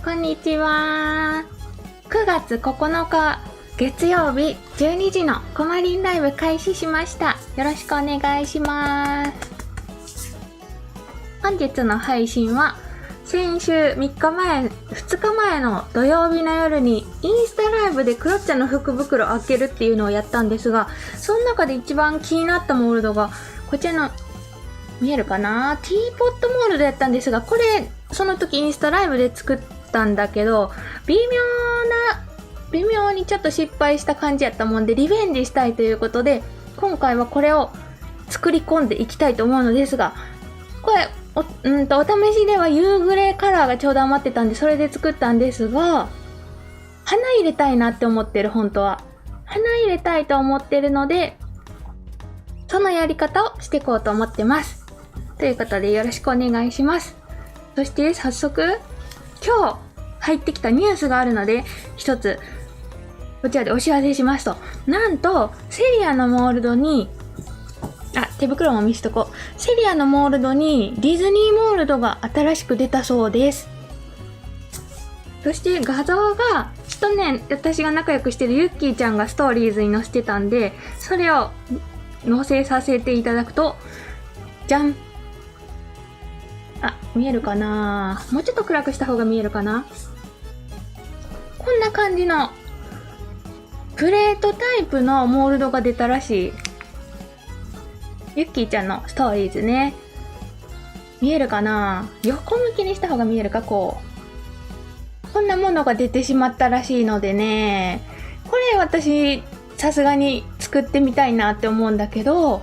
こんにちは。9月9日月曜日12時のコマリンライブ開始しました。よろしくお願いします。本日の配信は先週2日前の土曜日の夜にインスタライブでクロッチャの福袋を開けるっていうのをやったんですが、その中で一番気になったモールドがこちらの見えるかな、ティーポットモールドやったんですが、これその時インスタライブで作ったんだけど微妙にちょっと失敗した感じやったもんで、リベンジしたいということで今回はこれを作り込んでいきたいと思うのですが、これお試しでは夕暮れカラーがちょうど余ってたんでそれで作ったんですが、花入れたいなって思ってる。本当は花入れたいと思ってるので、そのやり方をしていこうと思ってます。ということでよろしくお願いします。そして早速今日入ってきたニュースがあるので一つこちらでお知らせしますと、なんとセリアのモールドに手袋も見せとこう。セリアのモールドにディズニーモールドが新しく出たそうです。そして画像が私が仲良くしてるユッキーちゃんがストーリーズに載せてたんで、それを載せさせていただくと、じゃん。見えるかな、もうちょっと暗くした方が見えるかな。こんな感じのプレートタイプのモールドが出たらしい。ユッキーちゃんのストーリーズね。見えるかな、横向きにした方が見えるか。こんなものが出てしまったらしいのでね、これ私さすがに作ってみたいなって思うんだけど、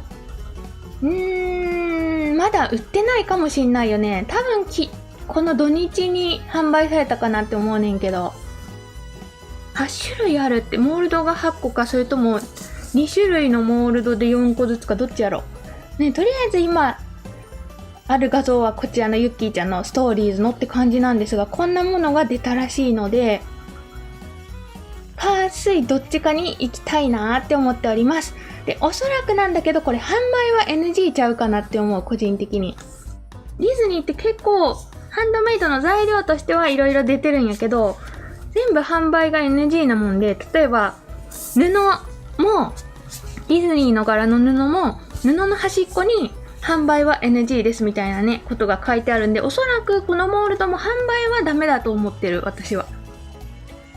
まだ売ってないかもしんないよね。多分この土日に販売されたかなって思うねんけど、8種類あるって、モールドが8個か、それとも2種類のモールドで4個ずつか、どっちやろね。とりあえず今ある画像はこちらのユッキーちゃんのストーリーズのって感じなんですが、こんなものが出たらしいので、火水どっちかに行きたいなって思っております。で、おそらくなんだけどこれ販売は NG ちゃうかなって思う。個人的にディズニーって結構ハンドメイドの材料としてはいろいろ出てるんやけど、全部販売が NG なもんで、例えば布もディズニーの柄の布も布の端っこに販売は NG ですみたいなねことが書いてあるんで、おそらくこのモールドも販売はダメだと思ってる。私は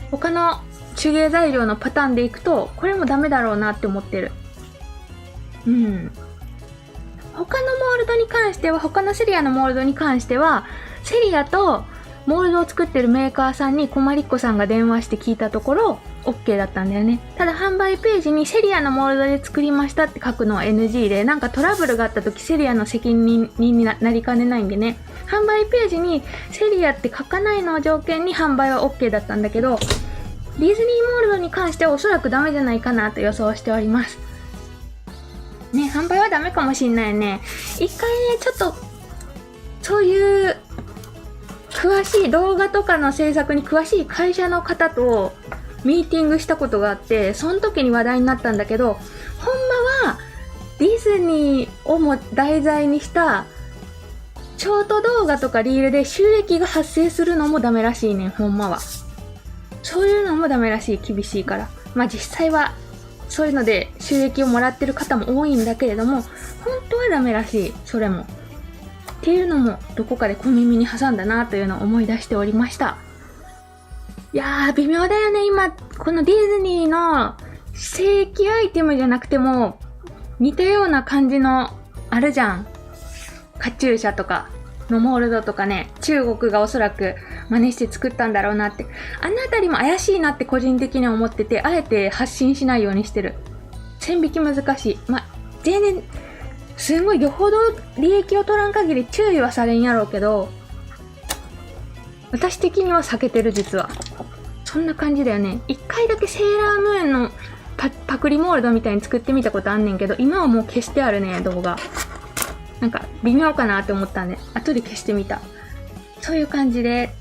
他の手芸材料のパターンでいくとこれもダメだろうなって思ってる。他のモールドに関しては、他のセリアのモールドに関しては、セリアとモールドを作ってるメーカーさんにコマリッコさんが電話して聞いたところ OK だったんだよね。ただ販売ページにセリアのモールドで作りましたって書くのは NG で、なんかトラブルがあった時セリアの責任になりかねないんでね、販売ページにセリアって書かないのを条件に販売は OK だったんだけど、ディズニーモールドに関してはおそらくダメじゃないかなと予想しておりますね。販売はダメかもしんないね。一回ね、ちょっとそういう詳しい動画とかの制作に詳しい会社の方とミーティングしたことがあって、その時に話題になったんだけど、ほんまはディズニーをも題材にしたショート動画とかリールで収益が発生するのもダメらしいね。ほんまはそういうのもダメらしい。厳しいから。実際はそういうので収益をもらってる方も多いんだけれども、本当はダメらしい。それもっていうのもどこかで小耳に挟んだなというのを思い出しておりました。いやー微妙だよね。今このディズニーの正規アイテムじゃなくても似たような感じのあるじゃん。カチューシャとかのモールドとかね、中国がおそらく真似して作ったんだろうなって、あのあたりも怪しいなって個人的には思ってて、あえて発信しないようにしてる。線引き難しい。全然すんごいよほど利益を取らん限り注意はされんやろうけど、私的には避けてる。実はそんな感じだよね。一回だけセーラームーンのパクリモールドみたいに作ってみたことあんねんけど、今はもう消してあるね、動画。なんか微妙かなって思ったんで後で消してみた。そういう感じで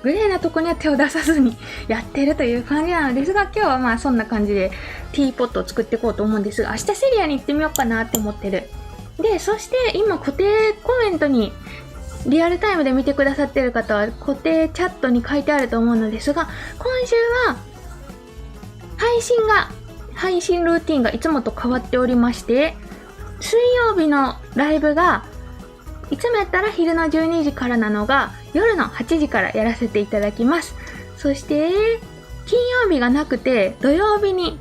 グレーなとこには手を出さずにやってるという感じなのですが、今日はそんな感じでティーポットを作っていこうと思うんですが、明日セリアに行ってみようかなって思ってる。で、そして今固定コメントにリアルタイムで見てくださってる方は固定チャットに書いてあると思うのですが、今週は配信ルーティンがいつもと変わっておりまして、水曜日のライブがいつもやったら昼の12時からなのが夜の8時からやらせていただきます。そして金曜日がなくて土曜日に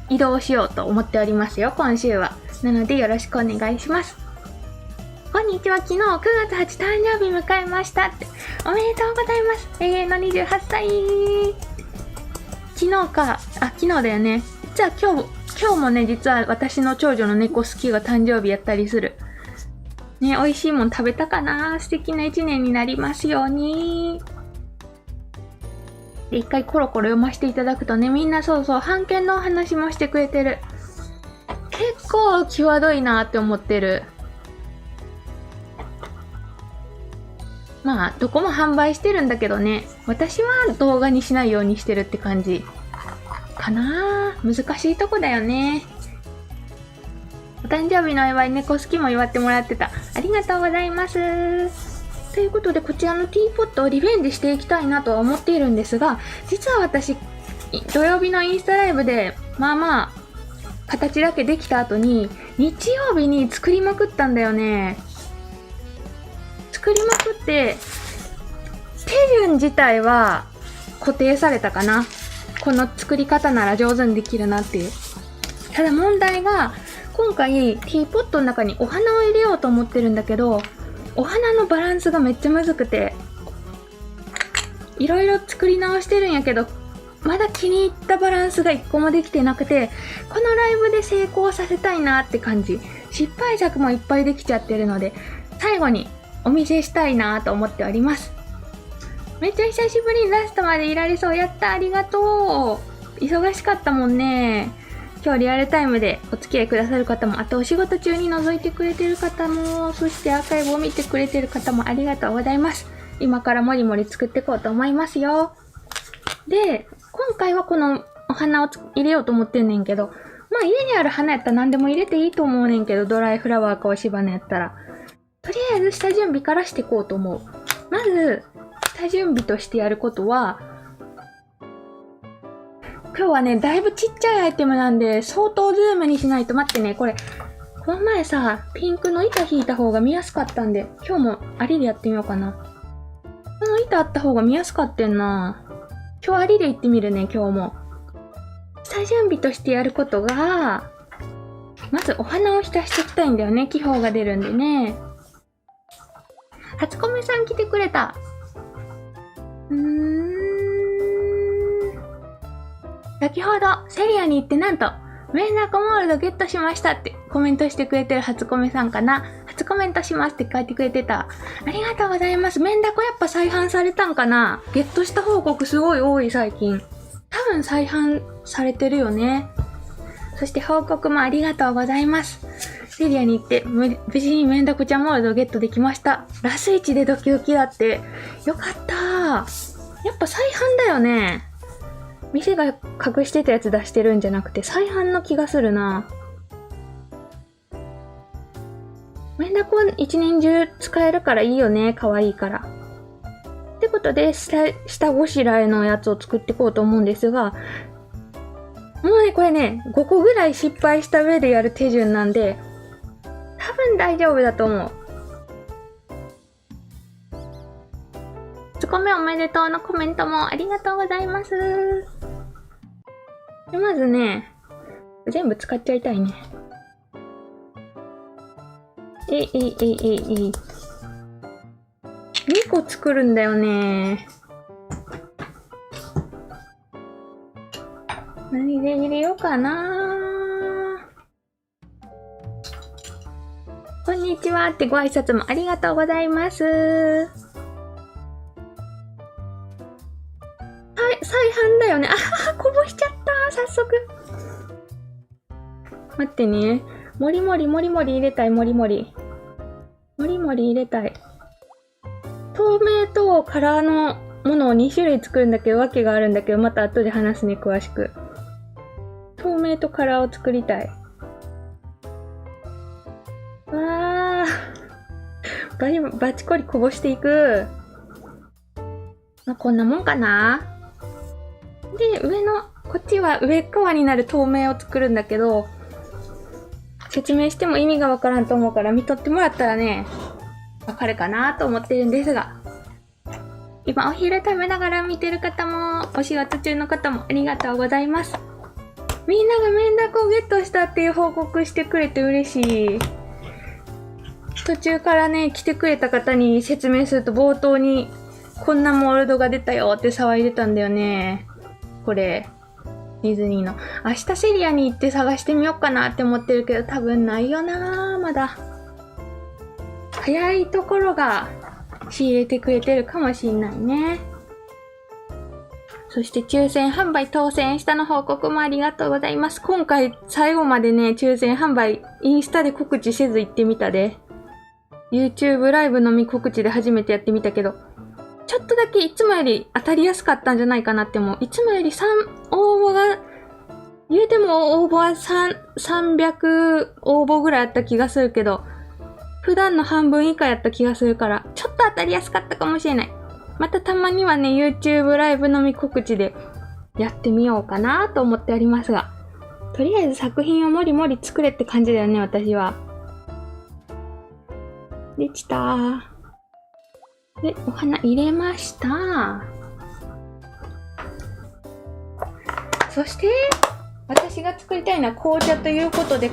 移動しようと思っておりますよ、今週は。なのでよろしくお願いします。こんにちは。昨日9月8誕生日迎えましたって。おめでとうございます。永遠の28歳。昨日だよね。じゃあ今日もね、実は私の長女の猫好きが誕生日やったりする。ね、美味しいもん食べたかな。素敵な一年になりますように。で、一回コロコロ読ませていただくとね、みんなそう版権のお話もしてくれてる。結構際どいなって思ってる。まあ、どこも販売してるんだけどね、私は動画にしないようにしてるって感じかな。難しいとこだよね。お誕生日のお祝い、猫好きも祝ってもらってた。ありがとうございます。ということで、こちらのティーポットをリベンジしていきたいなとは思っているんですが、実は私、土曜日のインスタライブで、まあ、形だけできた後に、日曜日に作りまくったんだよね。作りまくって、手順自体は固定されたかな。この作り方なら上手にできるなっていう。ただ問題が、今回ティーポットの中にお花を入れようと思ってるんだけど、お花のバランスがめっちゃむずくて、いろいろ作り直してるんやけど、まだ気に入ったバランスが一個もできてなくて、このライブで成功させたいなって感じ。失敗作もいっぱいできちゃってるので、最後にお見せしたいなと思っております。めっちゃ久しぶりにラストまでいられそう。やった、ありがとう。忙しかったもんね。今日リアルタイムでお付き合いくださる方も、あとお仕事中に覗いてくれてる方も、そしてアーカイブを見てくれてる方もありがとうございます。今からもりもり作っていこうと思いますよ。で、今回はこのお花を入れようと思ってんねんけど、まあ家にある花やったら何でも入れていいと思うねんけど、ドライフラワーか押し花やったら。とりあえず下準備からしていこうと思う。まず、下準備としてやることは、今日はね、だいぶちっちゃいアイテムなんで、相当ズームにしないと。待ってね、この前さ、ピンクの板引いた方が見やすかったんで、今日もアリでやってみようかな。この板あった方が見やすかってんな。今日アリで行ってみるね、今日も。下準備としてやることが、まずお花を浸していきたいんだよね。気泡が出るんでね。初コメさん来てくれた。先ほどセリアに行ってなんとメンダコモールドゲットしましたってコメントしてくれてる初コメさんかな。初コメントしますって書いてくれてた。ありがとうございます。メンダコやっぱ再販されたんかな。ゲットした報告すごい多い最近。多分再販されてるよね。そして報告もありがとうございます。セリアに行って無事にメンダコちゃんモールドゲットできました。ラス1でドキドキだって。よかったー。やっぱ再販だよね。店が隠してたやつ出してるんじゃなくて再販の気がするな。メンダコ一年中使えるからいいよね。可愛いから。ってことで下ごしらえのやつを作っていこうと思うんですが、もうねこれね5個ぐらい失敗した上でやる手順なんで多分大丈夫だと思う。ツコメおめでとうのコメントもありがとうございます。でまずね、全部使っちゃいたいね。2個作るんだよね。何で入れようかな。こんにちはってご挨拶もありがとうございます。再販だよね。こぼしちゃった。早速。待ってね。もりもり入れたい。もりもり入れたい。透明とカラーのものを2種類作るんだけど、わけがあるんだけど、また後で話すね、詳しく。透明とカラーを作りたい。わー。バチコリこぼしていく。まあ、こんなもんかな。で、こっちは上側になる透明を作るんだけど、説明しても意味がわからんと思うから見とってもらったらね、わかるかなと思ってるんですが、今お昼食べながら見てる方も、お仕事中の方もありがとうございます。みんながメンダコをゲットしたっていう報告してくれて嬉しい。途中からね、来てくれた方に説明すると冒頭に、こんなモールドが出たよって騒いでたんだよね。これ、ディズニーの。明日セリアに行って探してみようかなって思ってるけど、多分ないよなー、まだ。早いところが仕入れてくれてるかもしんないね。そして抽選販売当選したの報告もありがとうございます。今回最後までね、抽選販売インスタで告知せず行ってみたで。YouTube ライブのみ告知で初めてやってみたけど、ちょっとだけいつもより当たりやすかったんじゃないかなって思う。いつもより応募が、言うても応募は300応募ぐらいあった気がするけど、普段の半分以下やった気がするから、ちょっと当たりやすかったかもしれない。またたまにはね、YouTube ライブのみ告知でやってみようかなと思っておりますが、とりあえず作品をもりもり作れって感じだよね、私は。できた。で、お花入れました。そして、私が作りたいのは紅茶ということで、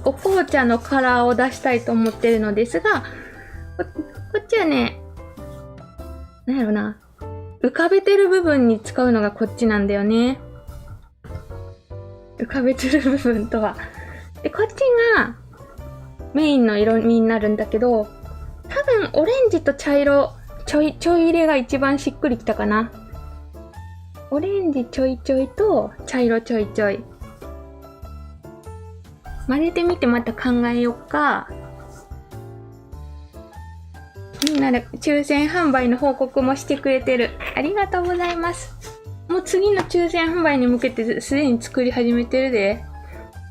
お紅茶のカラーを出したいと思ってるのですが、こっちはね、なんやろな。浮かべてる部分に使うのがこっちなんだよね。浮かべてる部分とは。で、こっちがメインの色味になるんだけど、多分オレンジと茶色、ちょい入れが一番しっくりきたかな。オレンジちょいちょいと茶色ちょいちょい。混ぜてみてまた考えよっか。みんなで抽選販売の報告もしてくれてる。ありがとうございます。もう次の抽選販売に向けてすでに作り始めてるで。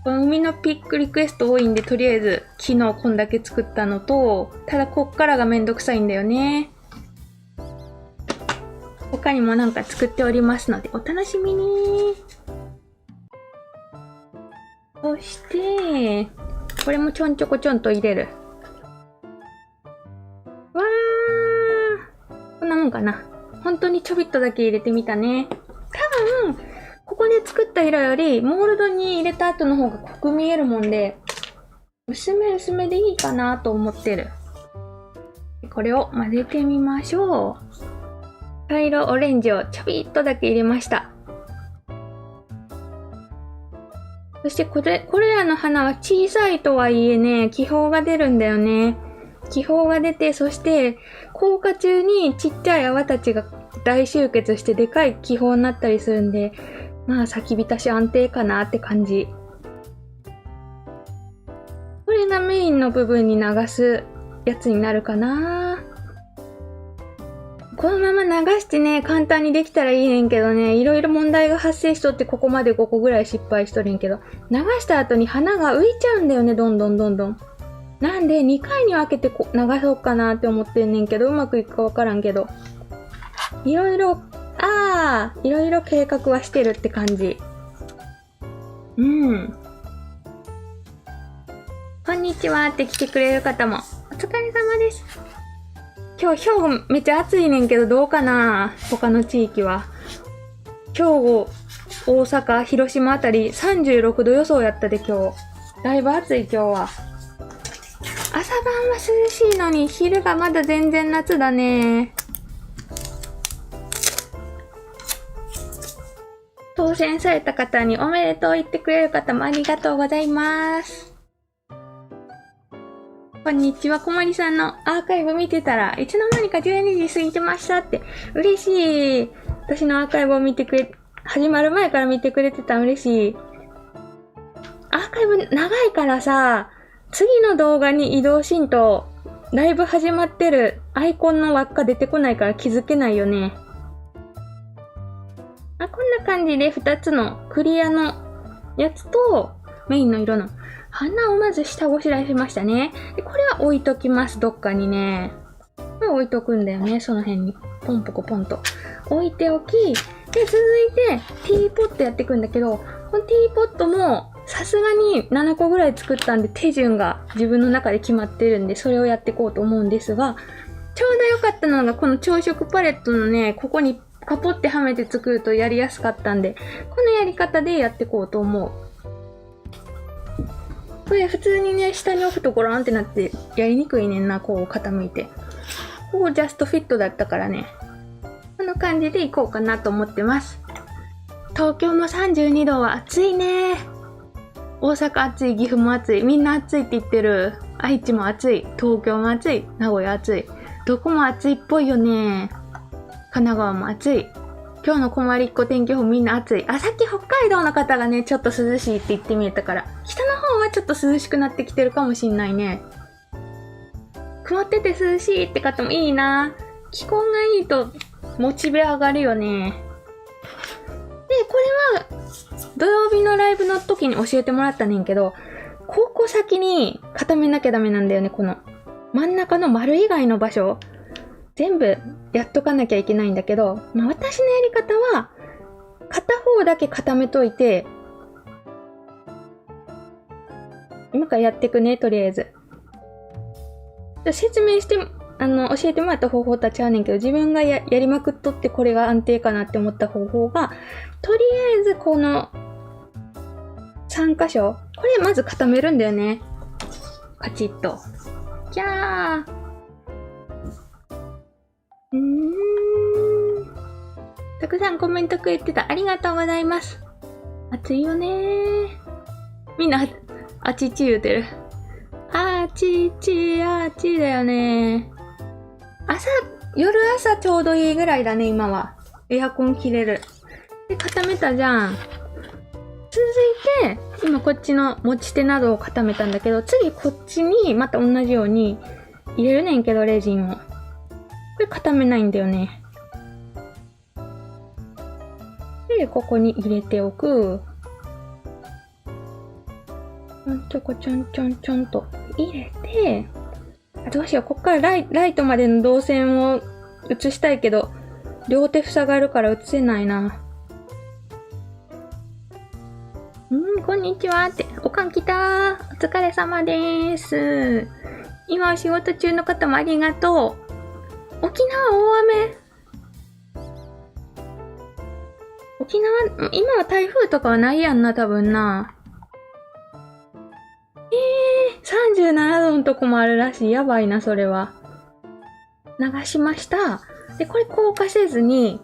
この海のピックリクエスト多いんで、とりあえず昨日こんだけ作ったのと、ただこっからがめんどくさいんだよね。他にもなんか作っておりますので、お楽しみに。そして、これもちょんちょこちょんと入れる。わー、こんなもんかな。本当にちょびっとだけ入れてみたね。多分、ここで作った色より、モールドに入れた後の方が濃く見えるもんで、薄めでいいかなと思ってる。これを混ぜてみましょう。茶色、オレンジをちょびっとだけ入れました。そしてこれらの花は小さいとはいえね、気泡が出るんだよね。気泡が出て、そして効果中にちっちゃい泡たちが大集結してでかい気泡になったりするんで、まあ咲き浸し安定かなって感じ。これがメインの部分に流すやつになるかな。このまま流してね、簡単にできたらいいねんけどね、いろいろ問題が発生しとってここまで5個ぐらい失敗しとるんけど、流した後に花が浮いちゃうんだよね、どんどん。なんで2回に分けて流そうかなって思ってんねんけど、うまくいくかわからんけど。いろいろ計画はしてるって感じ。こんにちはって来てくれる方も、お疲れ様です。今日兵庫めっちゃ暑いねんけどどうかな、他の地域は。兵庫、大阪、広島あたり36度予想やったで今日。だいぶ暑い今日は。朝晩は涼しいのに昼がまだ全然夏だね。当選された方におめでとう言ってくれる方もありがとうございます。こんにちは、こまりさんのアーカイブ見てたらいつの間にか12時過ぎてましたって。嬉しい。私のアーカイブを始まる前から見てくれてた。嬉しい。アーカイブ長いからさ、次の動画に移動しんとライブ始まってるアイコンの輪っか出てこないから気づけないよね。こんな感じで2つのクリアのやつとメインの色の花をまず下ごしらえしましたね。で、これは置いときます、どっかにね。これ置いとくんだよね、その辺に。ポンポコポンと。置いておき、で、続いて、ティーポットやっていくんだけど、このティーポットも、さすがに7個ぐらい作ったんで、手順が自分の中で決まってるんで、それをやっていこうと思うんですが、ちょうど良かったのが、この朝食パレットのね、ここにカポってはめて作るとやりやすかったんで、このやり方でやっていこうと思う。これ普通にね、下に置くとゴロンってなってやりにくいねんな、こう傾いて。ここジャストフィットだったからね。この感じでいこうかなと思ってます。東京も32度は暑いね。大阪暑い、岐阜も暑い。みんな暑いって言ってる。愛知も暑い。東京も暑い。名古屋暑い。どこも暑いっぽいよね。神奈川も暑い。今日の困りっ子天気予報みんな暑い。あ、さっき北海道の方がね、ちょっと涼しいって言ってみえたから。北の方はちょっと涼しくなってきてるかもしんないね。曇ってて涼しいって方もいいな。気候がいいとモチベ上がるよね。で、これは土曜日のライブの時に教えてもらったねんけど、ここ先に固めなきゃダメなんだよね。この真ん中の丸以外の場所。全部やっとかなきゃいけないんだけど、まあ、私のやり方は、片方だけ固めといて、今からやっていくね、とりあえず。説明して、教えてもらった方法とは違うねんけど、自分がやりまくっとってこれが安定かなって思った方法が、とりあえずこの3箇所、これまず固めるんだよね。カチッと。キャー。たくさんコメントくれてた。ありがとうございます。暑いよねー。みんな、あちち言うてる。あちち、あちだよねー。夜朝ちょうどいいぐらいだね、今は。エアコン切れる。で、固めたじゃん。続いて、今こっちの持ち手などを固めたんだけど、次こっちにまた同じように入れるねんけど、レジンを。これ固めないんだよね。で、ここに入れておく。ちょこちょんちょんちょんと入れて、どうしよう。こっからライトまでの導線を映したいけど、両手塞がるから映せないな。こんにちはって。おかん来たー。お疲れ様でーす。今お仕事中の方もありがとう。沖縄大雨。沖縄、今は台風とかはないやんな、多分な。37度のとこもあるらしい。やばいな、それは。流しました。で、これ硬化せずに、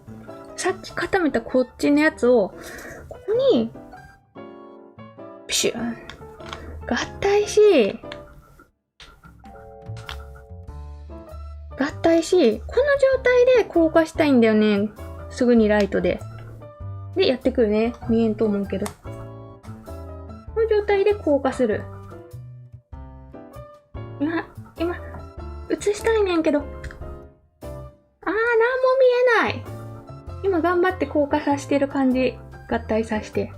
さっき固めたこっちのやつを、ここに、ピシューン。合体し、この状態で硬化したいんだよね。すぐにライトで。で、やってくるね。見えんと思うけど。この状態で硬化する。今、映したいねんけど。なんも見えない。今頑張って硬化させてる感じ。合体させて。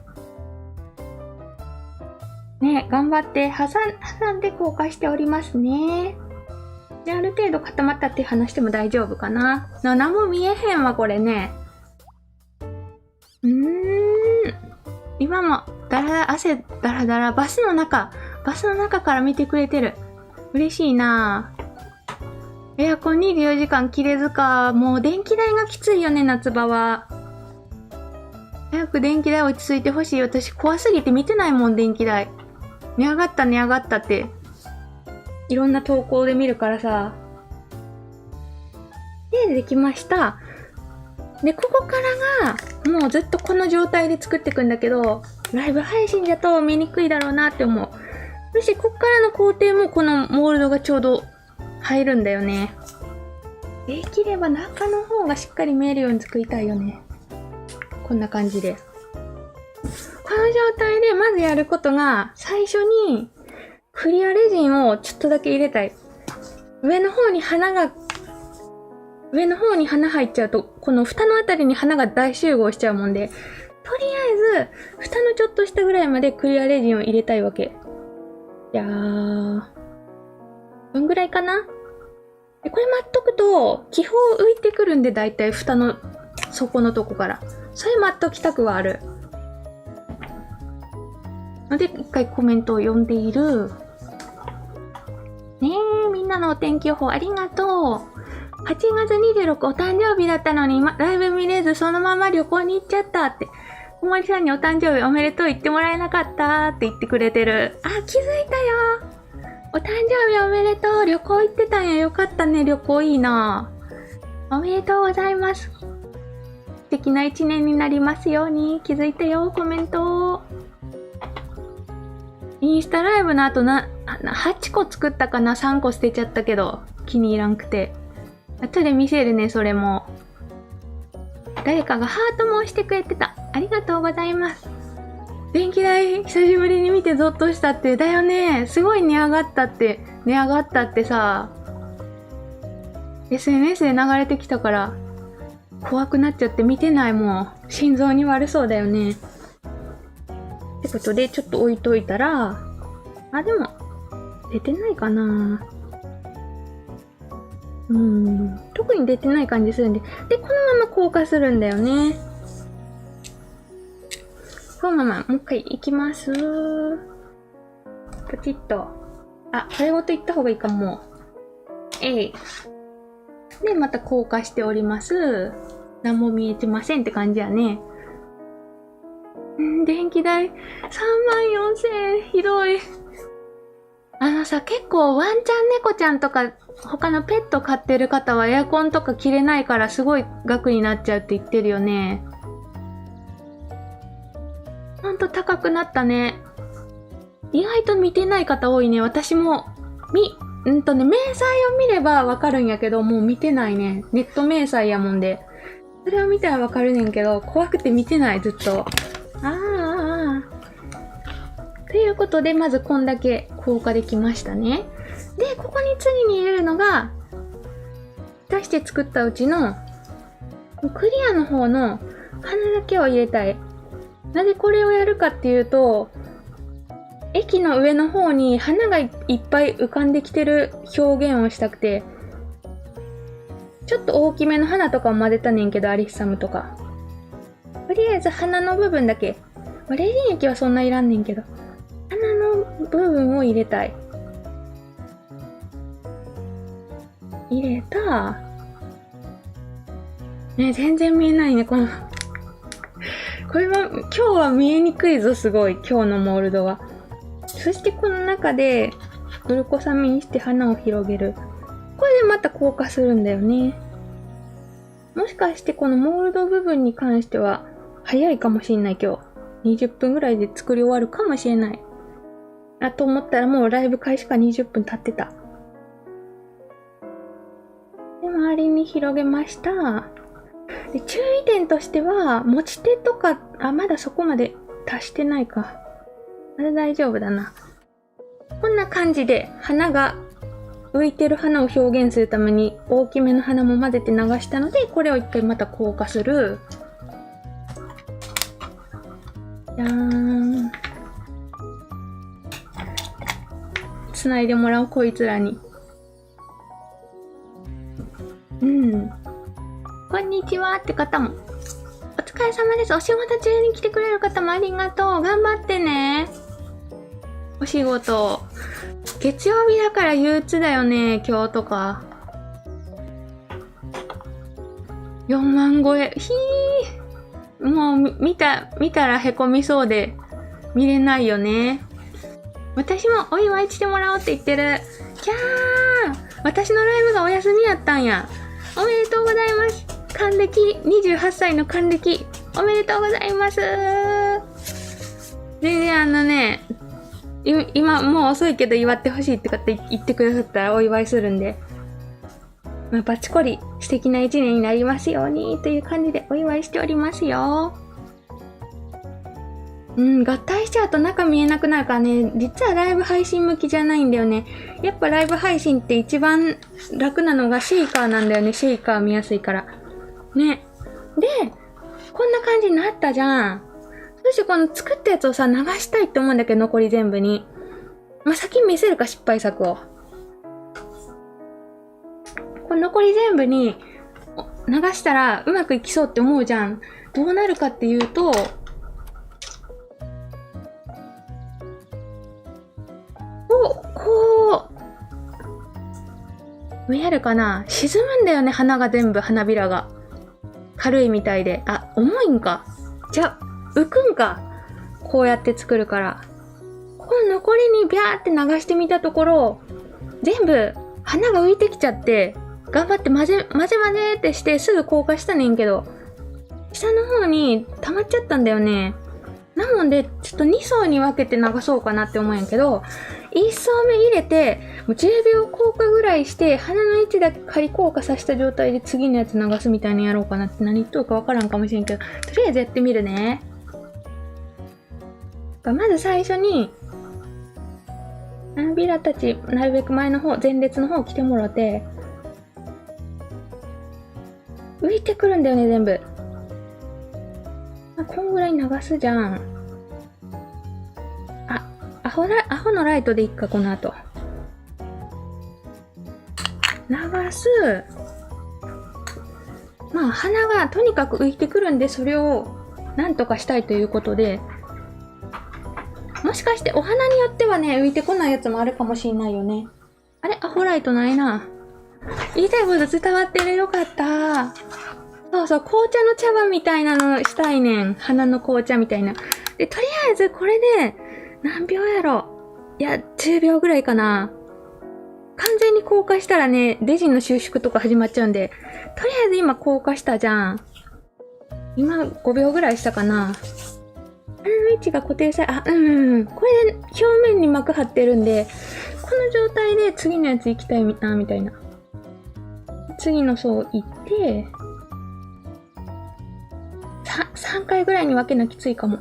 ね、頑張って挟んで硬化しておりますね。で、ある程度固まったって話しても大丈夫かな。何も見えへんわ、これね。今も、汗だらだら、バスの中から見てくれてる。嬉しいなぁ。エアコン24時間切れずか。もう電気代がきついよね、夏場は。早く電気代落ち着いてほしい。私怖すぎて見てないもん、電気代。値上がったって。いろんな投稿で見るからさ。できました。で、ここからが、もうずっとこの状態で作っていくんだけど、ライブ配信だと見にくいだろうなって思う。そして、こっからの工程もこのモールドがちょうど入るんだよね。できれば中の方がしっかり見えるように作りたいよね。こんな感じで。この状態でまずやることが、最初にクリアレジンをちょっとだけ入れたい。上の方に花入っちゃうと、この蓋のあたりに花が大集合しちゃうもんで、とりあえず、蓋のちょっと下ぐらいまでクリアレジンを入れたいわけ。じゃあ、どんぐらいかな。でこれ待っとくと、気泡浮いてくるんで、だいたい蓋の底のとこから。それ待っときたくはある。ので、一回コメントを読んでいる。ねえ、みんなのお天気予報ありがとう。8月26お誕生日だったのに、ライブ見れずそのまま旅行に行っちゃったって。小森さんにお誕生日おめでとう言ってもらえなかったって言ってくれてる。あ、気づいたよ。お誕生日おめでとう。旅行行ってたんや。よかったね。旅行いいな。おめでとうございます。素敵な一年になりますように。気づいたよ。コメント。インスタライブの後8個作ったかな。3個捨てちゃったけど、気に入らんくて。後で見せるね、それも。誰かがハートも押してくれてた。ありがとうございます。電気代、久しぶりに見てゾッとしたって。だよね。すごい値上がったってさ、SNS で流れてきたから、怖くなっちゃって見てないもん。心臓に悪そうだよね。ってことで、ちょっと置いといたら、あ、でも、出てないかな。特に出てない感じするんで。で、このまま硬化するんだよね。このまま、もう一回いきます。ポチッと。あ、これごといった方がいいかも。で、また硬化しております。何も見えてませんって感じやね。電気代、34,000円、ひどい。結構ワンちゃん猫ちゃんとか、他のペット飼ってる方はエアコンとか切れないからすごい額になっちゃうって言ってるよね。ほんと高くなったね。意外と見てない方多いね。私も、明細を見ればわかるんやけど、もう見てないね。ネット明細やもんで。それを見たらわかるねんけど、怖くて見てない、ずっと。ということで、まずこんだけ硬化できましたね。で、ここに次に入れるのが、出して作ったうちの、クリアの方の花だけを入れたい。なぜこれをやるかっていうと、液の上の方に花がいっぱい浮かんできてる表現をしたくて、ちょっと大きめの花とかも混ぜたねんけど、アリッサムとか。とりあえず花の部分だけ。レジン液はそんないらんねんけど。花の部分を入れたい。入れた。ね、全然見えないね、これは、今日は見えにくいぞ、すごい。今日のモールドは。そしてこの中で、グルコサミンして花を広げる。これでまた硬化するんだよね。もしかしてこのモールド部分に関しては、早いかもしんない今日。20分ぐらいで作り終わるかもしれない。と思ったらもうライブ開始から20分経ってた。で、周りに広げました。で、注意点としては、持ち手とか、まだそこまで達してないか。まだ大丈夫だな。こんな感じで、浮いてる花を表現するために大きめの花も混ぜて流したので、これを一回また硬化する。じゃーん。繋いでもらおう、こいつらに。こんにちはって方も。お疲れ様です。お仕事中に来てくれる方もありがとう。頑張ってね。お仕事。月曜日だから憂鬱だよね、今日とか。4万超え。もう見たらへこみそうで見れないよね。私もお祝いしてもらおうって言ってる。キャー！私のライブがお休みやったんや。おめでとうございます。還暦、28歳の還暦。おめでとうございます。全然今もう遅いけど祝ってほしいって言ってくださったらお祝いするんで。バチコリ素敵な一年になりますようにという感じでお祝いしておりますよ。合体しちゃうと中見えなくなるからね、実はライブ配信向きじゃないんだよね。やっぱライブ配信って一番楽なのがシェイカーなんだよね。シェイカー見やすいから。ね。で、こんな感じになったじゃん。そしてこの作ったやつをさ、流したいって思うんだけど、残り全部に。まあ、先に見せるか、失敗作を。これ残り全部に流したらうまくいきそうって思うじゃん。どうなるかっていうと、こう、見えるかな？沈むんだよね、花が全部、花びらが。軽いみたいで。あ、重いんか。じゃ、浮くんか。こうやって作るから。この残りにビャーって流してみたところ、全部花が浮いてきちゃって、頑張って混ぜってしてすぐ硬化したねんけど、下の方に溜まっちゃったんだよね。なので、ちょっと2層に分けて流そうかなって思うんやけど、1層目入れて、もう10秒硬化ぐらいして、鼻の位置だけ仮硬化させた状態で次のやつ流すみたいにやろうかなって、何言っとるかわからんかもしれんけど、とりあえずやってみるね。まず最初に、花びらたち、なるべく前の方、前列の方来てもらって、浮いてくるんだよね、全部。こんぐらい流すじゃん。あ、アホのライトでいっか、この後。流す。まあ、花がとにかく浮いてくるんで、それをなんとかしたいということで、もしかしてお花によってはね、浮いてこないやつもあるかもしれないよね。あれ、アホライトないな。言いたいこと伝わってる。よかった。そうそう、紅茶の茶葉みたいなのしたいねん。花の紅茶みたいな。で、とりあえずこれで、何秒やろ。いや、10秒ぐらいかな。完全に硬化したらね、レジンの収縮とか始まっちゃうんで、とりあえず今硬化したじゃん。今5秒ぐらいしたかな。花の位置が固定され、これで表面に膜張ってるんで、この状態で次のやつ行きたいな、みたいな。次の層行って、3回ぐらいに分けなきついかも。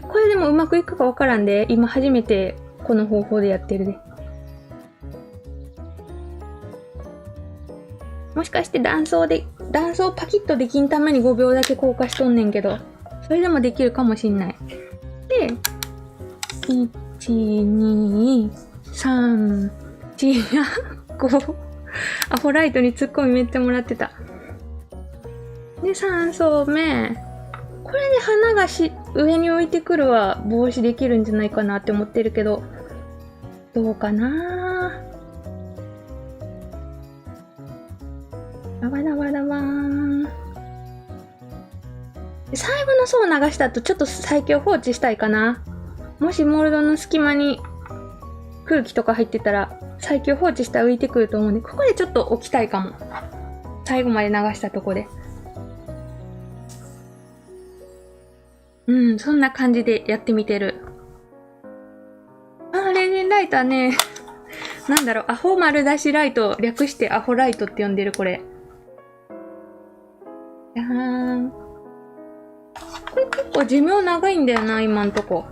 これでもうまくいくかわからんで、今初めてこの方法でやってるで。もしかして断層パキッとできんために5秒だけ硬化しとんねんけど、それでもできるかもしんない。で、1、2、3、4、5。アホライトにツッコミめっちゃもらってた。で、3層目。これで花が上に浮いてくるは防止できるんじゃないかなって思ってるけど、どうかなダバダバダバーン。最後の層を流した後、ちょっと最強放置したいかな。もしモールドの隙間に空気とか入ってたら、最強放置したら浮いてくると思うんで、ここでちょっと置きたいかも。最後まで流したとこで。そんな感じでやってみてる。レジンライトはね、なんだろう、アホ丸出しライト、略してアホライトって呼んでる、これ。じゃーん。これ結構寿命長いんだよな、今んとこ。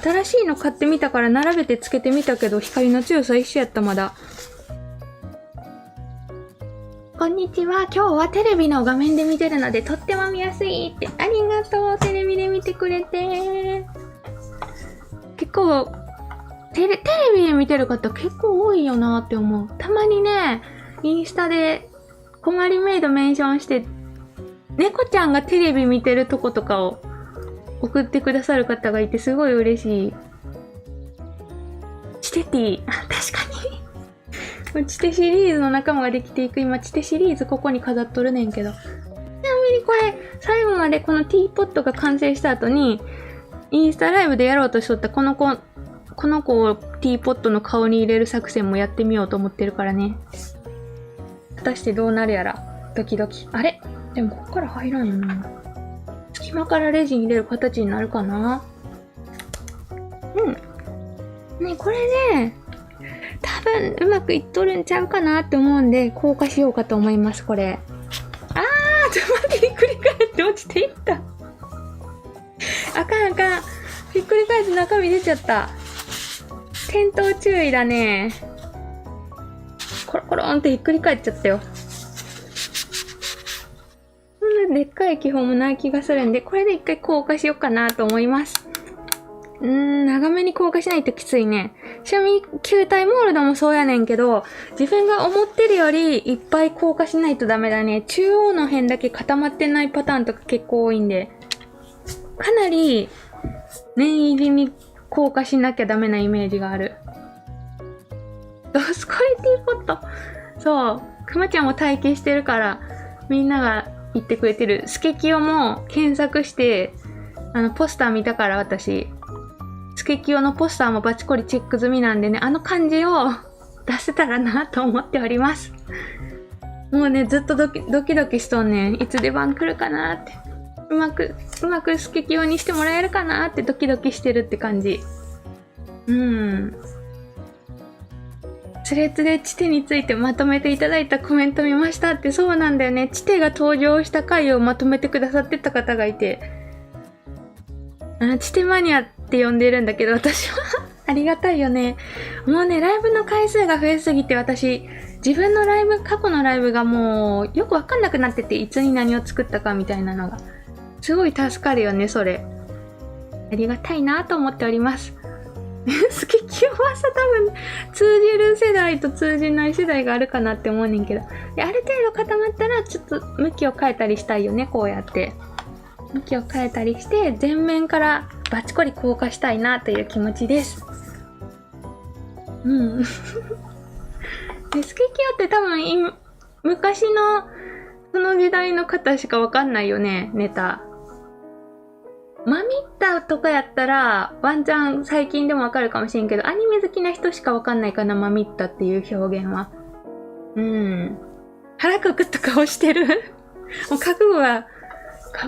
新しいの買ってみたから並べてつけてみたけど、光の強さ一緒やった、まだ。こんにちは。今日はテレビの画面で見てるのでとっても見やすいって。ありがとう。テレビで見てくれて。結構、テレビで見てる方結構多いよなって思う。たまにね、インスタでこまりメイドメンションして、猫ちゃんがテレビ見てるとことかを送ってくださる方がいてすごい嬉しい。チテティ。確かに。チテシリーズの仲間ができていく。今、チテシリーズここに飾っとるねんけど。ちなみにこれ、最後までこのティーポットが完成した後に、インスタライブでやろうとしとったこの子をティーポットの顔に入れる作戦もやってみようと思ってるからね。果たしてどうなるやら。ドキドキ。あれ？でもこっから入らんよな。隙間からレジン入れる形になるかな？ね、これね、多分うまくいっとるんちゃうかなって思うんで、硬化しようかと思います、これ。ちょっと待って、ひっくり返って落ちていった。あかん。ひっくり返って中身出ちゃった。転倒注意だね。コロコロンってひっくり返っちゃったよ。そんなでっかい気泡もない気がするんで、これで一回硬化しようかなと思います。長めに硬化しないときついね。ちなみに球体モールドもそうやねんけど、自分が思ってるよりいっぱい硬化しないとダメだね。中央の辺だけ固まってないパターンとか結構多いんで、かなり念入りに硬化しなきゃダメなイメージがある。ドスコイティーポット。そう。くまちゃんも体験してるから、みんなが言ってくれてる。スケキヨも検索して、ポスター見たから私。スケキヨのポスターもバチコリチェック済みなんでね、あの感じを出せたらなと思っております。もうね、ずっとドキドキしとんねん。いつ出番来るかなって。うまくスケキヨにしてもらえるかなってドキドキしてるって感じ。スレッズでチテについてまとめていただいたコメント見ましたって。そうなんだよね。チテが登場した回をまとめてくださってた方がいて。チテマニアって呼んでるんだけど、私はありがたいよね。もうね、ライブの回数が増えすぎて、私、自分のライブ、過去のライブがもうよくわかんなくなってて、いつに何を作ったかみたいなのが。すごい助かるよね、それ。ありがたいなと思っております。スケキヨはさ、多分通じる世代と通じない世代があるかなって思うねんけど。で、ある程度固まったら、ちょっと向きを変えたりしたいよね、こうやって。向きを変えたりして、前面からバチコリ硬化したいなという気持ちです。で、スケキヨって多分昔のその時代の方しかわかんないよね、ネタ。マミッタとかやったら、ワンチャン最近でもわかるかもしれんけど、アニメ好きな人しかわかんないかな、マミッタっていう表現は。腹くくった顔してる。もう覚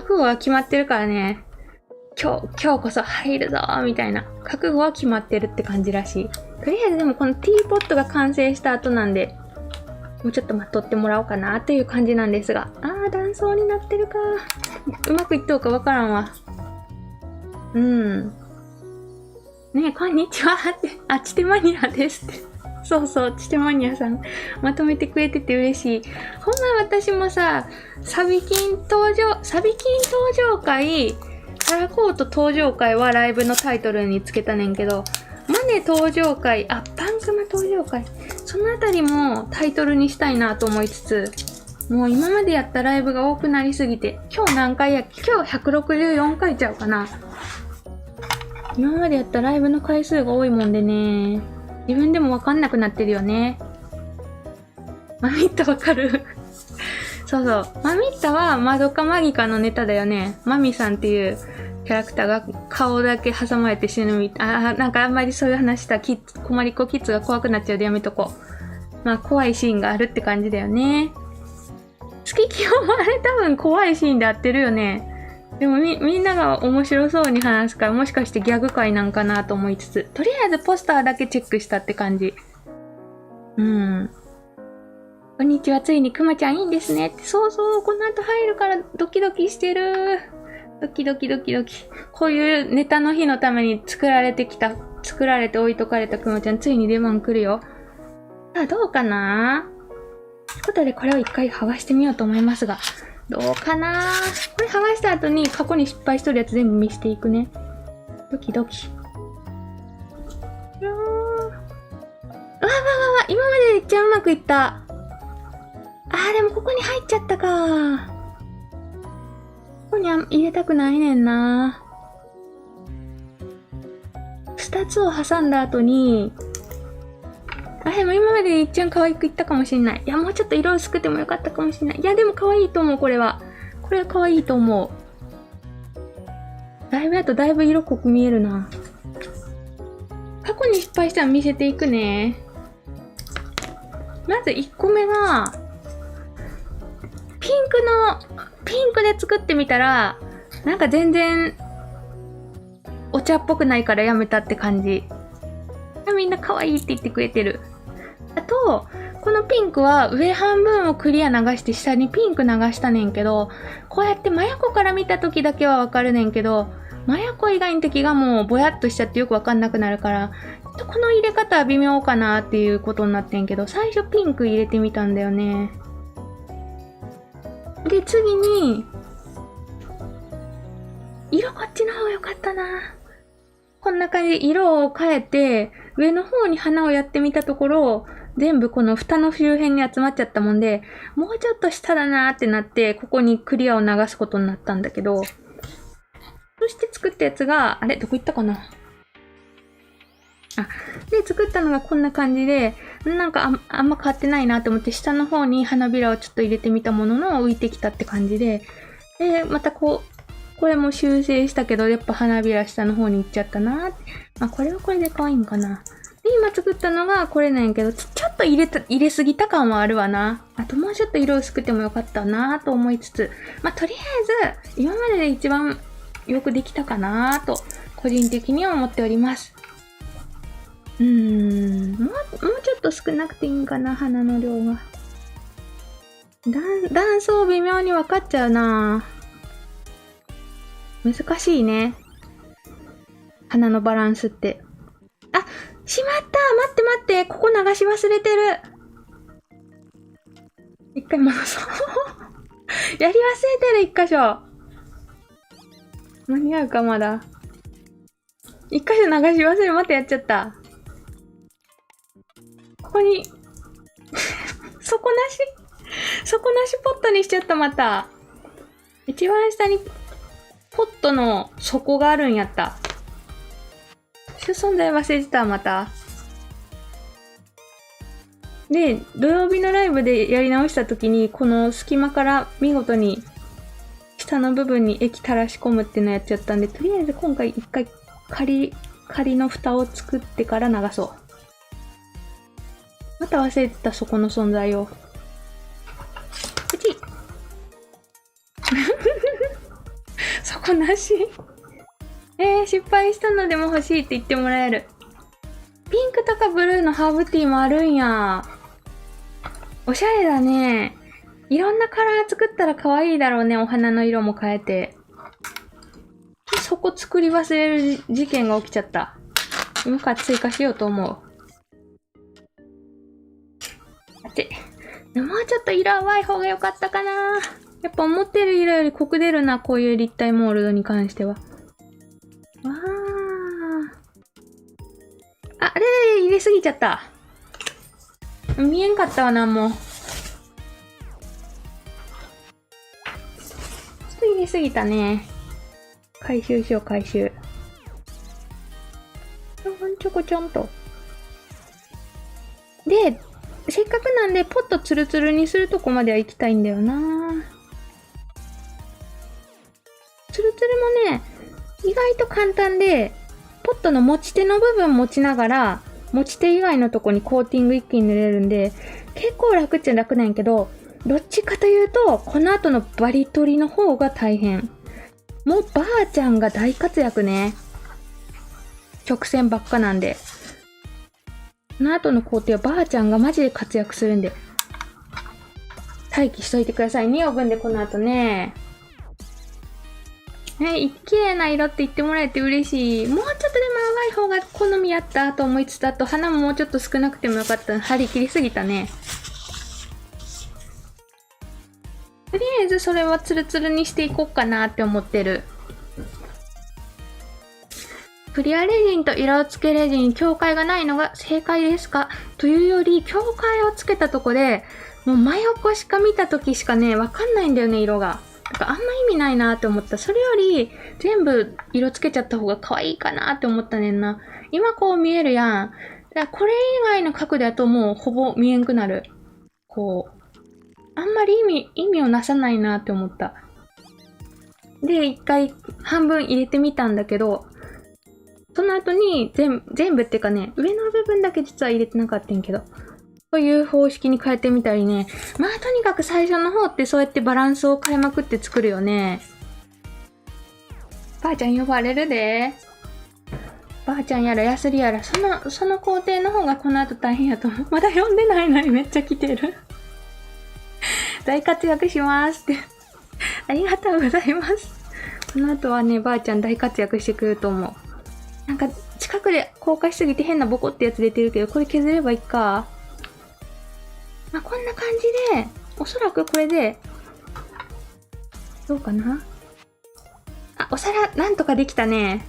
悟は決まってるからね。今日こそ入るぞみたいな。覚悟は決まってるって感じらしい。とりあえずでもこのティーポットが完成した後なんで、もうちょっと待っとってもらおうかなっていう感じなんですが。断層になってるか。うまくいっとうかわからんわ。ねえ、こんにちはって。チテマニアですって。そうそう、チテマニアさん。まとめてくれてて嬉しい。ほんま私もさ、サビキン登場会、ハラコート登場会はライブのタイトルにつけたねんけど、マネ登場会、パンクマ登場会、そのあたりもタイトルにしたいなと思いつつ、もう今までやったライブが多くなりすぎて、今日何回やっけ？今日164回ちゃうかな。今までやったライブの回数が多いもんでね、自分でもわかんなくなってるよね。マミッタわかる？そうそう。マミッタはマドカマギカのネタだよね。マミさんっていうキャラクターが顔だけ挟まれて死ぬみたいな。なんかあんまりそういう話したらコマリコキッズが怖くなっちゃうでやめとこう。怖いシーンがあるって感じだよね。スケキヨもあれ多分怖いシーンで合ってるよね。でもみんなが面白そうに話すから、もしかしてギャグ界なんかなと思いつつ、とりあえずポスターだけチェックしたって感じ。こんにちは、ついにくまちゃんいいんですねって。そうそう、この後入るからドキドキしてる。ドキ。こういうネタの日のために作られて置いとかれたくまちゃん、ついに出番来るよ。さあ、どうかな？ということで、これを一回剥がしてみようと思いますが、どうかな？これ剥がした後に過去に失敗しとるやつ全部見せていくね。ドキ。今までめっちゃうまくいった。でもここに入っちゃったか。ここに入れたくないねんな。二つを挟んだ後に、でも今まで一番可愛くいったかもしれない。いや、もうちょっと色薄くてもよかったかもしれない。いや、でも可愛いと思う、これは。これは可愛いと思う。ライブだとだいぶ色濃く見えるな。過去に失敗したら見せていくね。まず1個目は、ピンクで作ってみたら、なんか全然、お茶っぽくないからやめたって感じ。みんな可愛いって言ってくれてる。あと、このピンクは上半分をクリア流して下にピンク流したねんけど、こうやってマヤコから見た時だけはわかるねんけど、マヤコ以外の時がもうぼやっとしちゃってよくわかんなくなるから、この入れ方は微妙かなっていうことになってんけど、最初ピンク入れてみたんだよね。で、次に、色こっちの方が良かったな。こんな感じで色を変えて、上の方に花をやってみたところ、全部この蓋の周辺に集まっちゃったもんで、もうちょっと下だなーってなって、ここにクリアを流すことになったんだけど、そして作ったやつが、あれどこ行ったかな。で、作ったのがこんな感じで、なんかあんま変わってないなって思って、下の方に花びらをちょっと入れてみたものの浮いてきたって感じで、で、またこれも修正したけど、やっぱ花びら下の方に行っちゃったなって。これはこれで可愛いんかな。で、今作ったのがこれなんやけど、ちょっと入れすぎた感はあるわな。あともうちょっと色薄くてもよかったなと思いつつ、とりあえず、今までで一番よくできたかなと、個人的には思っております。もうちょっと少なくていいんかな、花の量が。断層微妙に分かっちゃうな。難しいね。花のバランスって。しまった、待って、ここ流し忘れてる。一回戻そう。やり忘れてる、一箇所。間に合うか、まだ。一箇所流し忘れ、またやっちゃった。ここに、底なしポットにしちゃった、また。一番下に、ポットの底があるんやった。存在忘れてた、また。で、土曜日のライブでやり直した時に、この隙間から見事に、下の部分に液垂らし込むっていうのやっちゃったんで、とりあえず今回一回仮の蓋を作ってから流そう。また忘れてた、そこの存在を。プチそこなし失敗したのでも欲しいって言ってもらえる。ピンクとかブルーのハーブティーもあるんや。おしゃれだね。いろんなカラー作ったら可愛いだろうね。お花の色も変えて。そこ作り忘れる事件が起きちゃった。今から追加しようと思う。もうちょっと色淡い方が良かったかな。やっぱ思ってる色より濃く出るな、こういう立体モールドに関しては。あれ入れすぎちゃった。見えんかったわ、なんも。ちょっと入れすぎたね。回収しよう、回収。ちょこちょんと。で、せっかくなんで、ポットツルツルにするとこまでは行きたいんだよな。ツルツルもね、意外と簡単で、ポットの持ち手の部分持ちながら、持ち手以外のとこにコーティング一気に塗れるんで、結構楽っちゃ楽なんやけど、どっちかというと、この後のバリ取りの方が大変。もうばあちゃんが大活躍ね。直線ばっかなんで。この後の工程はばあちゃんがマジで活躍するんで。待機しといてくださいね、オーブンでこの後ね。綺麗な色って言ってもらえて嬉しい。もうちょっとでも淡い方が好みやったと思いつつ、あと花ももうちょっと少なくてもよかった。張り切りすぎたね。とりあえずそれはツルツルにしていこうかなって思ってる。クリアレジンと色付けレジン、境界がないのが正解ですかというより、境界をつけたとこで、もう真横しか見た時しかね、わかんないんだよね、色が。だからあんま意味ないなって思った。それより、全部色つけちゃった方が可愛いかなって思ったねんな。今こう見えるやん。だからこれ以外の角度だともうほぼ見えんくなる。こう。あんまり意味をなさないなって思った。で、一回半分入れてみたんだけど、その後に全部っていうかね、上の部分だけ実は入れてなかったんけど、こういう方式に変えてみたりね。とにかく最初の方ってそうやってバランスを変えまくって作るよね。ばあちゃん呼ばれるで。ばあちゃんやらヤスリやら、その工程の方がこの後大変やと思う。まだ呼んでないのにめっちゃ来てる。大活躍しますって。ありがとうございます。この後はね、ばあちゃん大活躍してくると思う。なんか、近くで硬化しすぎて変なボコってやつ出てるけど、これ削ればいいか。こんな感じで、おそらくこれで、どうかな？お皿、なんとかできたね。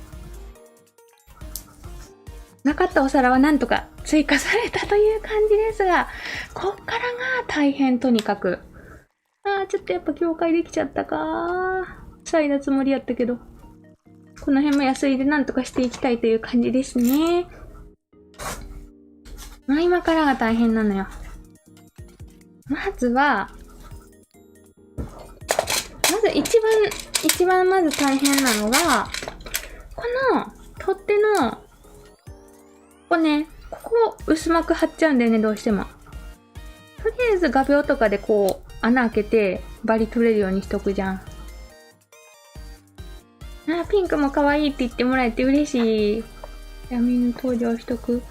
なかったお皿はなんとか追加されたという感じですが、こっからが大変とにかく。ちょっとやっぱ境界できちゃったか。塞いだつもりやったけど。この辺も安いでなんとかしていきたいという感じですね。今からが大変なのよ。まず一番まず大変なのが、この取っ手の、ここね、ここ薄膜貼っちゃうんだよね、どうしても。とりあえず画鋲とかでこう、穴開けて、バリ取れるようにしとくじゃん。ピンクも可愛いって言ってもらえて嬉しい。じゃあみんな登場しとく。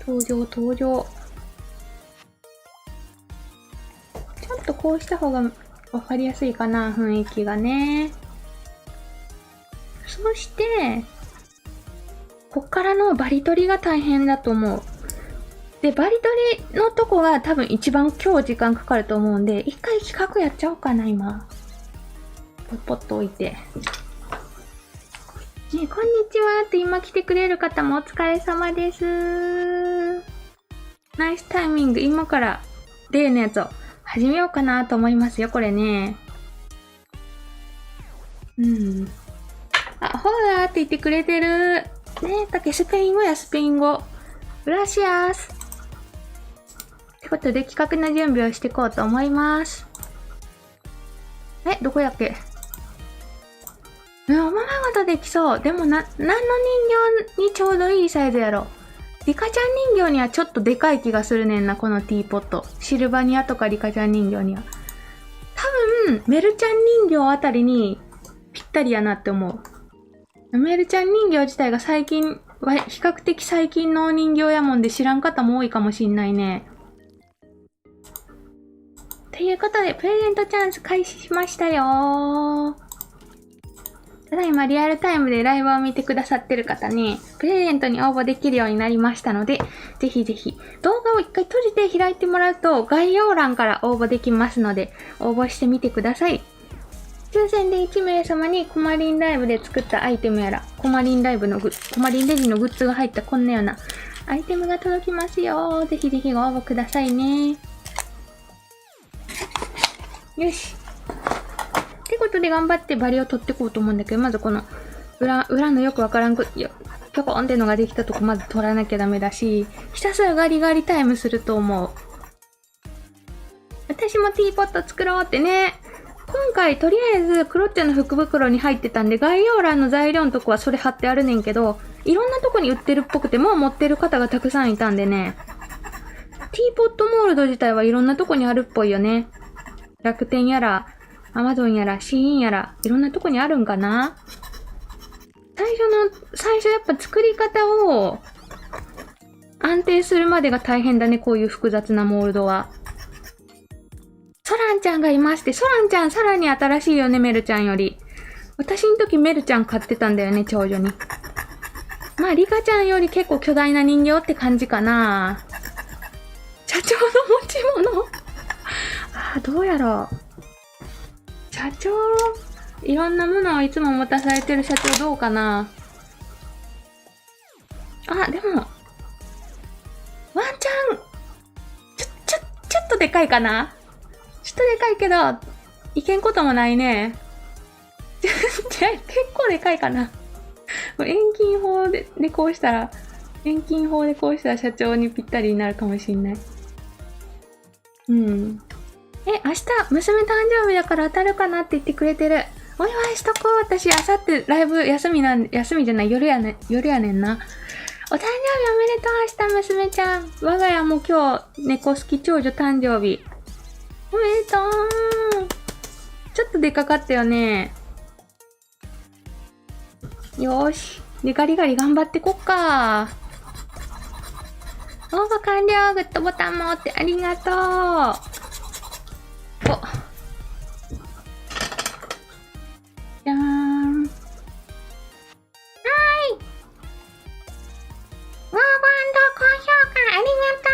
登場。ちょっとこうした方がわかりやすいかな、雰囲気がね。そして、こっからのバリ取りが大変だと思う。で、バリ取りのとこが多分一番今日時間かかると思うんで、一回企画やっちゃおうかな、今。ポッと置いて。ね、こんにちはって今来てくれる方もお疲れ様です。ナイスタイミング。今から例のやつを始めようかなと思いますよ、これね。ほらーって言ってくれてる。ねだけスペイン語やスペイン語。グラシアス。ってことで企画の準備をしていこうと思います。どこやっけ？おままごとできそう。でも何の人形にちょうどいいサイズやろ。リカちゃん人形にはちょっとでかい気がするねんな、このティーポット。シルバニアとかリカちゃん人形には。多分、メルちゃん人形あたりにぴったりやなって思う。メルちゃん人形自体が比較的最近のお人形やもんで知らん方も多いかもしんないね。ということで、プレゼントチャンス開始しましたよー。ただいまリアルタイムでライブを見てくださってる方ね、プレゼントに応募できるようになりましたので、ぜひぜひ動画を一回閉じて開いてもらうと概要欄から応募できますので、応募してみてください。抽選で1名様にコマリンライブで作ったアイテムやら、コマリンレジのグッズが入ったこんなようなアイテムが届きますよ。ぜひぜひご応募くださいね。よし。ってことで頑張ってバリを取っていこうと思うんだけど、まずこの裏のよくわからんピョコンってのができたとこまず取らなきゃダメだし、ひたすらガリガリタイムすると思う。私もティーポット作ろうってね。今回とりあえずクロッチェの福袋に入ってたんで、概要欄の材料のとこはそれ貼ってあるねんけど、いろんなとこに売ってるっぽくてもう持ってる方がたくさんいたんでね。ティーポットモールド自体はいろんなとこにあるっぽいよね。楽天やら、アマゾンやら、シーインやら、いろんなとこにあるんかな？最初やっぱ作り方を安定するまでが大変だね、こういう複雑なモールドは。ソランちゃんがいまして、ソランちゃんさらに新しいよね、メルちゃんより。私の時メルちゃん買ってたんだよね、長女に。まあ、リカちゃんより結構巨大な人形って感じかな。社長の持ち物どうやろう。社長、いろんなものをいつも持たされてる社長どうかな。でも、ワンチャン、ちょっとでかいかな。ちょっとでかいけど、いけんこともないね。結構でかいかな。遠近法でこうしたら社長にぴったりになるかもしんない。明日、娘誕生日だから当たるかなって言ってくれてる。お祝いしとこう。私、明後日ライブ休みじゃない、夜やねんな。お誕生日おめでとう、明日、娘ちゃん。我が家も今日、猫好き長女誕生日。おめでとう。ちょっとでかかったよね。よーし。で、ガリガリ頑張ってこっか。応募完了。グッドボタンもってありがとう。じゃーん。ワーバンド高評価ありがと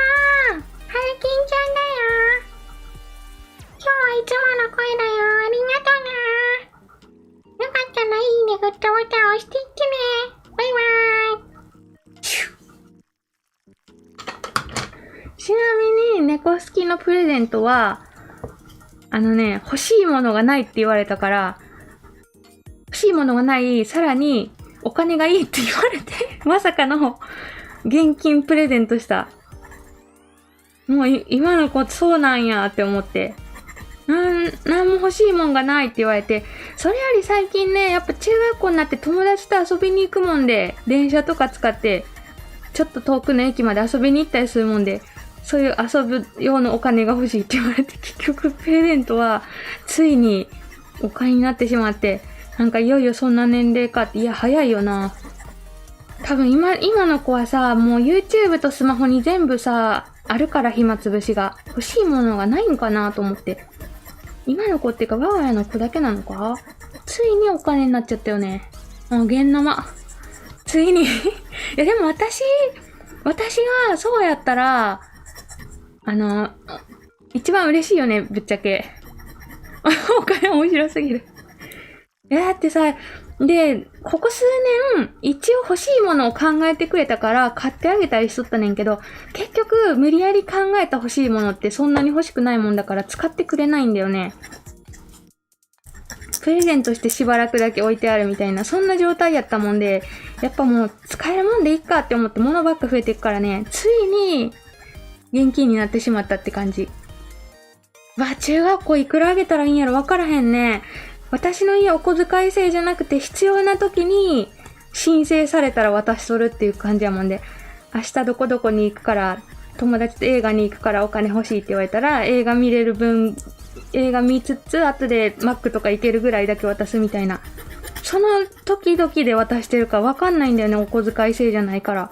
う。ハルキンちゃんだよ。今日はいつもの声だよ。ありがとうな。よかったらいいね、グッドボタン押していってね。バイバーイ。プレゼントは、欲しいものがないって言われたから、欲しいものがない、さらにお金がいいって言われて、まさかの現金プレゼントした。もう今の子そうなんやって思って。なんも欲しいもんがないって言われて、それより最近ね、やっぱ中学校になって友達と遊びに行くもんで、電車とか使って、ちょっと遠くの駅まで遊びに行ったりするもんで、そういう遊ぶ用のお金が欲しいって言われて、結局プレゼントはついにお金になってしまって、なんかいよいよそんな年齢かって、いや早いよな。多分今の子はさ、もう YouTube とスマホに全部さ、あるから暇つぶしが。欲しいものがないんかなと思って。今の子っていうか我が家の子だけなのか？ついにお金になっちゃったよね。現生。ついに。いやでも私がそうやったら、一番嬉しいよね、ぶっちゃけ。お金面白すぎる。だってさ、で、ここ数年、一応欲しいものを考えてくれたから買ってあげたりしとったねんけど、結局、無理やり考えた欲しいものってそんなに欲しくないもんだから使ってくれないんだよね。プレゼントしてしばらくだけ置いてあるみたいな、そんな状態やったもんで、やっぱもう使えるもんでいいかって思って物ばっか増えていくからね、ついに、現金になってしまったって感じ。中学校いくらあげたらいいんやろわからへんね。私の家お小遣い制じゃなくて必要な時に申請されたら渡しとるっていう感じやもんで、明日どこどこに行くから、友達と映画に行くからお金欲しいって言われたら、映画見れる分、映画見つつ、後でマックとか行けるぐらいだけ渡すみたいな。その時々で渡してるかわかんないんだよね、お小遣い制じゃないから。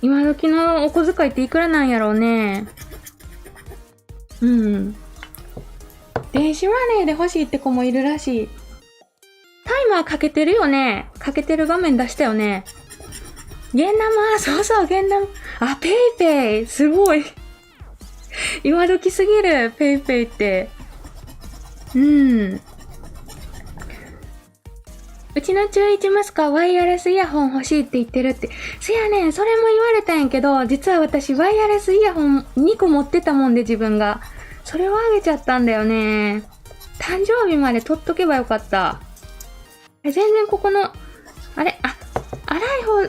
今時のお小遣いっていくらなんやろうね。電子マネーで欲しいって子もいるらしい。タイマーかけてるよね。かけてる画面出したよね。現生、そうそう、現生。ペイペイ、すごい。今時すぎる、ペイペイって。うちの中1息子はワイヤレスイヤホン欲しいって言ってるって。せやねん、それも言われたんやけど、実は私ワイヤレスイヤホン2個持ってたもんで自分が。それをあげちゃったんだよね。誕生日まで取っとけばよかった。全然ここの、荒い方、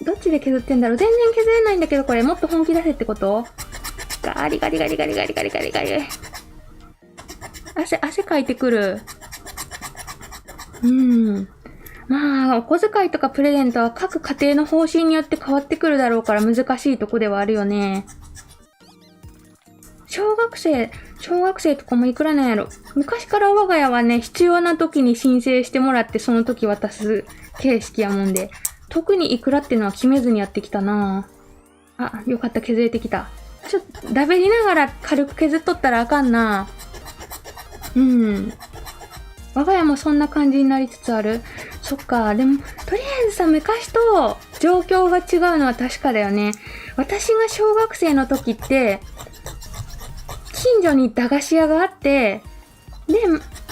どっちで削ってんだろう。全然削れないんだけど、これもっと本気出せってこと？ガリガリガリガリガリガリガリガリ。汗かいてくる。お小遣いとかプレゼントは各家庭の方針によって変わってくるだろうから難しいとこではあるよね。小学生とかもいくらなんやろ。昔から我が家はね、必要な時に申請してもらってその時渡す形式やもんで、特にいくらっていうのは決めずにやってきたなぁ。よかった、削れてきた。ちょっと、だべりながら軽く削っとったらあかんな。我が家もそんな感じになりつつある。そっか、でも、とりあえずさ、昔と状況が違うのは確かだよね。私が小学生の時って、近所に駄菓子屋があって、で、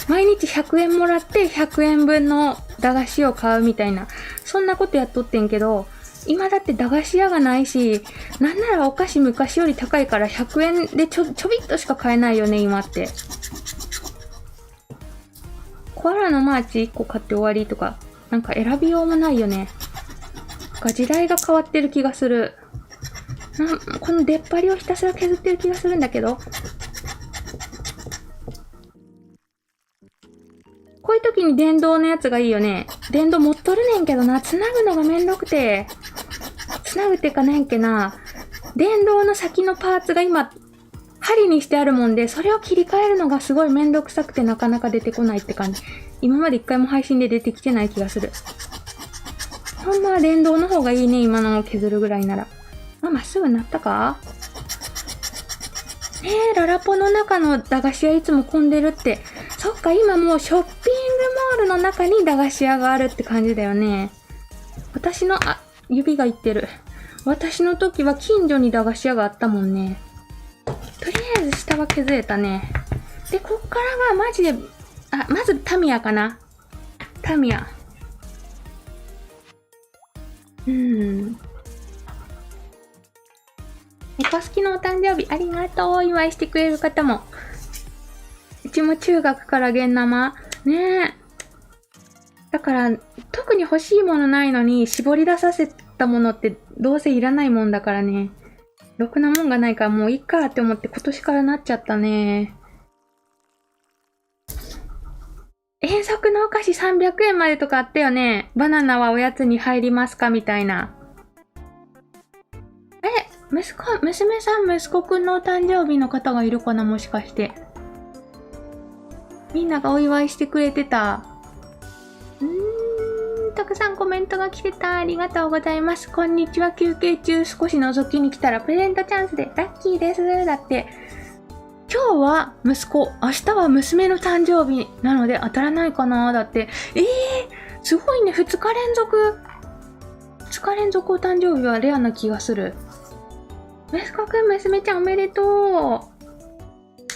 毎日100円もらって100円分の駄菓子を買うみたいな、そんなことやっとってんけど、今だって駄菓子屋がないし、なんならお菓子昔より高いから100円でちょびっとしか買えないよね、今って。コアラのマーチ1個買って終わりとか、なんか選びようもないよね。時代が変わってる気がする。この出っ張りをひたすら削ってる気がするんだけど。こういう時に電動のやつがいいよね。電動持っとるねんけどな、繋ぐのがめんどくて。繋ぐってかねんけな。電動の先のパーツが今、針にしてあるもんで、それを切り替えるのがすごいめんどくさくてなかなか出てこないって感じ。今まで一回も配信で出てきてない気がする。ほんまは電動の方がいいね、今のを削るぐらいなら。まっすぐなったか？ララポの中の駄菓子屋いつも混んでるって。そっか、今もうショッピングモールの中に駄菓子屋があるって感じだよね。私の、指がいってる。私の時は近所に駄菓子屋があったもんね。とりあえず下は削れたね。で、こっからがマジで、まずタミヤかな。タミヤ。猫好きのお誕生日ありがとう。お祝いしてくれる方も。うちも中学から現生。ねえ。だから、特に欲しいものないのに、絞り出させたものってどうせいらないもんだからね。ろくなもんがないからもういいかって思って今年からなっちゃったね。遠足のお菓子300円までとかあったよね。バナナはおやつに入りますかみたいな。娘さん、息子くんのお誕生日の方がいるかなもしかして。みんながお祝いしてくれてた。たくさんコメントが来てた。ありがとうございます。こんにちは。休憩中少し覗きに来たらプレゼントチャンスでラッキーです。だって。今日は息子、明日は娘の誕生日なので当たらないかな。だって。すごいね。2日連続お誕生日はレアな気がする。息子くん、娘ちゃんおめでとう。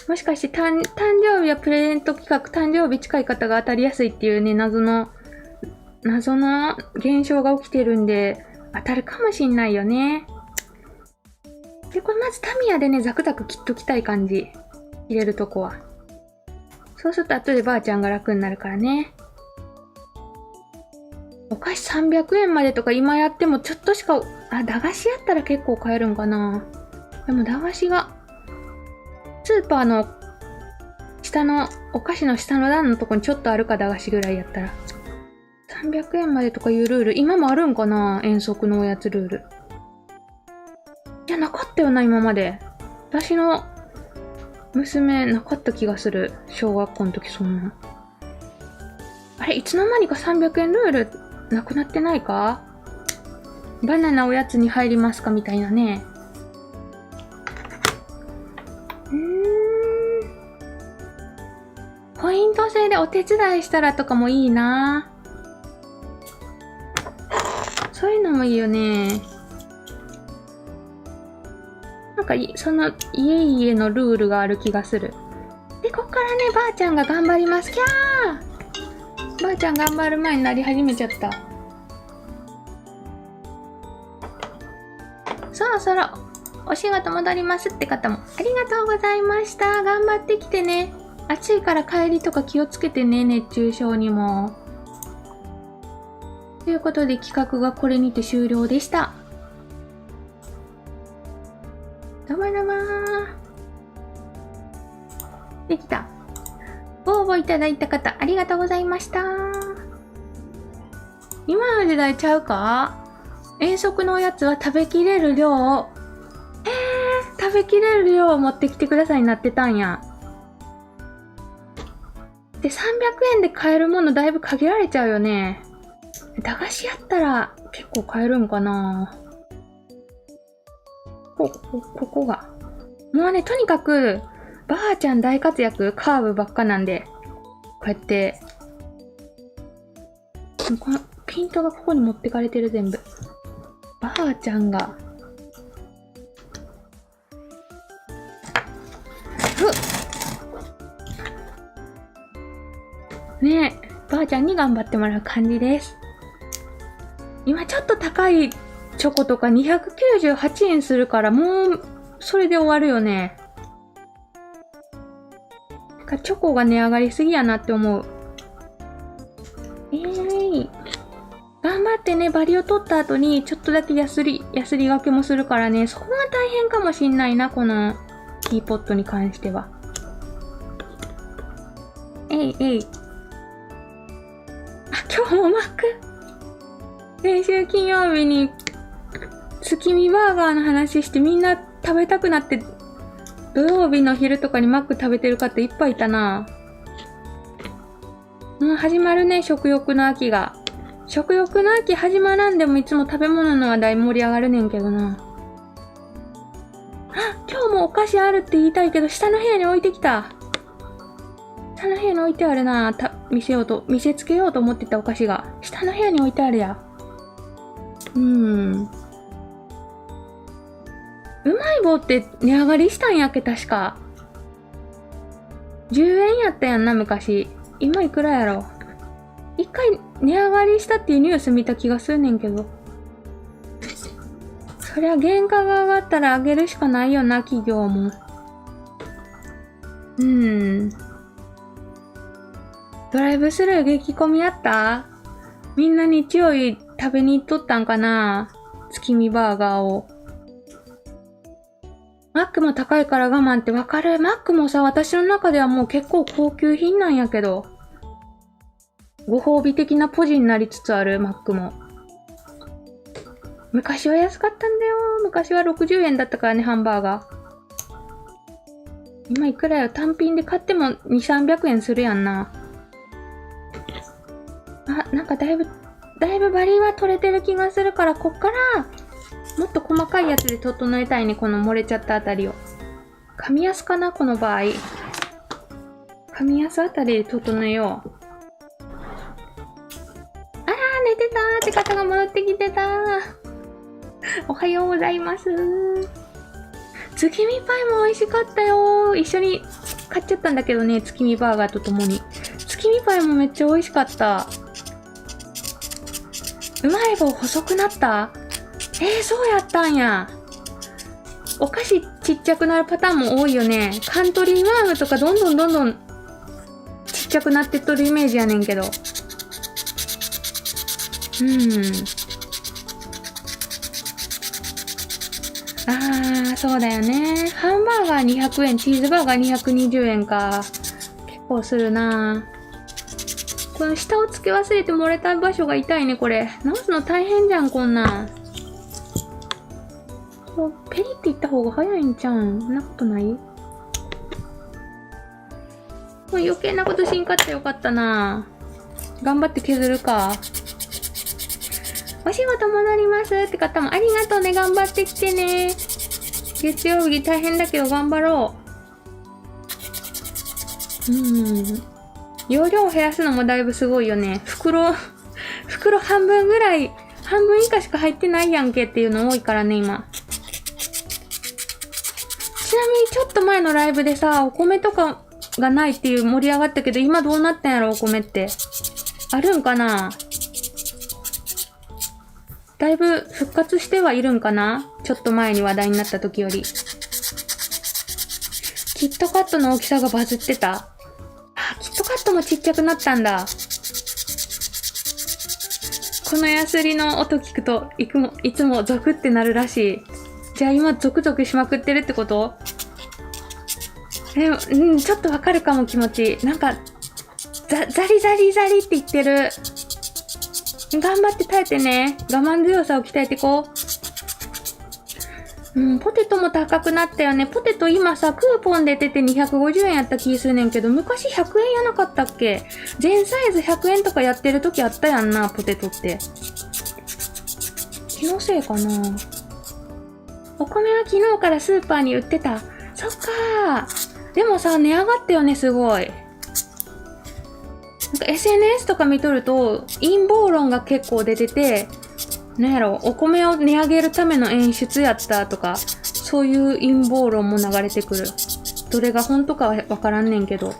もしかして誕生日はプレゼント企画、誕生日近い方が当たりやすいっていうね、謎の現象が起きてるんで、当たるかもしんないよね。で、これまずタミヤでね、ザクザク切っときたい感じ。入れるとこは。そうすると後でばあちゃんが楽になるからね。お菓子300円までとか今やってもちょっとしか、駄菓子やったら結構買えるんかな。でも駄菓子が、スーパーの下の、お菓子の下の段のとこにちょっとあるか駄菓子ぐらいやったら。300円までとかいうルール、今もあるんかな遠足のおやつルール。いや、なかったよな、今まで。私の娘、なかった気がする。小学校の時そんな。あれ、いつの間にか300円ルールなくなってないか？バナナおやつに入りますかみたいなね。ポイント制でお手伝いしたらとかもいいな。そういうのもいいよね。なんかその家々のルールがある気がする。で、こっからね、ばあちゃんが頑張ります。キャー！ばあちゃん頑張る前になり始めちゃった。そろそろお仕事戻りますって方もありがとうございました。頑張ってきてね。暑いから帰りとか気をつけてね、熱中症にも。ということで企画がこれにて終了でした。どうもどうもできた。ご応募いただいた方ありがとうございました。今の時代ちゃうか？遠足のおやつは食べきれる量を、食べきれる量を持ってきてくださいになってたんや。で、300円で買えるものだいぶ限られちゃうよね。駄菓子やったら結構買えるんかな。ここが。もうね、とにかく、ばあちゃん大活躍、カーブばっかなんで、こうやって、このピントがここに持ってかれてる全部。ばあちゃんが、ねえ、ばあちゃんに頑張ってもらう感じです。今ちょっと高いチョコとか298円するからもうそれで終わるよね。チョコが値上がりすぎやなって思う。頑張ってね、バリを取った後にちょっとだけヤスリがけもするからね、そこが大変かもしんないな、このティーポットに関しては。今日もマック。先週金曜日に月見バーガーの話してみんな食べたくなって土曜日の昼とかにマック食べてる方いっぱいいたな。もう始まるね、食欲の秋が。食欲の秋始まらんでもいつも食べ物の話題盛り上がるねんけどな。今日もお菓子あるって言いたいけど下の部屋に置いてきた。下の部屋に置いてあるな。見せつけようと思ってたお菓子が下の部屋に置いてあるや。うまい棒って値上がりしたんやっけ、確か。10円やったやんな、昔。今いくらやろ。一回値上がりしたっていうニュース見た気がするねんけど。そそりゃ原価が上がったら上げるしかないよな、企業も。ドライブスルー激混みあった？みんな日曜日食べに行っとったんかな？月見バーガーを。マックも高いから我慢ってわかる。マックもさ、私の中ではもう結構高級品なんやけど。ご褒美的なポジになりつつある、マックも。昔は安かったんだよ。昔は60円だったからね、ハンバーガー。今いくらよ。単品で買っても2、300円するやんな。あ、なんかだいぶバリは取れてる気がするから、こっから、もっと細かいやつで整えたいね、この漏れちゃったあたりを。紙安かな、この場合。紙安あたりで整えよう。あら、寝てたーって方が戻ってきてたー。おはようございます。月見パイも美味しかったよー。一緒に買っちゃったんだけどね、月見バーガーとともに。月見パイもめっちゃ美味しかった。うまい棒細くなった？そうやったんや。お菓子ちっちゃくなるパターンも多いよね。カントリーマームとかどんどんちっちゃくなってっとるイメージやねんけど。そうだよね。ハンバーガー200円、チーズバーガー220円か。結構するな。この下を付け忘れて漏れた場所が痛いね、これ。直すの大変じゃん、こんなん。ペリっていった方が早いんちゃうん？そんなことない？もう余計なことしんかったよかったな。頑張って削るか。お仕事戻りますって方もありがとうね。頑張ってきてね。月曜日大変だけど頑張ろう。容量を減らすのもだいぶすごいよね。袋半分ぐらい、半分以下しか入ってないやんけっていうの多いからね、今。ちなみにちょっと前のライブでさ、お米とかがないっていう盛り上がったけど、今どうなったんやろ、お米って。あるんかな？だいぶ復活してはいるんかな？ちょっと前に話題になった時より。キットカットの大きさがバズってた？キットカットもちっちゃくなったんだ。このヤスリの音聞くといつもゾクってなるらしい。じゃあ今ゾクゾクしまくってるってこと？ちょっとわかるかも気持ち。なんか、ザリザリザリって言ってる。頑張って耐えてね。我慢強さを鍛えていこう。ポテトも高くなったよね。ポテト今さ、クーポンで出て250円やった気するねんけど、昔100円やなかったっけ？全サイズ100円とかやってる時あったやんな、ポテトって。気のせいかな。お米は昨日からスーパーに売ってた。そっかー。でもさ、値上がったよね、すごい。なんか SNS とか見とると、陰謀論が結構出てて、なんやろ、お米を値上げるための演出やったとか、そういう陰謀論も流れてくる。どれが本当かはわからんねんけど。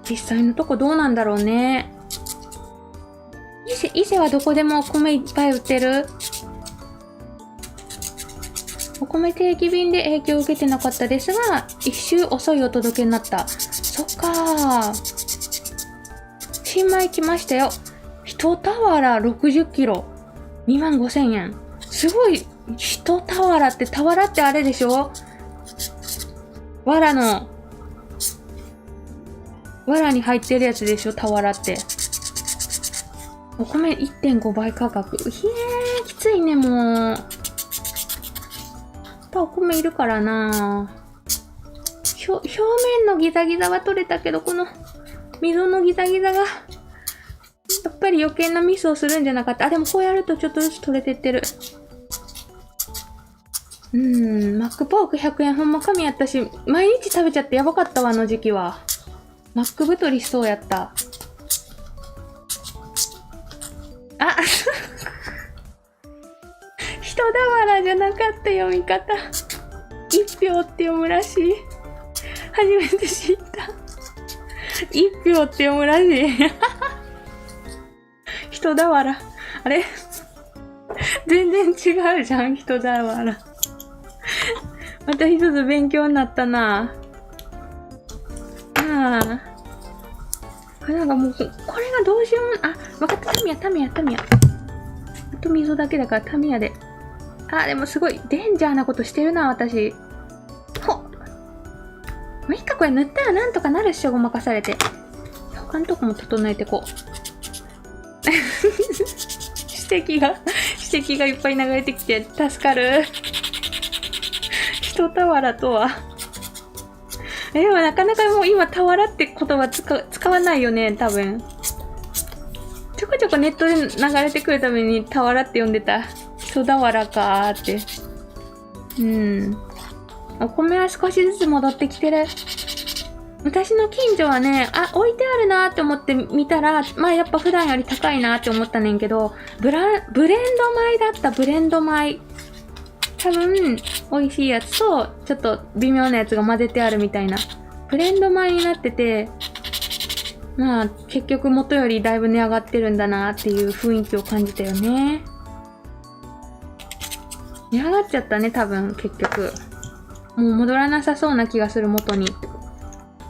実際のとこどうなんだろうね。伊勢はどこでもお米いっぱい売ってる？お米定期便で影響を受けてなかったですが、一周遅いお届けになった。そっかー。新米来ましたよ。一俵60キロ。25,000円。すごい。一俵って、俵ってあれでしょ？藁に入ってるやつでしょ？俵って。お米 1.5 倍価格。きついね、もう。お米いるからな。表面のギザギザは取れたけど、この溝のギザギザがやっぱり余計なミスをするんじゃなかった。でもこうやるとちょっとずつ取れてってる。マックポーク100円ほんま神やったし、毎日食べちゃってやばかったわ、あの時期は。マック太りしそうやった。人俵じゃなかった読み方。一票って読むらしい。初めて知った。一票って読むらしい。人俵。あれ全然違うじゃん、人だわら。また一つ勉強になったな。ああ。これなんかもう、これがどうしようも、あ、わかった、タミヤ。あと溝だけだからタミヤで。あ、でもすごい、デンジャーなことしてるな、私。ほっ。まあ、いいか、これ塗ったらなんとかなるっしょ、ごまかされて。他のとこも整えてこう。指摘がいっぱい流れてきて、助かる。人俵とは。でもなかなかもう今、俵って言葉使わないよね、多分。ちょこちょこネットで流れてくるために俵って呼んでた。人俵かーって。お米は少しずつ戻ってきてる。私の近所はね、あ、置いてあるなーって思って見たら、まあやっぱ普段より高いなーって思ったねんけど、ブレンド米だった、ブレンド米。多分、美味しいやつと、ちょっと微妙なやつが混ぜてあるみたいな。ブレンド米になってて、まあ結局元よりだいぶ値上がってるんだなーっていう雰囲気を感じたよね。値上がっちゃったね、多分、結局。もう戻らなさそうな気がする、元に。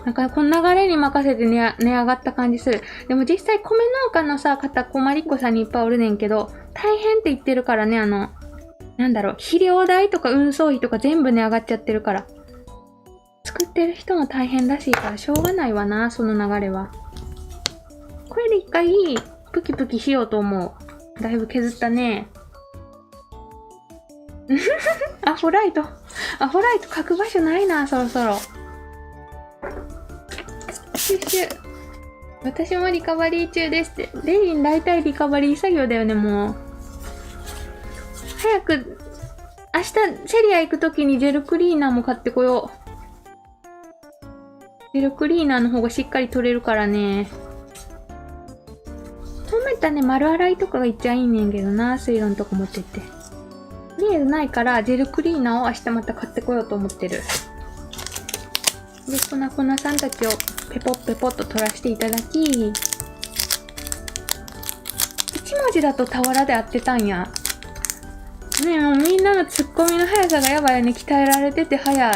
なんかこの流れに任せて値上がった感じする。でも実際米農家のさ、コマリッコさんにいっぱいおるねんけど、大変って言ってるからね、肥料代とか運送費とか全部値上がっちゃってるから。作ってる人も大変らしいからしょうがないわな、その流れは。これで一回、プキプキしようと思う。だいぶ削ったね。アホライト書く場所ないな、そろそろ。シュッシュ。私もリカバリー中ですって。レイン大体リカバリー作業だよね、もう。早く、明日セリア行くときにジェルクリーナーも買ってこよう。ジェルクリーナーの方がしっかり取れるからね。そうめったね、丸洗いとかがいっちゃいいねんけどな、水路のとこ持ってって。とりあえずないから、ジェルクリーナーを明日また買ってこようと思ってる。で、粉さんたちをペポッペポッと取らせていただき、1文字だと俵で合ってたんや。ねえ、もうみんなのツッコミの速さがやばいよね。鍛えられてて速い。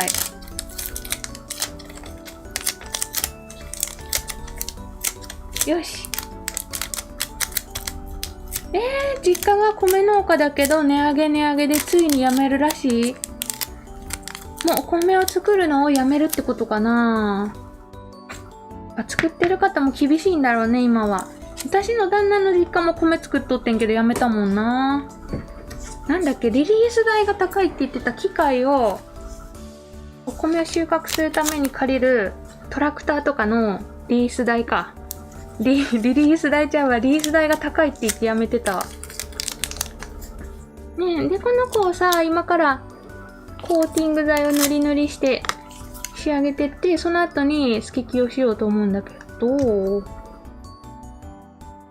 よし。実家が米農家だけど値上げでついにやめるらしい。もうお米を作るのをやめるってことかな。作ってる方も厳しいんだろうね、今は。私の旦那の実家も米作っとってんけどやめたもんな。なんだっけ、リリース代が高いって言ってた機械を、お米を収穫するために借りるトラクターとかのリリース代か。リリース代ちゃうわ、リリース代が高いって言ってやめてたわ。ねえ、で、この子をさ、今からコーティング剤を塗りして仕上げてって、その後にスケキをしようと思うんだけど、塗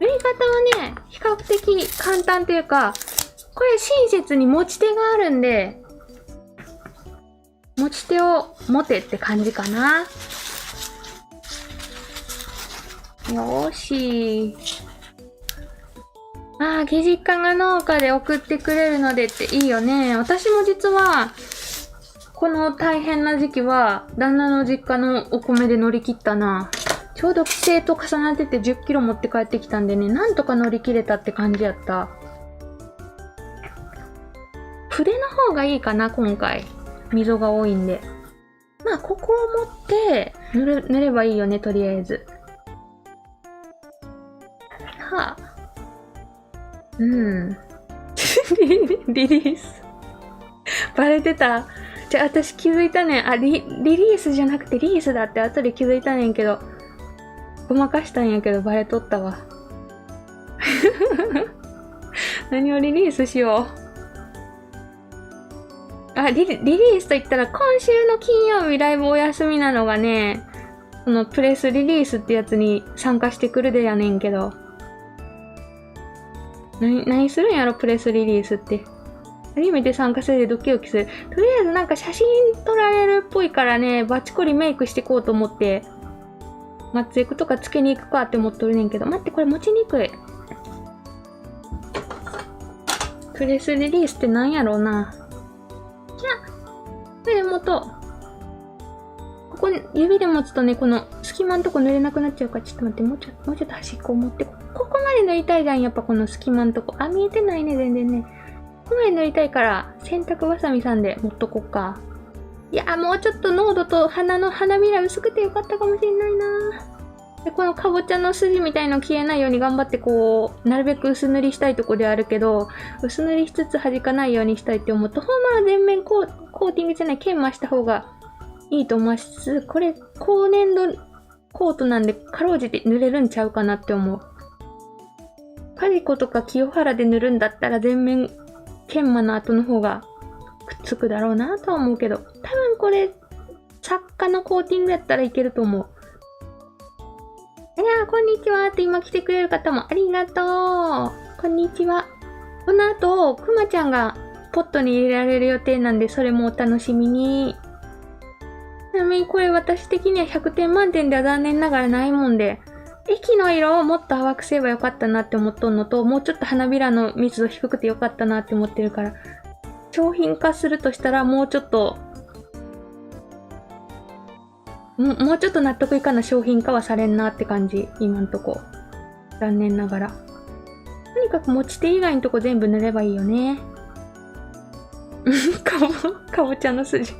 り方はね、比較的簡単っていうか、これ親切に持ち手があるんで、持ち手を持てって感じかな。よーし。下実家が農家で送ってくれるのでっていいよね。私も実は、この大変な時期は、旦那の実家のお米で乗り切ったな。ちょうど帰省と重なってて10キロ持って帰ってきたんでね、なんとか乗り切れたって感じやった。筆の方がいいかな、今回。溝が多いんで。ここを持って塗ればいいよね、とりあえず。はあ。リリース。バレてた。じゃあ私気づいたねん。リリースじゃなくてリースだって後で気づいたねんけど。ごまかしたんやけどバレとったわ。何をリリースしよう。リリースと言ったら今週の金曜日ライブお休みなのがね、そのプレスリリースってやつに参加してくるでやねんけど。何するんやろ、プレスリリースって。初めて参加するでドキドキする。とりあえずなんか写真撮られるっぽいからね、バチコリメイクしてこうと思って、マッツエクとかつけに行くかって思っとるねんけど、待って、これ持ちにくい。プレスリリースってなんやろうな。じゃあ、で、ここ指で持つとね、この隙間のとこ塗れなくなっちゃうから、ちょっと待って、もうちょっと端っこを持って、ここまで塗りたいじゃん、やっぱこの隙間のとこ。あ、見えてないね、全然ね。ここまで塗りたいから、洗濯バサミさんで持っとこっか。いや、もうちょっと濃度と花びら薄くてよかったかもしれないな。で、このかぼちゃの筋みたいの消えないように頑張ってこう、なるべく薄塗りしたいとこであるけど、薄塗りしつつ弾かないようにしたいって思うと、ほんまは全面コーティングじゃない、研磨した方がいいと思います。これ、高粘土コートなんで、かろうじて塗れるんちゃうかなって思う。パリコとか清原で塗るんだったら全面研磨の後の方がくっつくだろうなとは思うけど、多分これ、作家のコーティングやったらいけると思う。いやー、こんにちはって今来てくれる方もありがとう。こんにちは。この後、くまちゃんがポットに入れられる予定なんで、それもお楽しみに。ちなみにこれ私的には100点満点では残念ながらないもんで、液の色をもっと淡くすればよかったなって思っとんのと、もうちょっと花びらの密度低くてよかったなって思ってるから、商品化するとしたらもうちょっと納得いかな商品化はされんなって感じ、今んとこ。残念ながら。とにかく持ち手以外のとこ全部塗ればいいよね。かぼちゃの筋。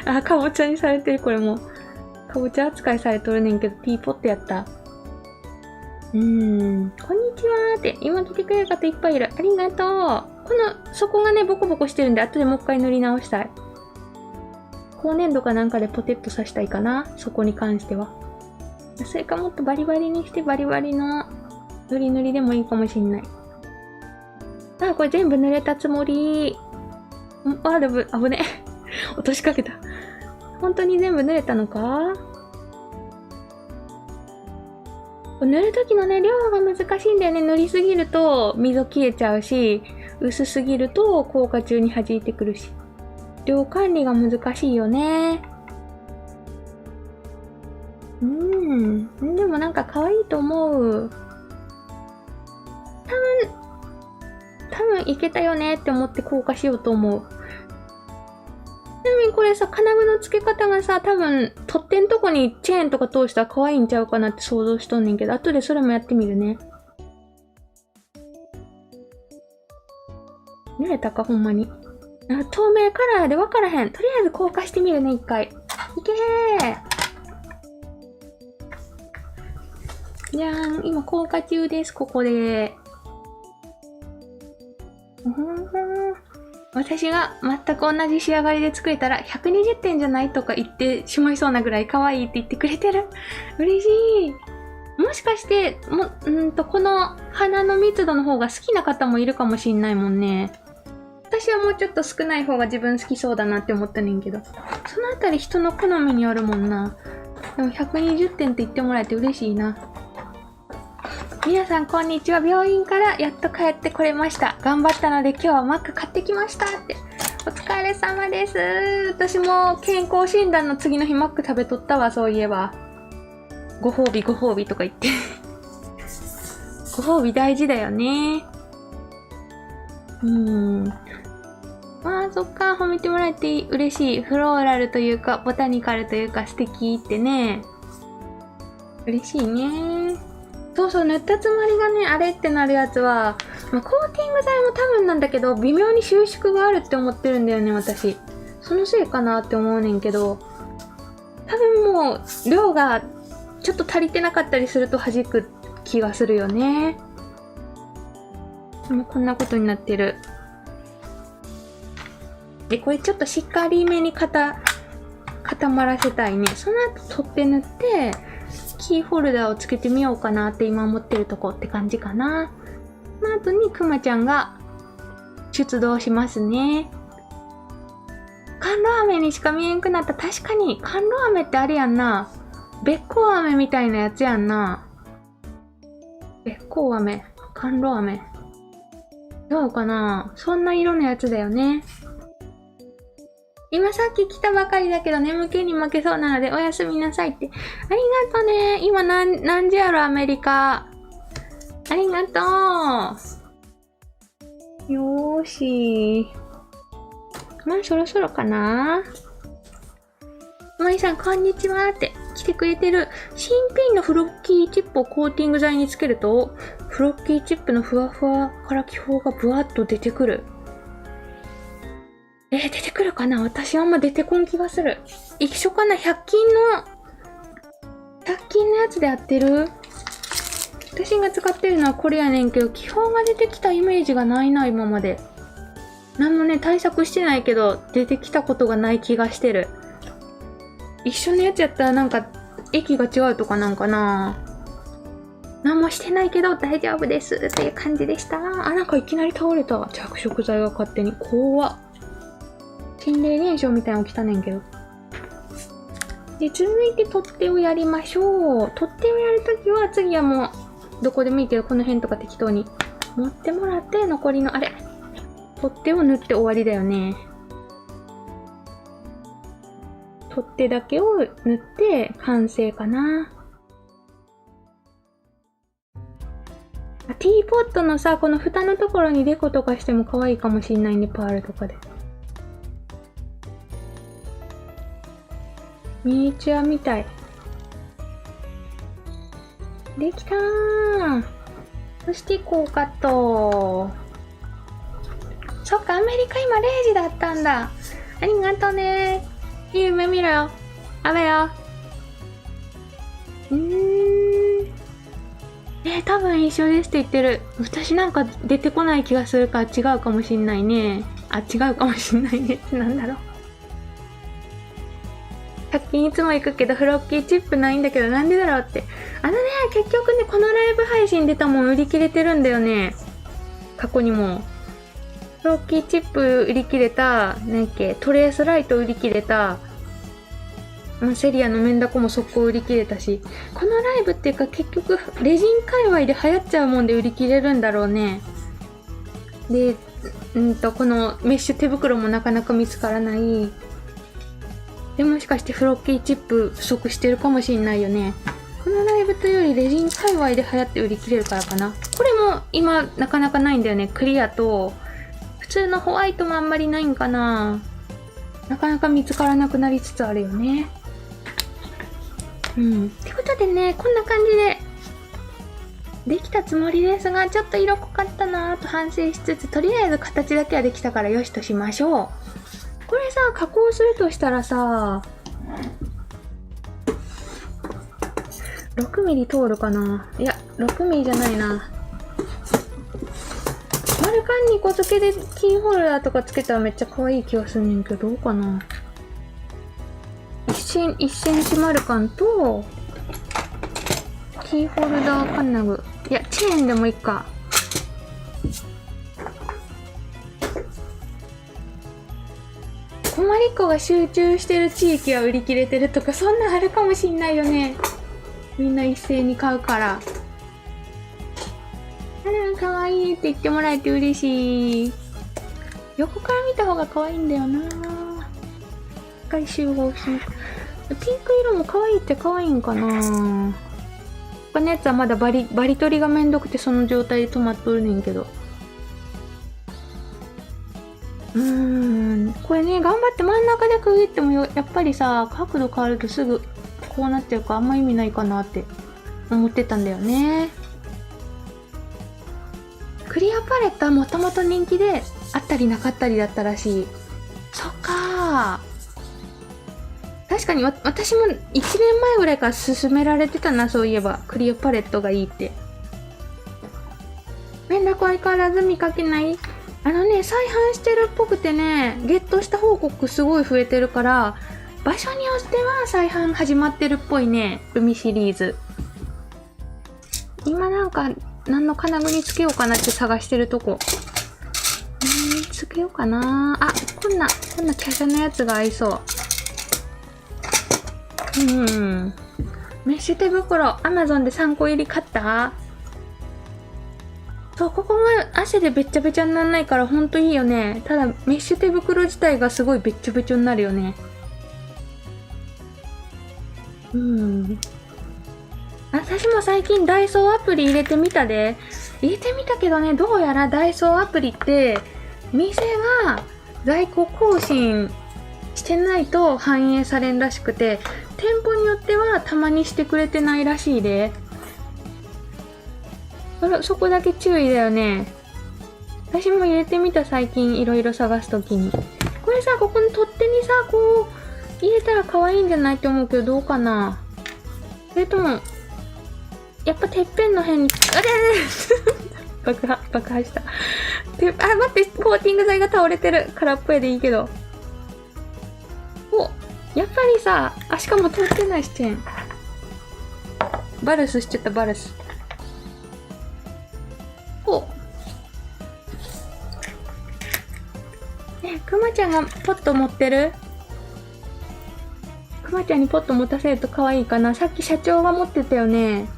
あ、かぼちゃにされてる、これも。かぼちゃ扱いされとるねんけど、ティーポットやった。こんにちはーって、今来てくれる方いっぱいいる。ありがとう。この底がね、ボコボコしてるんで、後でもう一回塗り直したい。高粘土かなんかでポテッと刺したいかな、そこに関しては。それかもっとバリバリにしてバリバリの塗りでもいいかもしんない。あ、これ全部塗れたつもり。あ、でも危ね。落としかけた。本当に全部塗れたのか？塗るときのね、量が難しいんだよね。塗りすぎると溝消えちゃうし、薄すぎると硬化中に弾いてくるし。量管理が難しいよね。でもなんか可愛いと思う。多分いけたよねって思って硬化しようと思う。ちなみにこれさ、金具の付け方がさ、多分取っ手んとこにチェーンとか通したら可愛いんちゃうかなって想像しとんねんけど、後でそれもやってみるね。塗れたかほんまに。透明カラーで分からへん。とりあえず硬化してみるね、一回。いけー。じゃーん。今硬化中です、ここで。私が全く同じ仕上がりで作れたら120点じゃないとか言ってしまいそうなぐらい可愛いって言ってくれてる。嬉しい。もしかして、この花の密度の方が好きな方もいるかもしんないもんね。私はもうちょっと少ない方が自分好きそうだなって思ったねんけど、そのあたり人の好みによるもんな。でも120点って言ってもらえて嬉しいな。皆さんこんにちは。病院からやっと帰ってこれました。頑張ったので今日はマック買ってきましたって。お疲れ様です。私も健康診断の次の日マック食べとったわ、そういえば。ご褒美とか言って。ご褒美大事だよね。そっか、褒めてもらえて嬉しい。フローラルというか、ボタニカルというか、素敵ってね。嬉しいね。そう、塗ったつもりがね、あれってなるやつは、コーティング剤も多分なんだけど、微妙に収縮があるって思ってるんだよね、私。そのせいかなって思うねんけど、多分もう、量がちょっと足りてなかったりすると弾く気がするよね。こんなことになってる。で、これちょっとしっかりめに固まらせたいね。その後取って塗って、キーホルダーをつけてみようかなって今思ってるとこって感じかな。その後にくまちゃんが出動しますね。甘露飴にしか見えんくなった。確かに、甘露飴ってあれやんな。べっこう飴みたいなやつやんな。べっこう飴、甘露飴。どうかな？そんな色のやつだよね。今さっき来たばかりだけど眠気に負けそうなのでおやすみなさいって。ありがとね。今何時やろアメリカ。ありがとう。よーし。まあそろそろかな。まいさん、こんにちはって来てくれてる。新品のフロッキーチップをコーティング剤につけると、フロッキーチップのふわふわから気泡がブワッと出てくる。出てくるかな？私あんま出てこん気がする。一緒かな？ 100 均のやつでやってる？私が使ってるのはこれやねんけど、気泡が出てきたイメージがないな、今まで。なんもね、対策してないけど、出てきたことがない気がしてる。一緒のやつやったらなんか、液が違うとかなんかな。何もしてないけど大丈夫ですっていう感じでした。なんかいきなり倒れた。着色剤が勝手に。怖っ。心霊現象みたいなの起きたねんけど。で、続いて取っ手をやりましょう。取っ手をやるときは、次はもう、どこでもいいけど、この辺とか適当に持ってもらって、残りの、取っ手を塗って終わりだよね。取っ手だけを塗って完成かな。ティーポットのさ、この蓋のところにデコとかしても可愛いかもしんないね、パールとかで。ミニチュアみたい。できたー。そして高カット。そっか、アメリカ今0時だったんだ。ありがとうねー。いい夢見ろよ。雨よ。多分一緒ですって言ってる。私なんか出てこない気がするから違うかもしんないね。違うかもしんないねってなんだろう。100均いつも行くけどフロッキーチップないんだけどなんでだろうって。結局ね、このライブ配信出たもん売り切れてるんだよね。過去にも。フロッキーチップ売り切れた、トレースライト売り切れた、セリアのメンダコも速攻売り切れたし、このライブっていうか結局レジン界隈で流行っちゃうもんで売り切れるんだろうね。で、このメッシュ手袋もなかなか見つからない。でもしかしてフロッキーチップ不足してるかもしんないよね。このライブというよりレジン界隈で流行って売り切れるからかな。これも今なかなかないんだよね。クリアと普通のホワイトもあんまりないんかな。なかなか見つからなくなりつつあるよね。ってことでね、こんな感じでできたつもりですが、ちょっと色濃かったなぁと反省しつつ、とりあえず形だけはできたからよしとしましょう。これさ、加工するとしたらさ、6ミリ通るかな。いや、6ミリじゃないな。丸カン2個付けでキーホルダーとかつけたらめっちゃ可愛い気がすんねんけど、どうかな。1センチ丸カンと、キーホルダー金具。いや、チェーンでもいいか。困りっ子が集中してる地域は売り切れてるとか、そんなんあるかもしんないよね。みんな一斉に買うから。かわいいって言ってもらえて嬉しい。横から見た方が可愛いんだよな。一回集合しにく。ピンク色も可愛いって可愛いんかな。他のやつはまだバリ取りがめんどくてその状態で止まっとるねんけど。これね、頑張って真ん中で区切ってもやっぱりさ、角度変わるとすぐこうなっちゃうからあんま意味ないかなって思ってたんだよね。クリアパレットはもともと人気であったりなかったりだったらしい。そっかー。確かに私も1年前ぐらいから勧められてたな、そういえば。クリアパレットがいいって。メンダコ相変わらず見かけない？再販してるっぽくてね、ゲットした報告すごい増えてるから、場所によっては再販始まってるっぽいね、海シリーズ。今なんか、何の金具につけようかなって探してるとこ。つけようかな。こんな華奢なやつが合いそう。メッシュ手袋、Amazon で3個入り買った？そう、ここが汗でべっちゃべちゃにならないからほんといいよね。ただ、メッシュ手袋自体がすごいべっちょべちょになるよね。私も最近ダイソーアプリ入れてみたで。入れてみたけどね、どうやらダイソーアプリって店は在庫更新してないと反映されんらしくて、店舗によってはたまにしてくれてないらしいで。そこだけ注意だよね。私も入れてみた、最近いろいろ探すときに。これさ、ここの取っ手にさ、こう入れたら可愛いんじゃないって思うけど、どうかな。それともやっぱてっぺんの辺に、あれ爆破した。待って、コーティング剤が倒れてる。空っぽやでいいけど。お、やっぱりさ、しかも通ってないしチェーン。バルスしちゃった、バルス。お。くまちゃんがポット持ってる？くまちゃんにポット持たせると可愛いかな。さっき社長が持ってたよね。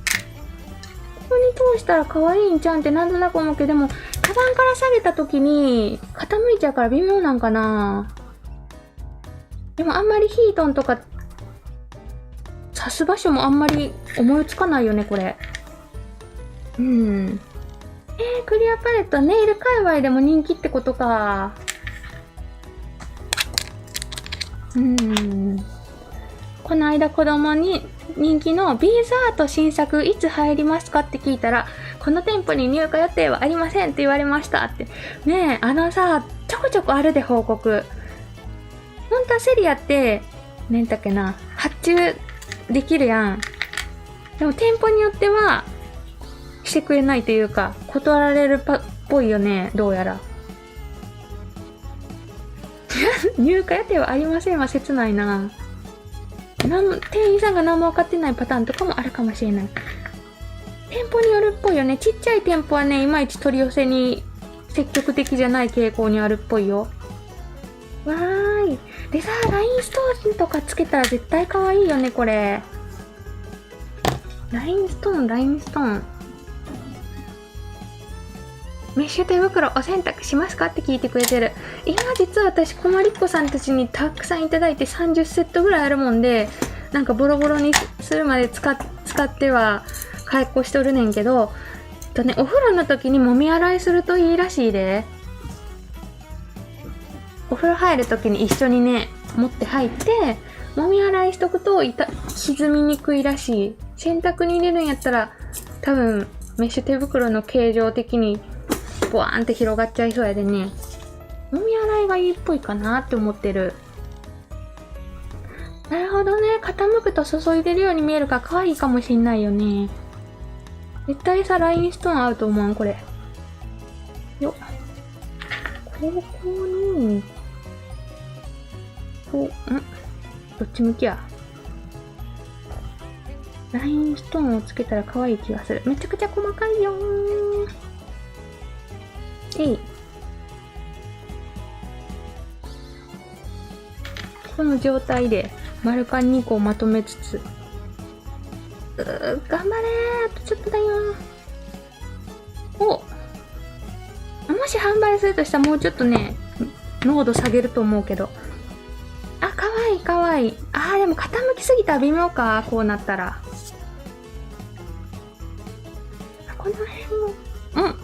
ここに通したら可愛いんちゃうんってなんとなく思うけど、でも、カバンから下げた時に傾いちゃうから微妙なんかな。でもあんまりヒートンとか刺す場所もあんまり思いつかないよね、これ。クリアパレット、ネイル界隈でも人気ってことか。この間子供に人気のビーズアート新作いつ入りますかって聞いたら、この店舗に入荷予定はありませんって言われましたって。ねえ、さ、ちょこちょこあるで報告。本当はセリアって、なんだっけな、発注できるやん。でも店舗によっては、してくれないというか、断られるっぽいよね、どうやら。入荷予定はありませんは切ないな。店員さんが何も分かってないパターンとかもあるかもしれない。店舗によるっぽいよね。ちっちゃい店舗はね、いまいち取り寄せに積極的じゃない傾向にあるっぽいよ。わーい。でさ、ラインストーンとかつけたら絶対可愛いよね、これ。ラインストーン。メッシュ手袋お洗濯しますかって聞いてくれてる。今実は私、こまりっこさんたちにたくさんいただいて30セットぐらいあるもんで、なんかボロボロにするまで使っては解雇しとるねんけど、お風呂の時にもみ洗いするといいらしいで。お風呂入る時に一緒にね、持って入って、もみ洗いしとくと沈みにくいらしい。洗濯に入れるんやったら、多分、メッシュ手袋の形状的に、ボワーンって広がっちゃいそうやでね。もみ洗いがいいっぽいかなって思ってる。なるほどね。傾くと注いでるように見えるから可愛いかもしんないよね。絶対さ、ラインストーン合うと思うこれ。よっ。ここに、どっち向きや。ラインストーンをつけたら可愛い気がする。めちゃくちゃ細かいよー。この状態で丸カン2個をまとめつつ、頑張れー、あとちょっとだよー。もし販売するとしたらもうちょっとね、濃度下げると思うけど。かわいい。でも傾きすぎたら微妙か、こうなったら。この辺も、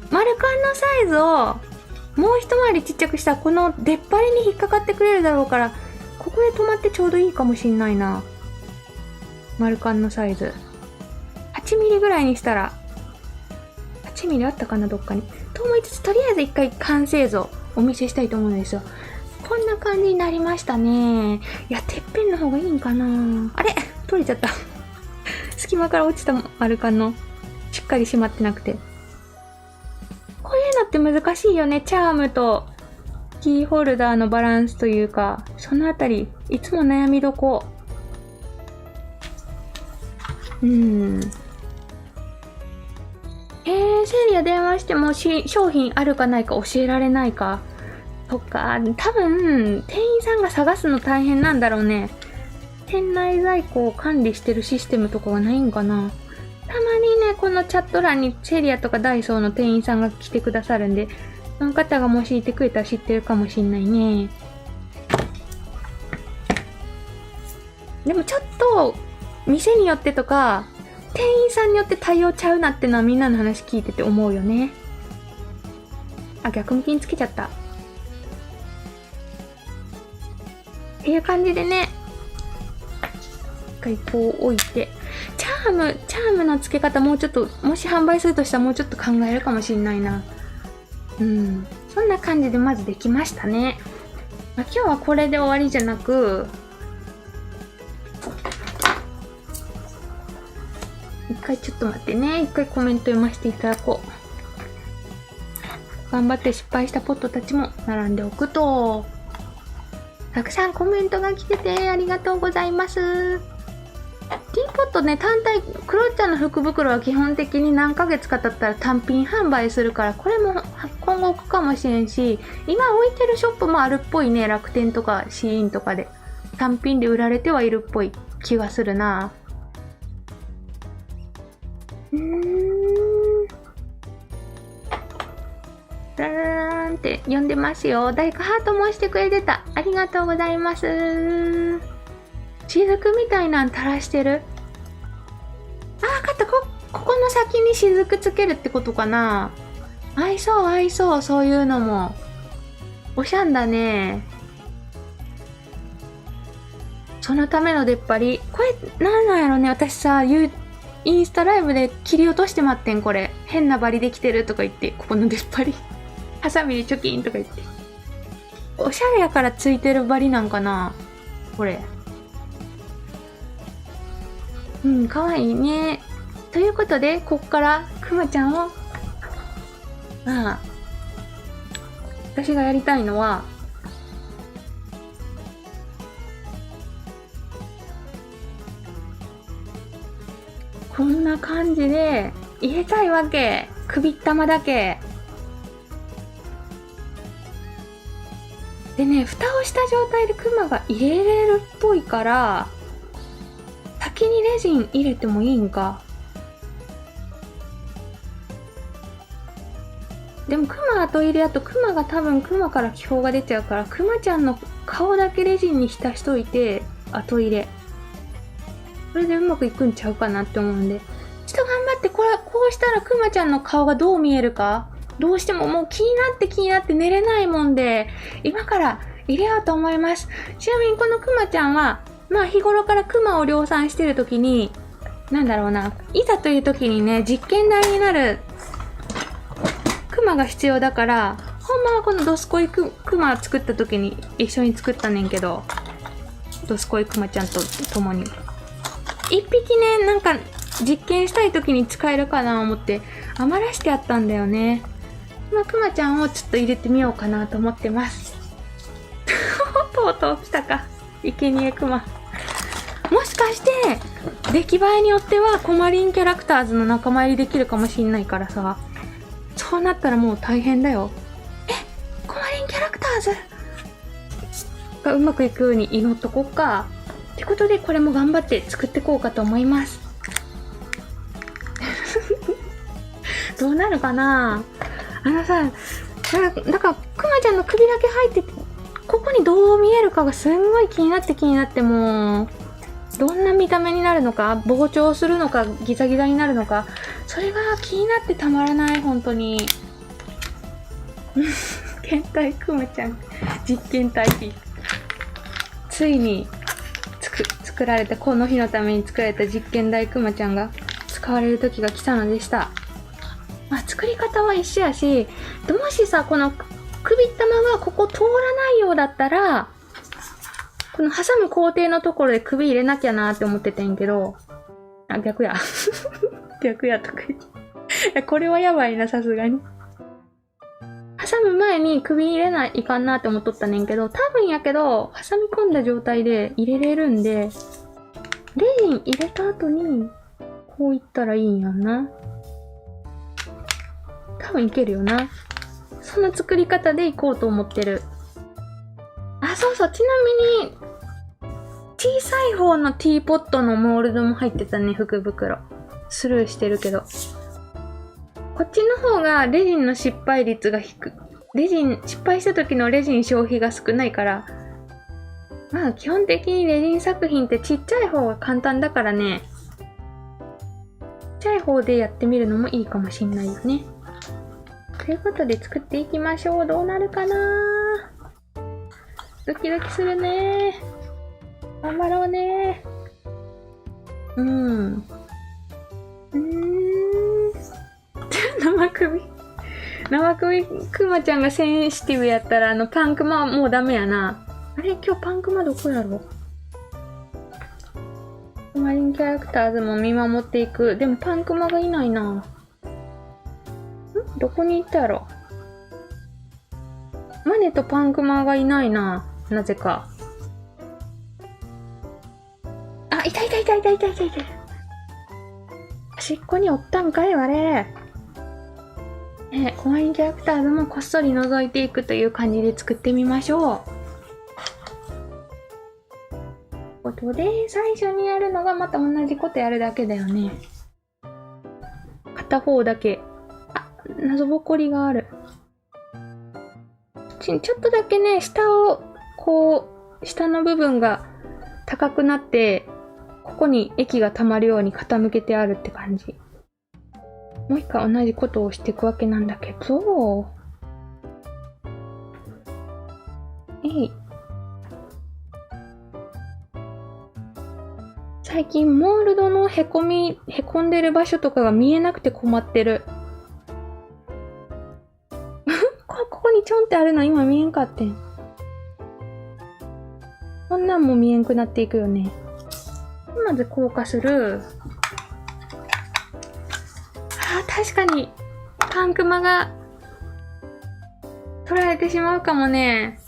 丸カンのサイズをもう一回りちっちゃくしたらこの出っ張りに引っかかってくれるだろうから、ここで止まってちょうどいいかもしんないな。丸カンのサイズ。8ミリぐらいにしたら、8ミリあったかな、どっかに。と思いつつ、とりあえず一回完成図をお見せしたいと思うんですよ。こんな感じになりましたね。いや、てっぺんの方がいいんかな。あれ取れちゃった。隙間から落ちた丸カンの。しっかり閉まってなくて。こういうのって難しいよね。チャームとキーホルダーのバランスというか、そのあたり、いつも悩みどこ。セリア電話しても商品あるかないか教えられないか。そっか、多分、店員さんが探すの大変なんだろうね。店内在庫を管理してるシステムとかはないんかな。たまにね、このチャット欄にセリアとかダイソーの店員さんが来てくださるんで、その方がもしいてくれたら知ってるかもしんないね。でもちょっと、店によってとか、店員さんによって対応ちゃうなってのはみんなの話聞いてて思うよね。あ、逆向きにつけちゃった。っていう感じでね、一回こう置いて、チャームの付け方もうちょっと、もし販売するとしたらもうちょっと考えるかもしんないな。そんな感じでまずできましたね。今日はこれで終わりじゃなく、一回ちょっと待ってね。一回コメント読ませていただこう。頑張って失敗したポットたちも並んでおくと。たくさんコメントが来ててありがとうございます。ティーポットね、単体、クロッチャの福袋は基本的に何ヶ月か経ったら単品販売するから、これも今後置くかもしれんし、今置いてるショップもあるっぽいね。楽天とかシーインとかで。単品で売られてはいるっぽい気がするな。ララララーンって呼んでますよ。誰かハートも押してくれてた。ありがとうございます。雫みたいなん垂らしてる。あ、わかった。ここの先に雫つけるってことかな。合いそう、そういうのも。おしゃんだね。そのための出っ張り。これ、なんなんやろね。私さ、インスタライブで切り落としてまってん、これ。変な針できてるとか言って、ここの出っ張り。ハサミでチョキンとか言って。おしゃれやからついてる針なんかなこれ。かわいいね。ということで、こっからくまちゃんを、私がやりたいのは、こんな感じで入れたいわけ。首玉だけ。でね、蓋をした状態でクマが入れれるっぽいから、先にレジン入れてもいいんか。でもクマ後入れやとクマが多分クマから気泡が出ちゃうから、クマちゃんの顔だけレジンに浸しといて後入れ。これでうまくいくんちゃうかなって思うんで、ちょっと頑張ってこうしたらクマちゃんの顔がどう見えるか、どうしてももう気になって寝れないもんで、今から入れようと思います。ちなみにこのクマちゃんは、まあ日頃からクマを量産してる時に、なんだろうな、いざという時にね、実験台になるクマが必要だから、ほんまはこのドスコイクマ作った時に一緒に作ったねんけど、ドスコイクマちゃんと共に。一匹ね、なんか実験したい時に使えるかなと思って余らしてあったんだよね。このクマちゃんをちょっと入れてみようかなと思ってます。とうとう来たか。生贄クマ。もしかして、出来栄えによってはコマリンキャラクターズの仲間入りできるかもしんないからさ。そうなったらもう大変だよ。コマリンキャラクターズがうまくいくように祈っとこっか。ってことで、これも頑張って作ってこうかと思います。どうなるかな。だから、クマちゃんの首だけ入ってて、ここにどう見えるかがすんごい気になってもう、どんな見た目になるのか、膨張するのか、ギザギザになるのか、それが気になってたまらない、本当に。検体クマちゃん、実験体。ついに、作られた、この日のために作られた実験台クマちゃんが使われる時が来たのでした。まあ、作り方は一緒やし、もしさ、この首玉がここ通らないようだったら、この挟む工程のところで首入れなきゃなーって思ってたんやけど、逆や。逆やとか言って。これはやばいな、さすがに。挟む前に首入れないかんなって思っとったねんけど、多分やけど、挟み込んだ状態で入れれるんで、レジン入れた後に、こういったらいいんやんな。多分いけるよな。その作り方でいこうと思ってる。そうそう、ちなみに、小さい方のティーポットのモールドも入ってたね、福袋。スルーしてるけど。こっちの方がレジンの失敗率が低い。失敗した時のレジン消費が少ないから、まあ基本的にレジン作品ってちっちゃい方が簡単だからね。ちゃい方でやってみるのもいいかもしんないよね。ということで作っていきましょう。どうなるかな。ドキドキするね。頑張ろうね。生首くまちゃんがセンシティブやったらパンクマもうダメやな。あれ今日パンクマどこやろ。マリンキャラクターズも見守っていく。でもパンクマがいないな。どこに行ったやろ。マネとパンクマがいないな。なぜか。あ、いた。端っこにおったんかい、あれ。コマリンキャラクターズもこっそり覗いていくという感じで作ってみましょう。ことで、最初にやるのがまた同じことやるだけだよね。片方だけ。あ、謎ぼこりがある。ちょっとだけね、下の部分が高くなって、ここに液が溜まるように傾けてあるって感じ。もう一回同じことをしていくわけなんだけど、最近モールドのへこんでる場所とかが見えなくて困ってる。ここにちょんってあるの今見えんかってん。こんなんも見えんくなっていくよね。まず硬化する。確かにパンクマが取られてしまうかもね。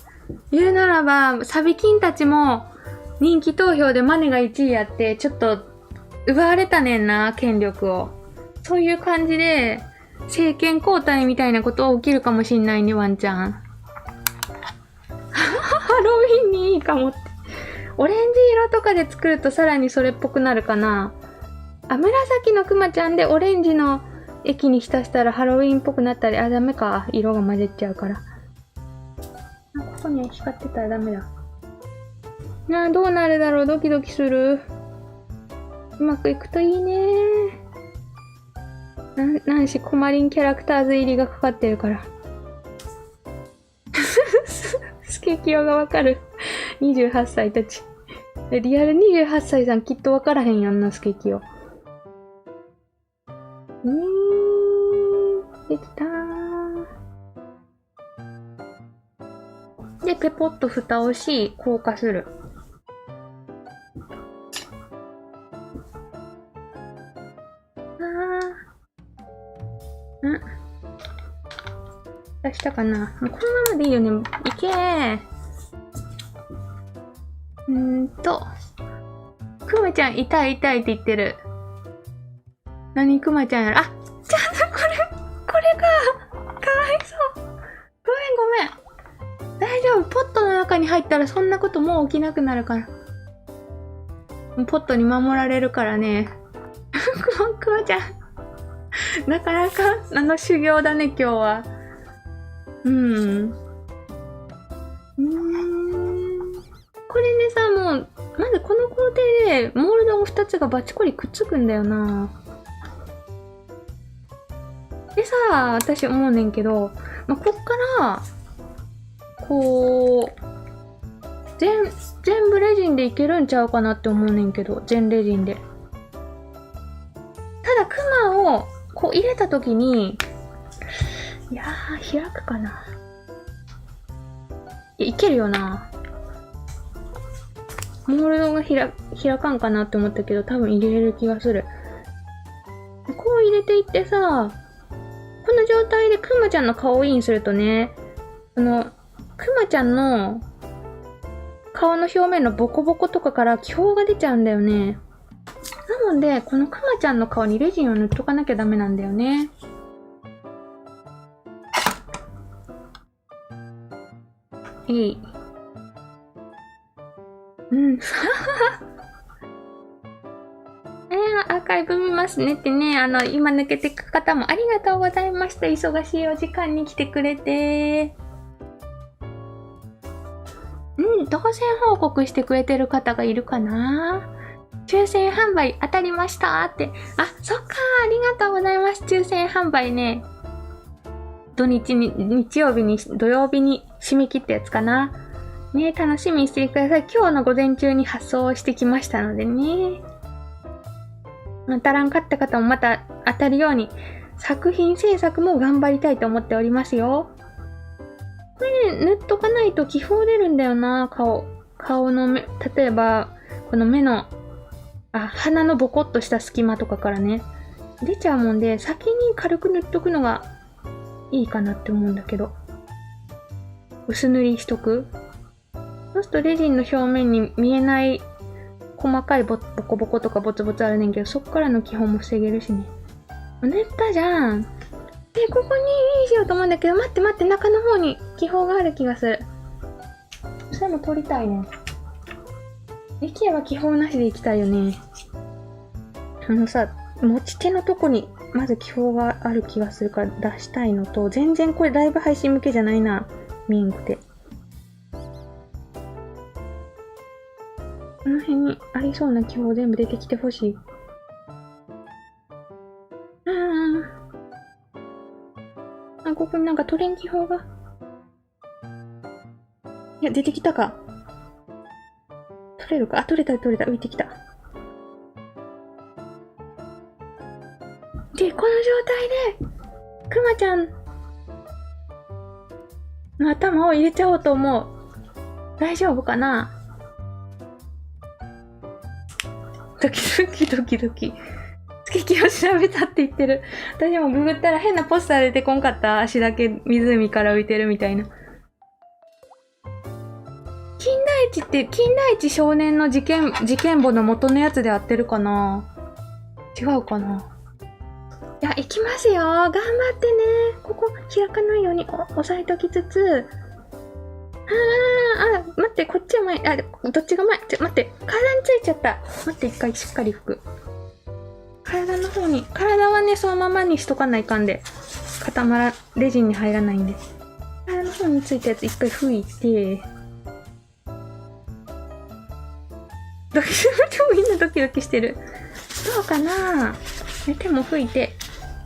言うならばサビキンたちも人気投票でマネが1位やってちょっと奪われたねんな、権力を。そういう感じで政権交代みたいなこと起きるかもしんないね、ワンちゃん。ハロウィンにいいかもって。オレンジ色とかで作るとさらにそれっぽくなるかな。あ、紫のクマちゃんでオレンジの液に浸したらハロウィンっぽくなったり、あ、ダメか。色が混じっちゃうから。ここに光ってたらダメだ。どうなるだろう。ドキドキする。うまくいくといいね。なんし、コマリンキャラクターズ入りがかかってるから。スケキヨがわかる。28歳たち。リアル28歳さんきっとわからへんやんな、スケキヨ。できたー。で、ペポッと蓋をし、硬化する。出したかな。もうこのままでいいよね。いけー。くまちゃん痛いって言ってる。何くまちゃんやろ。あ、ちょっとこれか。かわいそう。ごめん。大丈夫。ポットの中に入ったらそんなこともう起きなくなるから。ポットに守られるからね。くまちゃん。なかなか修行だね、今日は。これねさ、もう、まずこの工程で、モールドが2つがバチコリくっつくんだよな。でさ、私思うねんけど、こっから、全部レジンでいけるんちゃうかなって思うねんけど、全レジンで。ただ、クマを、入れたときに、いやー、開くかな。いけるよな。モールドが開かんかなって思ったけど、多分入れれる気がする。こう入れていってさ、この状態でクマちゃんの顔をインするとね、クマちゃんの顔の表面のボコボコとかから気泡が出ちゃうんだよね。なので、このクマちゃんの顔にレジンを塗っとかなきゃダメなんだよね。アーカイブ見ますねってね、今抜けてく方もありがとうございました。忙しいお時間に来てくれて。当選報告してくれてる方がいるかな？抽選販売当たりましたって。あ、そっかー、ありがとうございます。抽選販売ね。日曜日に、土曜日に締め切ったやつかな。ね、楽しみにしてください。今日の午前中に発送してきましたのでね。当たらんかった方もまた当たるように、作品制作も頑張りたいと思っておりますよ。これね、塗っとかないと気泡出るんだよな、顔の目、例えば、この目の、鼻のボコッとした隙間とかからね、出ちゃうもんで、先に軽く塗っとくのがいいかなって思うんだけど。薄塗りしとく？そうするとレジンの表面に見えない細かいボコボコとかボツボツあるねんけど、そっからの気泡も防げるしね。塗ったじゃん。で、ここにしようと思うんだけど、待って、中の方に気泡がある気がする。それも取りたいね。できれば気泡なしでいきたいよね。持ち手のとこにまず気泡がある気がするから出したいのと、全然これライブ配信向けじゃないな。見えんくて。この辺にありそうな気泡全部出てきてほしい。ここになんか取れん気泡が。いや、出てきたか。取れるか。取れた。浮いてきた。で、この状態で、くまちゃんの頭を入れちゃおうと思う。大丈夫かな？ドキドキ。月を調べたって言ってる。私もググったら変なポスター出てこんかった。足だけ湖から浮いてるみたいな。金田一少年の事件簿の元のやつで合ってるかな？違うかな？いや、行きますよ。頑張ってね。ここ開かないように押さえときつつ。待って、こっちは前。どっちが前？待って、体についちゃった。待って、一回しっかり拭く。体の方に、体はね、そのままにしとかないかんで。レジンに入らないんで。体の方についたやつ一回拭いて。みんなドキドキしてる。どうかな？手も拭いて。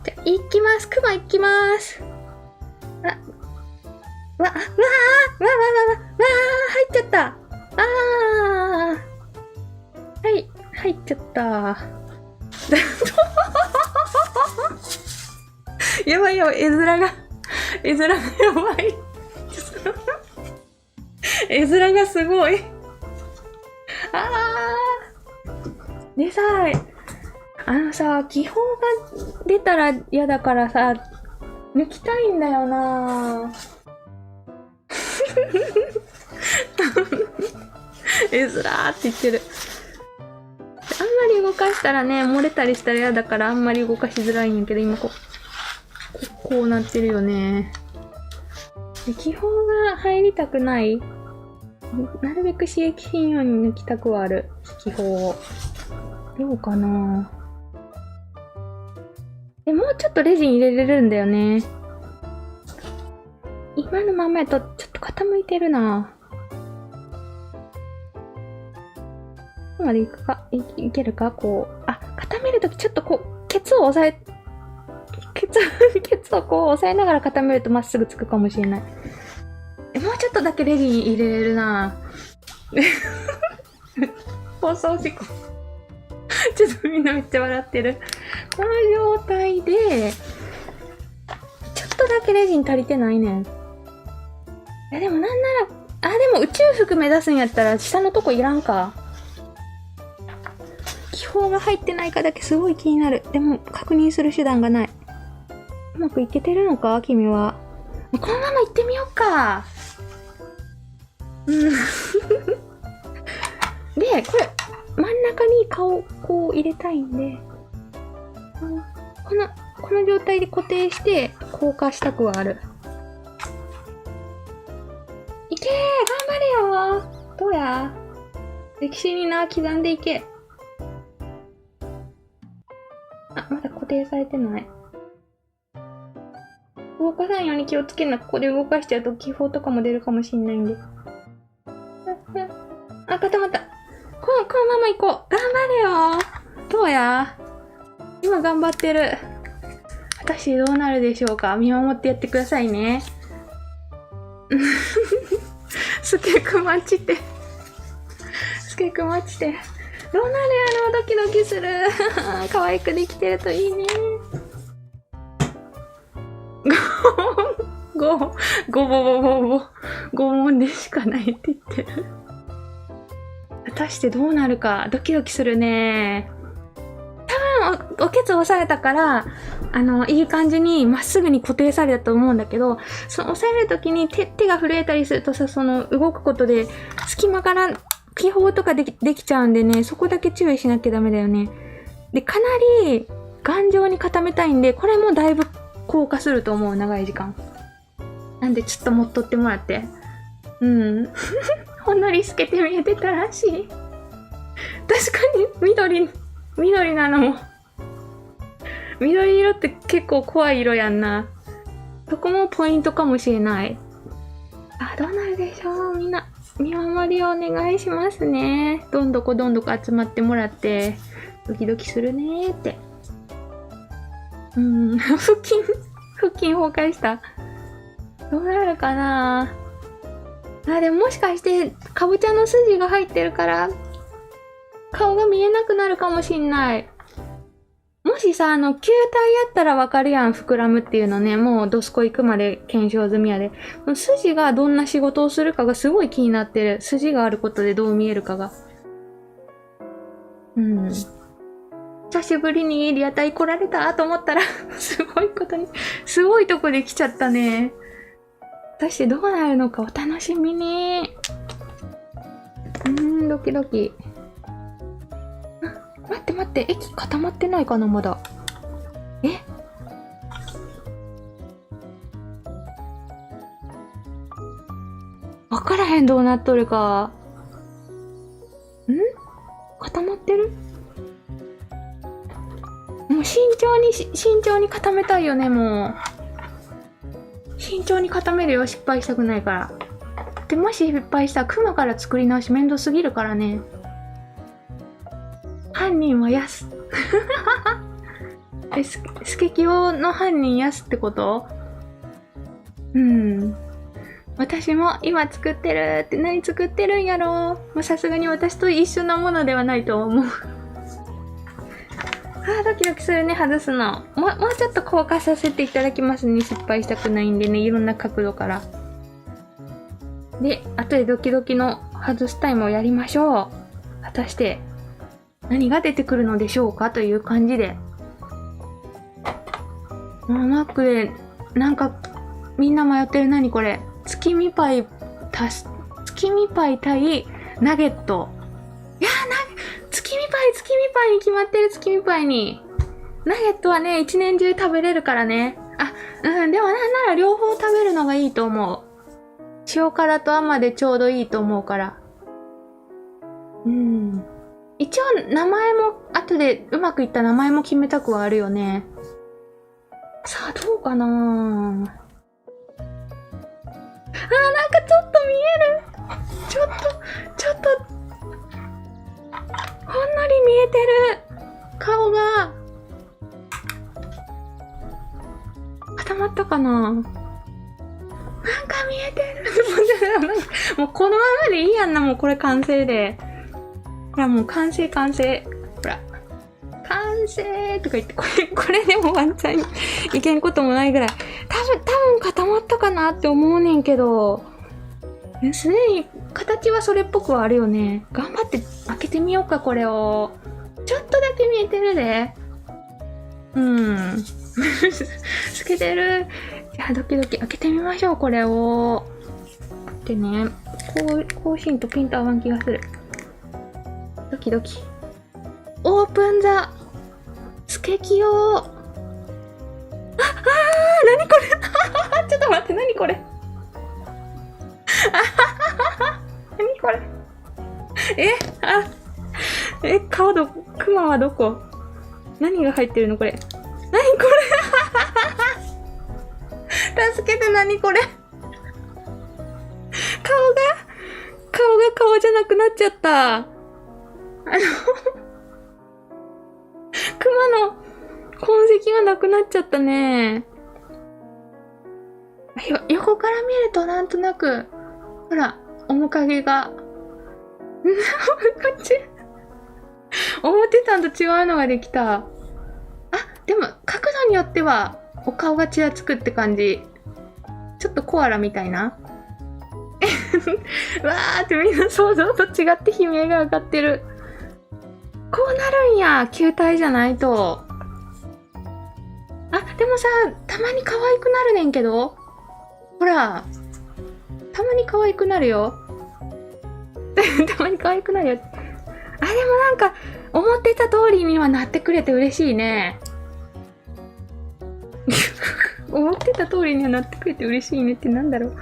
じゃ、行きます。クマ行きます。入っちゃった。はい、入っちゃった。やばい、絵面がやばい。絵面がすごい。でさ、気泡が出たら嫌だからさ、抜きたいんだよな。絵面って言ってる。あんまり動かしたらね、漏れたりしたら嫌だからあんまり動かしづらいんやけど、今こうなってるよね。で、気泡が入りたくない。なるべく刺激しんように抜きたくはある。気泡を。どうかな？もうちょっとレジン入れれるんだよね。今のままやとちょっと傾いてるな。ここまでいくか、いけるか？こう。固めるときちょっとこう、ケツをこう押さえながら固めるとまっすぐつくかもしれない。もうちょっとだけレジン入れれるな。放送事故。ちょっとみんなめっちゃ笑ってる。この状態で、ちょっとだけレジン足りてないねん。でもなんなら、でも宇宙服目指すんやったら下のとこいらんか。気泡が入ってないかだけすごい気になる。でも確認する手段がない。うまくいけてるのか君は。このまま行ってみようか。で、これ、真ん中に顔こう入れたいんで、この状態で固定して硬化したくはある。いけー、頑張れよー。どうや？歴史に刻んでいけ。まだ固定されてない。動かさんように気をつけな。ここで動かしちゃうと気泡とかも出るかもしんないんで。固まった。このままも行こう。頑張れよ。どうや？今頑張ってる。果たしてどうなるでしょうか。見守ってやってくださいね。スケくまちて。スケくまちて。どうなるやろ、ドキドキする。可愛くできてるといいね。ごぼぼぼぼ。拷問でしかないって言ってる。果たしてどうなるか、ドキドキするね。多分、おけつ押されたから、いい感じにまっすぐに固定されたと思うんだけど、その押されるときに手が震えたりするとさ、その動くことで隙間から気泡とかできちゃうんでね、そこだけ注意しなきゃダメだよね。で、かなり頑丈に固めたいんで、これもだいぶ硬化すると思う、長い時間。なんでちょっと持っとってもらって。うん。ほんのり透けて見えてたらしい。確かに緑なのも。緑色って結構怖い色やんな。そこもポイントかもしれない。あ、どうなるでしょう。みんな、見守りをお願いしますね。どんどこ集まってもらって、ドキドキするねーって。腹筋崩壊した。どうなるかな。あ、でももしかして、かぼちゃの筋が入ってるから、顔が見えなくなるかもしんない。もしさ、球体やったらわかるやん、膨らむっていうのね。もうドスコ行くまで検証済みやで。筋がどんな仕事をするかがすごい気になってる。筋があることでどう見えるかが。久しぶりにリアタイ来られたと思ったら、すごいとこで来ちゃったね。果たしてどうなるのかお楽しみに。ドキドキ。待って、液固まってないかな、まだ。わからへん、どうなっとるか。固まってる？もう慎重に固めたいよね、もう。慎重に固めるよ、失敗したくないから。で、もし失敗したらクマから作り直し面倒すぎるからね。犯人はヤス。スケキヨの犯人ヤスってこと？私も今作ってるって何作ってるんやろう。さすがに私と一緒なものではないと思う。ドキドキするね、外すの。もうちょっと硬化させていただきますね。失敗したくないんでね、いろんな角度から。で、後でドキドキの外すタイムをやりましょう。果たして、何が出てくるのでしょうかという感じで。マックで、なんか、みんな迷ってる。何これ。月見パイ対ナゲット。いやー、月見パイに決まってる。月見パイに。ナゲットはね、一年中食べれるからね。でもなんなら両方食べるのがいいと思う。塩辛と甘でちょうどいいと思うから。一応名前も、後でうまくいった名前も決めたくはあるよね。さあ、どうかなー。なんかちょっと見える。ちょっと、ほんのり見えてる。顔が。固まったかな。なんか見えてる。もうこのままでいいやんな、もうこれ完成で。ほら、もう完成。ほら。完成とか言って、これでもワンチャンいけんこともないぐらい。多分固まったかなって思うねんけど。すでに形はそれっぽくはあるよね。頑張って開けてみようか、これを。ちょっとだけ見えてるで。透けてる。じゃあドキドキ開けてみましょう、これを。でね、こうしんとピンと合わん気がする。ドキドキ。オープンザスケキヨー。何これ。ちょっと待って、何これ。何これ。クマはどこ？何が入ってるのこれ。何これ。助けて、何これ。顔が顔じゃなくなっちゃった。熊の痕跡がなくなっちゃったね。横から見るとなんとなく、ほら、面影が。こっち。思ってたんと違うのができた。あ、でも角度によってはお顔がちらつくって感じ。ちょっとコアラみたいな。わーってみんな想像と違って悲鳴が上がってる。こうなるんや、球体じゃないと。あ、でもさ、たまに可愛くなるねんけど。ほら、たまに可愛くなるよ。たまに可愛くなるよ。あ、でもなんか、思ってた通りにはなってくれて嬉しいね。思ってた通りにはなってくれて嬉しいねってなんだろう。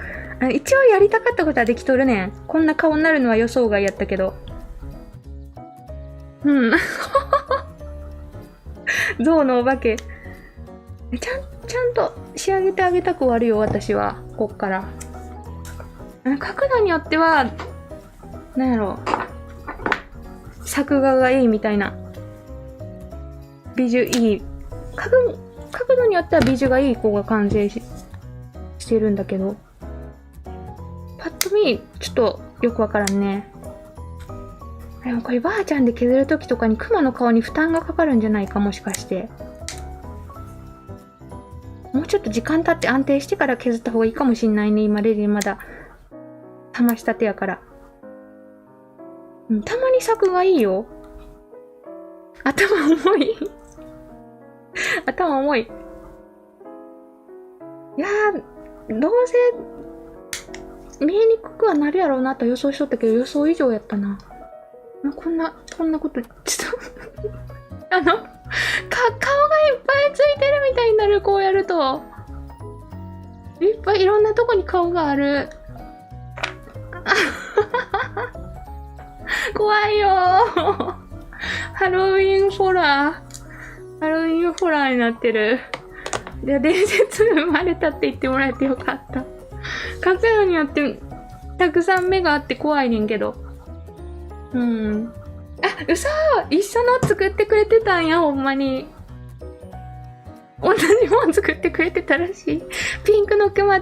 一応やりたかったことはできとるねん。こんな顔になるのは予想外やったけど。うん。象のお化け。ちゃんと仕上げてあげたくはあるよ、私は。こっから。角度によっては、なんやろう。作画がいいみたいな。美女いい。角度によっては美女がいい子が完成してるんだけど。パッと見、ちょっとよくわからんね。でもこればあちゃんで削るときとかにクマの顔に負担がかかるんじゃないか、もしかして。もうちょっと時間経って安定してから削った方がいいかもしんないね。今レジンまだ試したてやから。たまに作がいいよ。頭重い。頭重い。いやー、どうせ見えにくくはなるやろうなと予想しとったけど、予想以上やったな。こんなこと、ちょっと顔がいっぱいついてるみたいになる、こうやると。いっぱいいろんなとこに顔がある。怖いよー。ハロウィンホラーになってる。じゃあ伝説生まれたって言ってもらえてよかった。角度によってたくさん目があって怖いねんけど。あ、嘘！一緒の作ってくれてたんや、ほんまに。同じもん作ってくれてたらしい。ピンクのクマ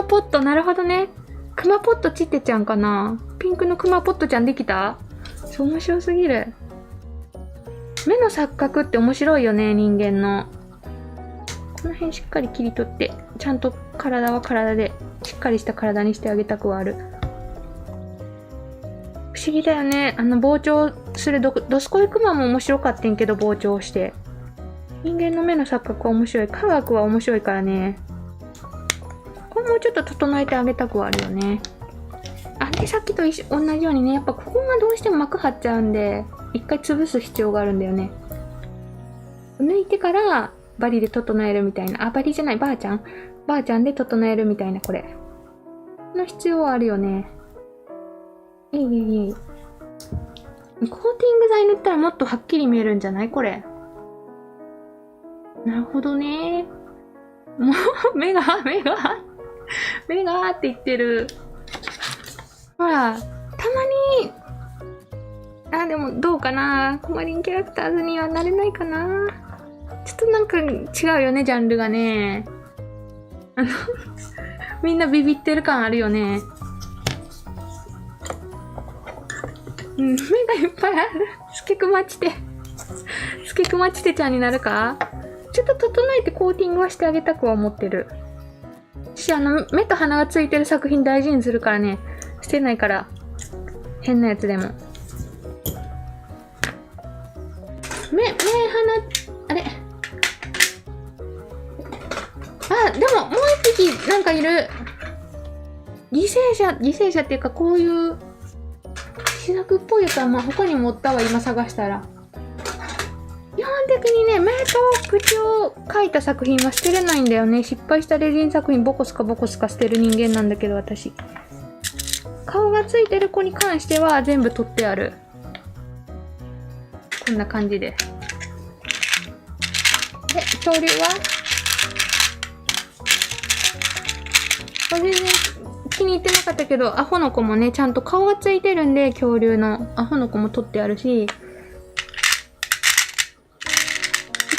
ポット、なるほどね。クマポットちってちゃんかな。ピンクのクマポットちゃんできた？そう、面白すぎる。目の錯覚って面白いよね、人間の。この辺しっかり切り取って、ちゃんと体は体で、しっかりした体にしてあげたくはある。不思議だよね。膨張するドスコイクマも面白かったんけど、膨張して。人間の目の錯覚は面白い。科学は面白いからね。これもうちょっと整えてあげたくはあるよね。で、さっきと同じようにね、やっぱここがどうしても膜張っちゃうんで、一回潰す必要があるんだよね。抜いてからバリで整えるみたいな。バリじゃない、ばあちゃんで整えるみたいな、これ。の必要はあるよね。コーティング剤塗ったらもっとはっきり見えるんじゃない？これ。なるほどね。もう、目がって言ってる。ほら、たまに、でもどうかな。コマリンキャラクターズにはなれないかな。ちょっとなんか違うよね、ジャンルがね。みんなビビってる感あるよね。目がいっぱいある。スケクマチテちゃんになるか？ちょっと整えてコーティングはしてあげたくは思ってる。目と鼻がついてる作品大事にするからね。捨てないから。変なやつでも。あれ？でももう一匹なんかいる。犠牲者っていうかこういう試作っぽいやつは他にもおったわ、今探したら。基本的にね、目と口を描いた作品は捨てれないんだよね。失敗したレジン作品ボコスカ捨てる人間なんだけど、私。顔がついてる子に関しては全部取ってある。こんな感じで。で、恐竜はこれ全然気に行ってなかったけど、アホの子もね、ちゃんと顔がついてるんで、恐竜のアホの子も取ってあるし、一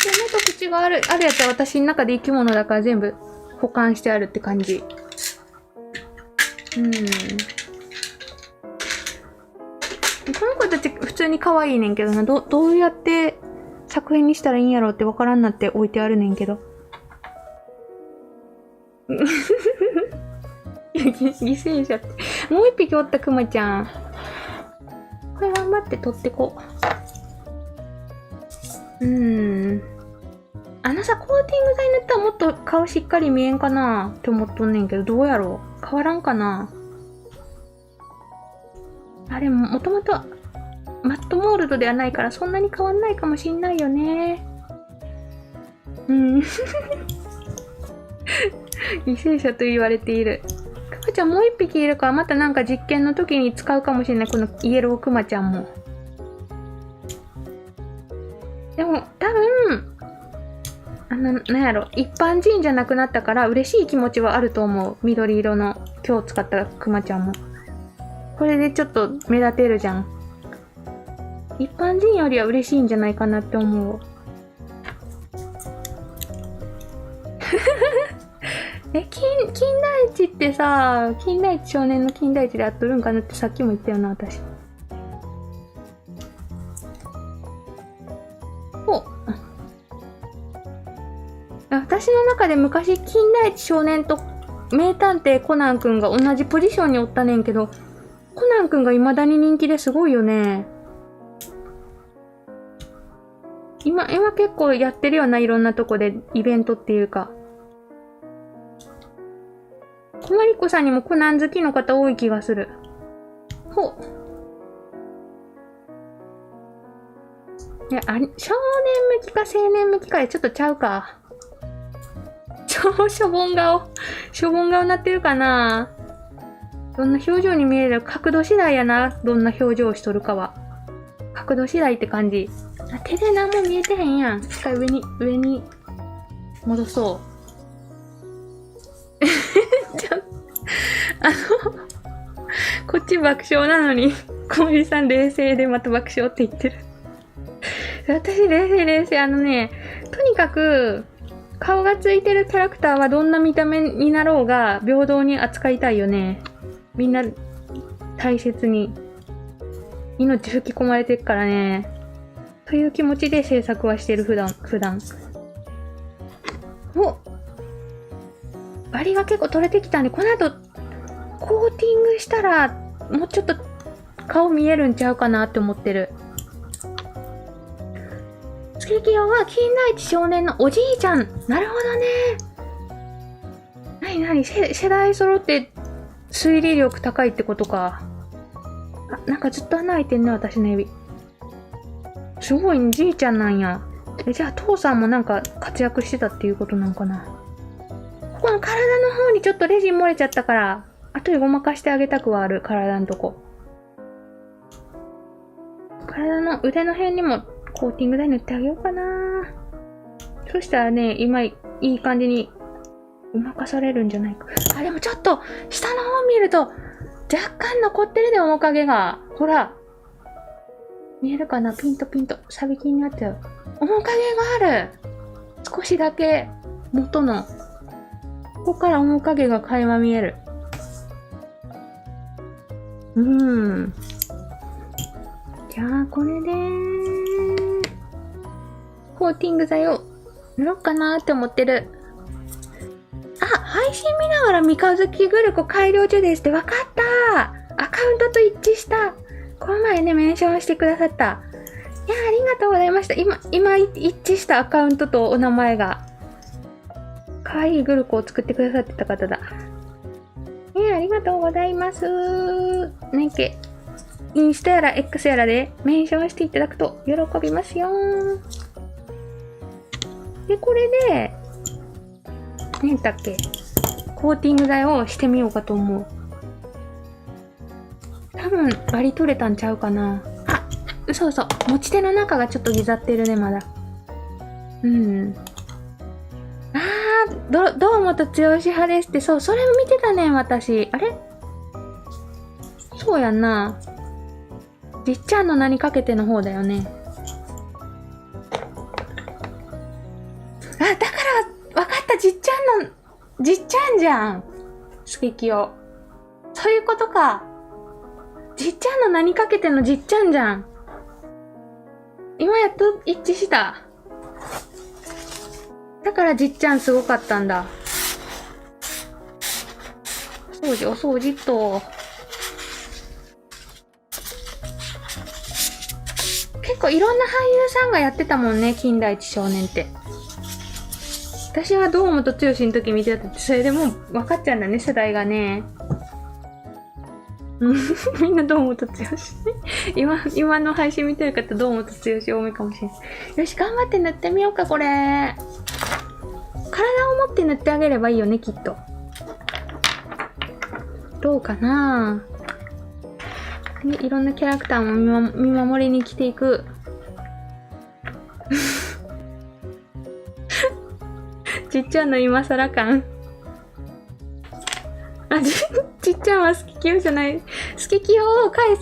応目と口があるやつは私の中で生き物だから全部保管してあるって感じ。この子たち普通に可愛いねんけどな。どうやって作品にしたらいいんやろうってわからんなって置いてあるねんけど。犠牲者って。もう一匹おったクマちゃん。これ頑張って取ってこう。あのさ、コーティング剤塗ったらもっと顔しっかり見えんかなって思っとんねんけど、どうやろう？変わらんかな？あれもともとマットモールドではないからそんなに変わんないかもしんないよね。犠牲者と言われている。クマちゃんもう一匹いるからまたなんか実験の時に使うかもしれない。このイエロークマちゃんも。でも多分なんやろ、一般人じゃなくなったから嬉しい気持ちはあると思う。緑色の今日使ったクマちゃんも。これでちょっと目立てるじゃん。一般人よりは嬉しいんじゃないかなって思う。金田一ってさ、金田一少年の金田一でやっとるんかなってさっきも言ったよな、私。私の中で昔金田一少年と名探偵コナンくんが同じポジションにおったねんけど、コナンくんが未だに人気ですごいよね。今結構やってるよな、いろんなとこでイベントっていうか。コマリコさんにもコナン好きの方多い気がする。ほう。いや、少年向きか青年向きかでちょっとちゃうか。しょぼん顔なってるかな。どんな表情に見える？角度次第やな。どんな表情をしとるかは。角度次第って感じ。手で何も見えてへんやん。一回上に戻そう。こっち爆笑なのに、小森さん冷静でまた爆笑って言ってる。私冷静。とにかく、顔がついてるキャラクターはどんな見た目になろうが平等に扱いたいよね。みんな大切に。命吹き込まれてるからね。という気持ちで制作はしてる普段。お、バリが結構取れてきたんで、この後コーティングしたらもうちょっと顔見えるんちゃうかなって思ってる。月清は金田一少年のおじいちゃん。なるほどね。なに世代揃って推理力高いってことか。なんかずっと穴開いてんね、私の指。すごい、じいちゃんなんや。じゃあ父さんもなんか活躍してたっていうことなんかな。ここの体の方にちょっとレジン漏れちゃったから、後でごまかしてあげたくはある、体のとこ。体の腕の辺にもコーティング剤塗ってあげようかな。そしたらね、今いい感じにごまかされるんじゃないか。でもちょっと下の方見ると若干残ってるで、面影が。ほら。見えるかな？ピンと。サビキになっちゃう。面影がある。少しだけ元の。ここから面影が垣間見える。じゃあ、これでコーティング剤を塗ろうかなって思ってる。配信見ながら三日月グルコ改良中ですって。わかった。アカウントと一致した。この前ね、メンションしてくださった。いや、ありがとうございました。今一致したアカウントとお名前が。可愛いグルコを作ってくださってた方だ。ありがとうございます。インスタやら X やらでメンションしていただくと喜びますよ。で、これで、何だっけ、コーティング剤をしてみようかと思う。多分、バリ取れたんちゃうかな。嘘。持ち手の中がちょっとギザってるね、まだ。堂本剛派ですって、そう、それ見てたね、私。あれそうやんな。じっちゃんの名にかけての方だよね。あ、だからわかった。じっちゃんじゃん。スケキヨ。そういうことか。じっちゃんの名にかけてのじっちゃんじゃん。今やっと一致した。だからじっちゃんすごかったんだ。お掃除と。結構いろんな俳優さんがやってたもんね、金田一少年って。私は堂本剛の時見てたって、それでもう分かっちゃうんだね、世代がね。みんな堂本剛。今の配信見てる方、堂本剛多めかもしれない。よし、頑張って塗ってみようか、これ。体を持って塗ってあげればいいよね、きっと。どうかなね、いろんなキャラクターも見守りに来ていく。ちっちゃんの今更感。あ、ちっちゃんはスケキヨじゃない。スケキヨを解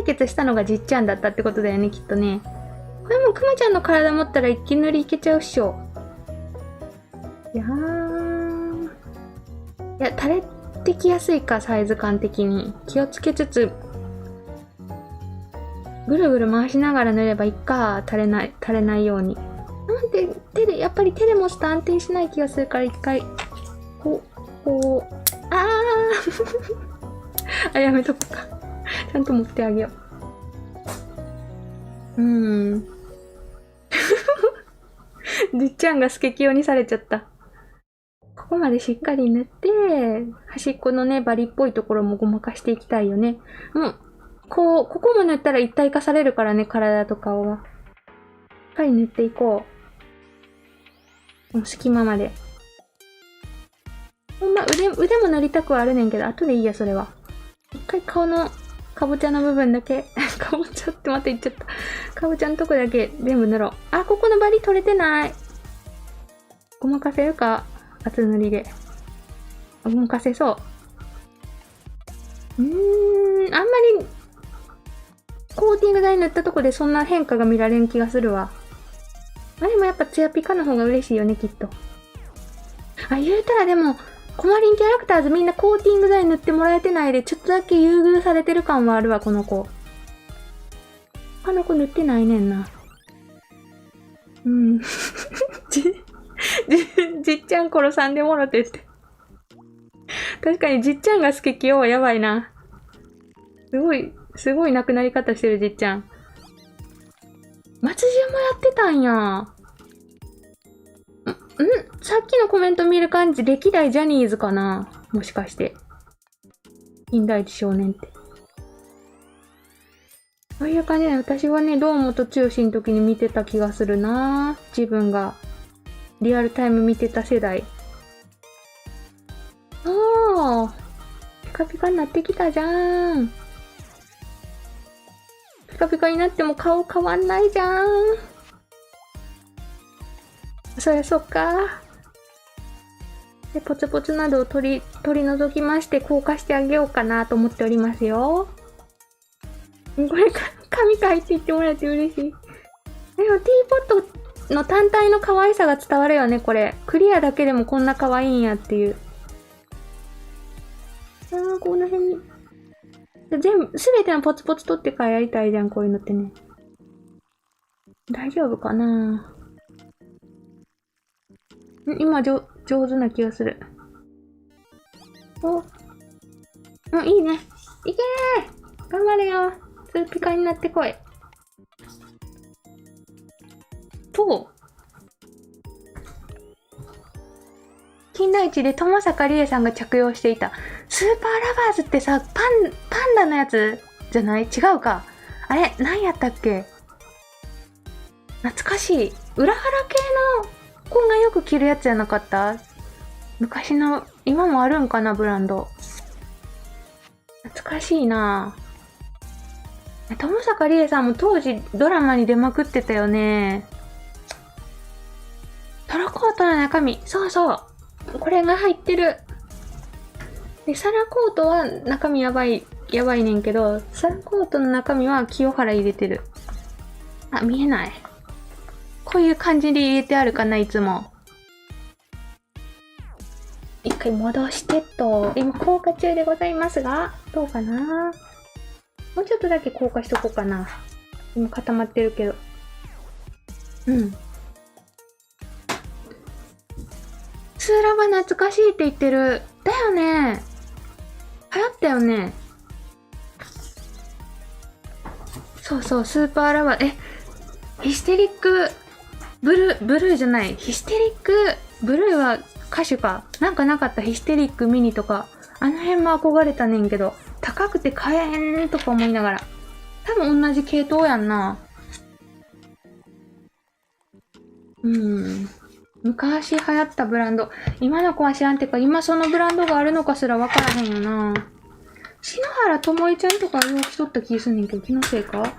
決したのがじっちゃんだったってことだよね、きっとね。これもくまちゃんの体持ったら一気塗りいけちゃうっしょ。いや、垂れてきやすいか、サイズ感的に。気をつけつつ、ぐるぐる回しながら塗ればいいか、垂れないように。なんで、やっぱり手で持つと安定しない気がするから一回、こう、あ、やめとくか。ちゃんと持ってあげよう。じっちゃんがスケキヨにされちゃった。ここまでしっかり塗って、端っこのね、バリっぽいところもごまかしていきたいよね。もう、ここも塗ったら一体化されるからね、体と顔は。しっかり塗っていこう。この隙間まで。ほんま、腕も塗りたくはあるねんけど、後でいいや、それは。一回顔の、かぼちゃの部分だけ、かぼちゃってまた言っちゃった。かぼちゃのとこだけ全部塗ろう。あ、ここのバリ取れてない。ごまかせるか、厚塗りで。ごまかせそう。あんまり、コーティング剤塗ったとこでそんな変化が見られん気がするわ。あ、でもやっぱツヤピカの方が嬉しいよね、きっと。あ、言うたらでも、コマリンキャラクターズみんなコーティング剤塗ってもらえてないで、ちょっとだけ優遇されてる感はあるわ、この子。他の子塗ってないねんな。じっちゃん殺さんでもろてって。確かにじっちゃんがスケキヨはやばいな。すごい亡くなり方してるじっちゃん。松潤もやってたんや。さっきのコメント見る感じ、歴代ジャニーズかな、もしかして。金田一少年って。そういう感じで、私はね、堂本剛の時に見てた気がするな。自分がリアルタイム見てた世代。ピカピカになってきたじゃん。ピカピカになっても顔変わんないじゃん。そりゃそっか。で、ポツポツなどを取り除きまして、硬化してあげようかなと思っておりますよ。これ、紙書いていってもらえて嬉しい。でも、ティーポットの単体の可愛さが伝わるよね、これ。クリアだけでもこんな可愛いんやっていう。この辺に。すべてのポツポツ取ってからやりたいじゃん、こういうのってね。大丈夫かな？今、上手な気がする。いいね。いけー！頑張れよ。ツーピカになってこい。金田一で友坂理恵さんが着用していたスーパーラバーズってさ、パンダのやつじゃない？違うか。あれ、何やったっけ？懐かしい。裏腹系の子がよく着るやつじゃなかった？昔の、今もあるんかな、ブランド。懐かしいなぁ。友坂理恵さんも当時ドラマに出まくってたよね。トラコートの中身。そうそう。これが入ってる。で、サラコートは中身やばいやばいねんけど、サラコートの中身は清原入れてる。あ、見えない。こういう感じで入れてあるかな、いつも。一回戻してと。今、硬化中でございますが、どうかな？もうちょっとだけ硬化しとこうかな。今固まってるけど。うん。スーラバ懐かしいって言ってる。だよね。流行ったよね。そうそう、スーパーラバー。ヒステリック、ブルーじゃない。ヒステリック、ブルーは歌手か。なんかなかった。ヒステリックミニとか。あの辺も憧れたねんけど、高くて買えへんとか思いながら。多分同じ系統やんな。昔流行ったブランド。今の子は知らんてか、今そのブランドがあるのかすらわからへんよな。篠原ともえちゃんとかよう着とった気すんねんけど、気のせいか？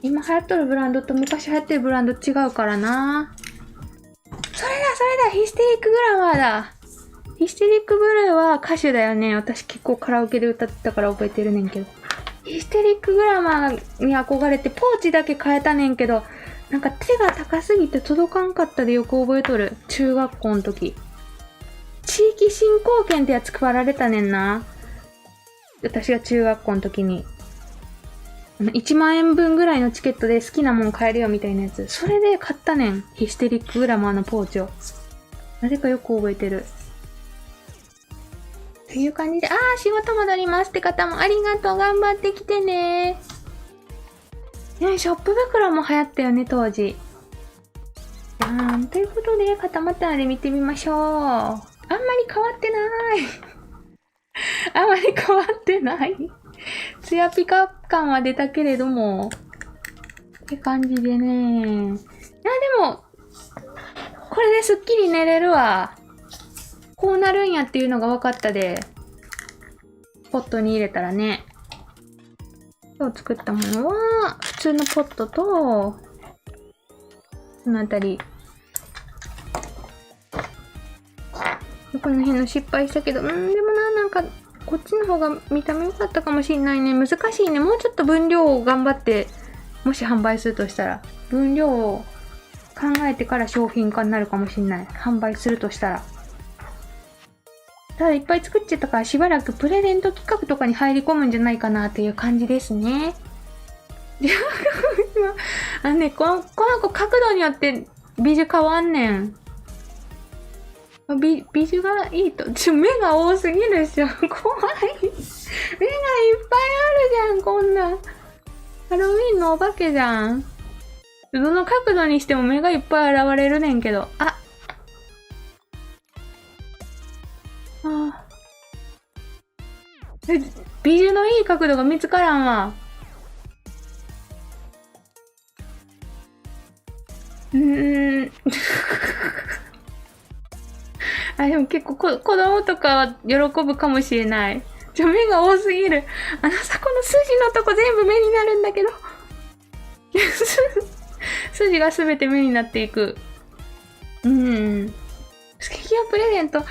今流行っとるブランドと昔流行ってるブランド違うからな。それだ、ヒステリックグラマーだ。ヒステリックブルーは歌手だよね。私結構カラオケで歌ってたから覚えてるねんけど。ヒステリックグラマーに憧れてポーチだけ変えたねんけど、なんか手が高すぎて届かんかったでよく覚えとる。中学校の時。地域振興券ってやつ配られたねんな。私が中学校の時に。1万円分ぐらいのチケットで好きなもん買えるよみたいなやつ。それで買ったねん。ヒステリックグラマーのポーチを。なぜかよく覚えてる。という感じで、仕事戻りますって方もありがとう。頑張ってきてね。ね、ショップ袋も流行ったよね、当時。ということで、固まったので見てみましょう。あんまり変わってない。あんまり変わってない。ツヤピカ感は出たけれども。って感じでね。いや、でも、これですっきり寝れるわ。こうなるんやっていうのが分かったで。ポットに入れたらね。今日作ったものは、普通のポットと、このあたり。この辺の失敗したけど、でもなんか、こっちの方が見た目良かったかもしれないね。難しいね。もうちょっと分量を頑張って、もし販売するとしたら、分量を考えてから商品化になるかもしれない。販売するとしたら。ただいっぱい作っちゃったからしばらくプレゼント企画とかに入り込むんじゃないかなっていう感じですね。この子角度によってビジュ変わんねん。ビジュがいいと、目が多すぎるでしょ。怖い。目がいっぱいあるじゃん、こんな。ハロウィンのお化けじゃん。どの角度にしても目がいっぱい現れるねんけど。ビジュのいい角度が見つからんわ。でも結構子供とかは喜ぶかもしれない。目が多すぎる。この筋のとこ全部目になるんだけど。筋がすべて目になっていく。スケキヨプレゼント。どう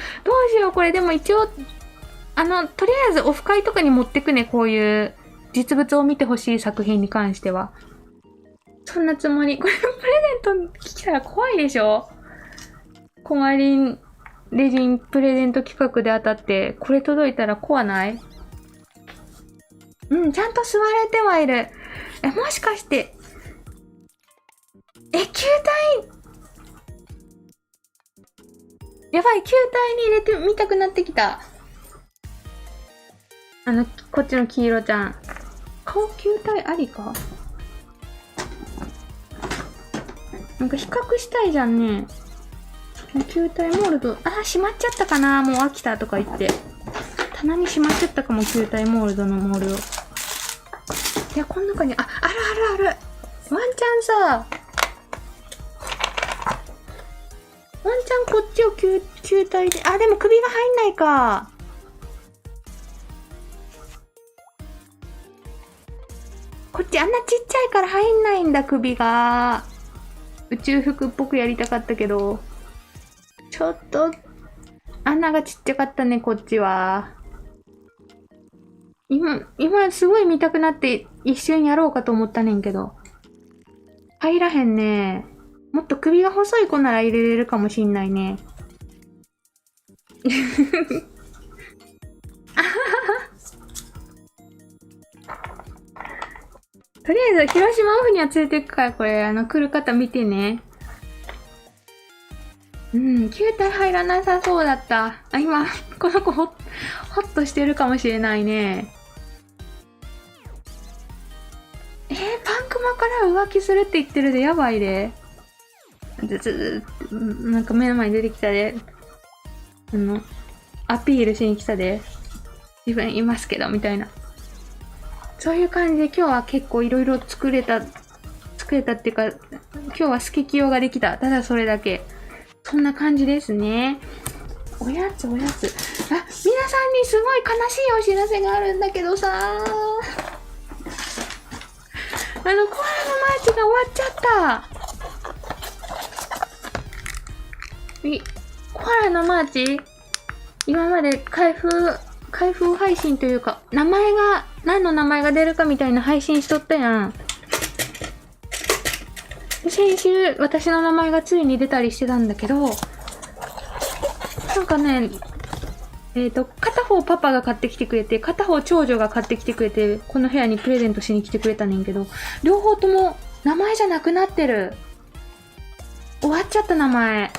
しよう、これでも一応、とりあえずオフ会とかに持ってくね、こういう実物を見てほしい作品に関しては。そんなつもり。これプレゼント来たら怖いでしょ？コガリンレジンプレゼント企画で当たって、これ届いたら怖ない？ちゃんと吸われてはいる。もしかして、球体やばい、球体に入れてみたくなってきた。こっちの黄色ちゃん。顔球体ありか？なんか比較したいじゃんね。球体モールド。しまっちゃったかな？もう飽きたとか言って。棚にしまっちゃったかも、球体モールドのモールを。いや、この中に、ある。ワンチャンさ、ワンチャンこっちを球体で、でも首が入んないか。こっちあんなちっちゃいから入んないんだ、首が。宇宙服っぽくやりたかったけど。ちょっと、穴がちっちゃかったね、こっちは。今すごい見たくなって一瞬やろうかと思ったねんけど。入らへんね。もっと首が細い子なら入れれるかもしんないね。とりあえず、広島オフには連れて行くから、これ、来る方見てね。うん、球体入らなさそうだった。あ、今、この子ほっとしてるかもしれないね。パンクマから浮気するって言ってるでやばいで。なんか目の前に出てきたで。アピールしに来たで。自分いますけど、みたいな。そういう感じで今日は結構いろいろ作れたっていうか、今日はスケキヨができた。ただそれだけ。そんな感じですね。おやつ。あ、皆さんにすごい悲しいお知らせがあるんだけどさ。コアラのマーチが終わっちゃった。コアラのマーチ今まで開封配信というか、何の名前が出るかみたいな配信しとったやん。先週、私の名前がついに出たりしてたんだけど、なんかね、片方パパが買ってきてくれて、片方長女が買ってきてくれて、この部屋にプレゼントしに来てくれたねんけど、両方とも名前じゃなくなってる。終わっちゃった名前。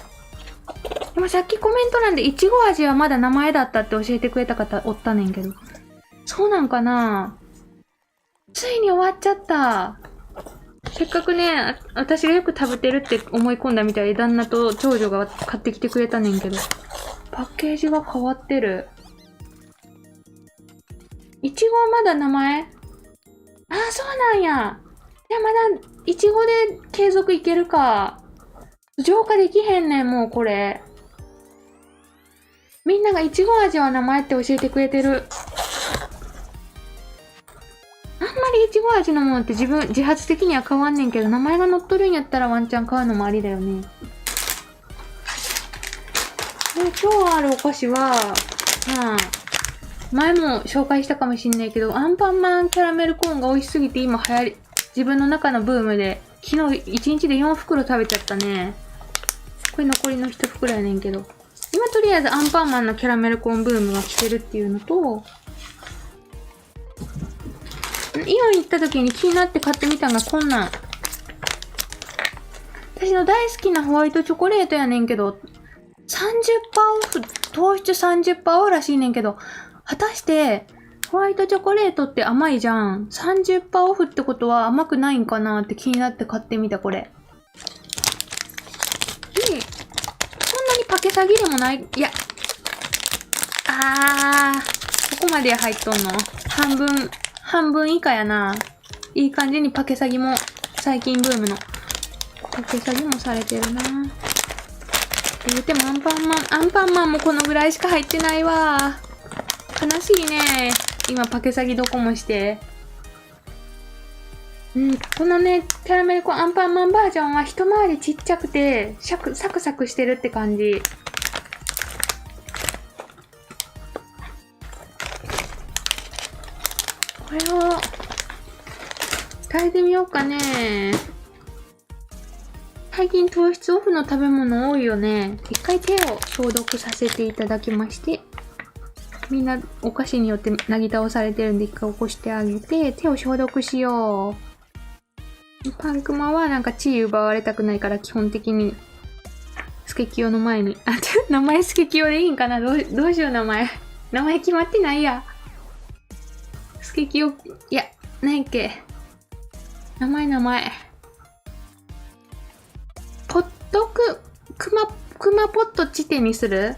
でもさっきコメント欄でいちご味はまだ名前だったって教えてくれた方おったねんけど。そうなんかな？ついに終わっちゃった。せっかくね、私がよく食べてるって思い込んだみたいで旦那と長女が買ってきてくれたねんけど。パッケージが変わってる。いちごはまだ名前？ああ、そうなんや。いや、まだ、いちごで継続いけるか。浄化できへんねん、もうこれ。みんながいちご味は名前って教えてくれてる。あんまりいちご味のものって自発的には変わんねんけど、名前が載っとるんやったらワンチャン買うのもありだよね。今日あるお菓子は、まあ、前も紹介したかもしんないけど、アンパンマンキャラメルコーンが美味しすぎて今自分の中のブームで、昨日1日で4袋食べちゃったね。これ残りの1袋やねんけど。今とりあえずアンパンマンのキャラメルコーンブームが来てるっていうのと、イオン行った時に気になって買ってみたのがこんなん。私の大好きなホワイトチョコレートやねんけど、30%オフ、糖質30%オフらしいねんけど、果たして、ホワイトチョコレートって甘いじゃん。30%オフってことは甘くないんかなって気になって買ってみた、これ。そんなにパケサギでもない、いや。ここまで入っとんの。半分以下やな。いい感じにパケサギも、最近ブームの。パケサギもされてるな。言ってもアンパンマンもこのぐらいしか入ってないわ。悲しいね。今パケサギどこもして。このね、キャラメルコーンアンパンマンバージョンは一回りちっちゃくて、サクサクしてるって感じ。これを、炊いてみようかね。最近糖質オフの食べ物多いよね。一回手を消毒させていただきまして、みんなお菓子によってなぎ倒されてるんで一回起こしてあげて、手を消毒しよう。パンクマはなんか地位奪われたくないから基本的にスケキヨの前に、名前スケキヨでいいんかな？どうしよう名前決まってないや。スケキヨ、いや、ないっけ。名前。クマポットチテにする？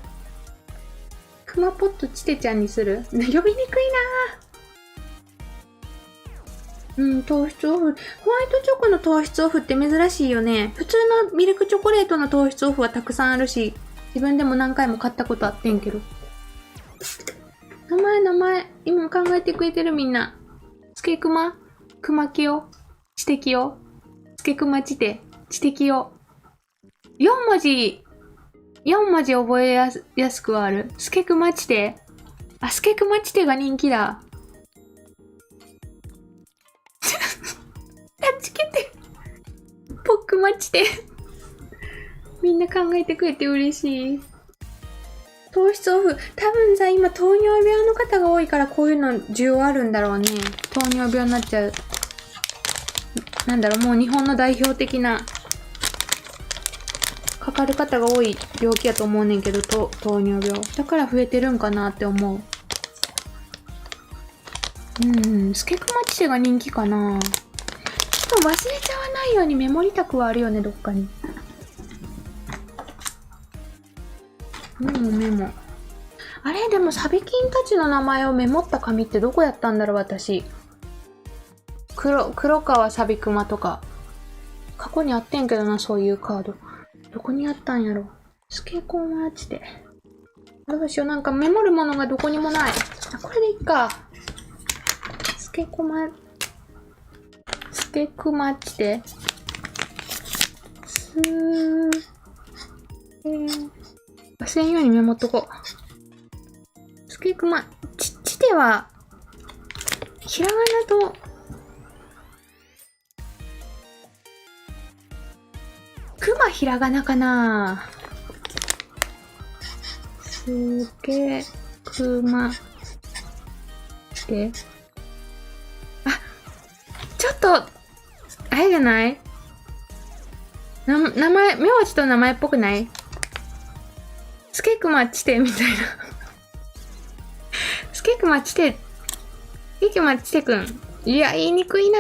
クマポットチテちゃんにする？呼びにくいなぁ。糖質オフ。ホワイトチョコの糖質オフって珍しいよね。普通のミルクチョコレートの糖質オフはたくさんあるし、自分でも何回も買ったことあってんけど。名前。今考えてくれてるみんな。スケクマ？クマキヨ？チテキヨ？スケクマチテ？チテキヨ？4文字覚えやすくはある。スケクマチテ。スケクマチテが人気だ。待ちでみんな考えてくれて嬉しい。糖質オフ。多分さ、今糖尿病の方が多いからこういうの需要あるんだろうね。糖尿病になっちゃう。なんだろう、もう日本の代表的な、かかる方が多い病気やと思うねんけど、糖尿病。だから増えてるんかなって思う。スケクマチテが人気かな。ちょっと忘れちゃわないようにメモりたくはあるよね、どっかに。メモ。あれでもサビキンたちの名前をメモった紙ってどこやったんだろう、私。黒川サビクマとか。過去にあってんけどな、そういうカード。どこにあったんやろ。スケコマチテ。どうしよう、なんかメモるものがどこにもない。あ、これでいいか。スケクマチテ。忘れんようにメモっとこう。スケクマ、チテは、ひらがなと、クマひらがなかな。スケクマチテ。あ、ちょっと、あれじゃない？名前、名字と名前っぽくない？スケクマチテみたいな。スケクマチテくん。いや、言いにくいな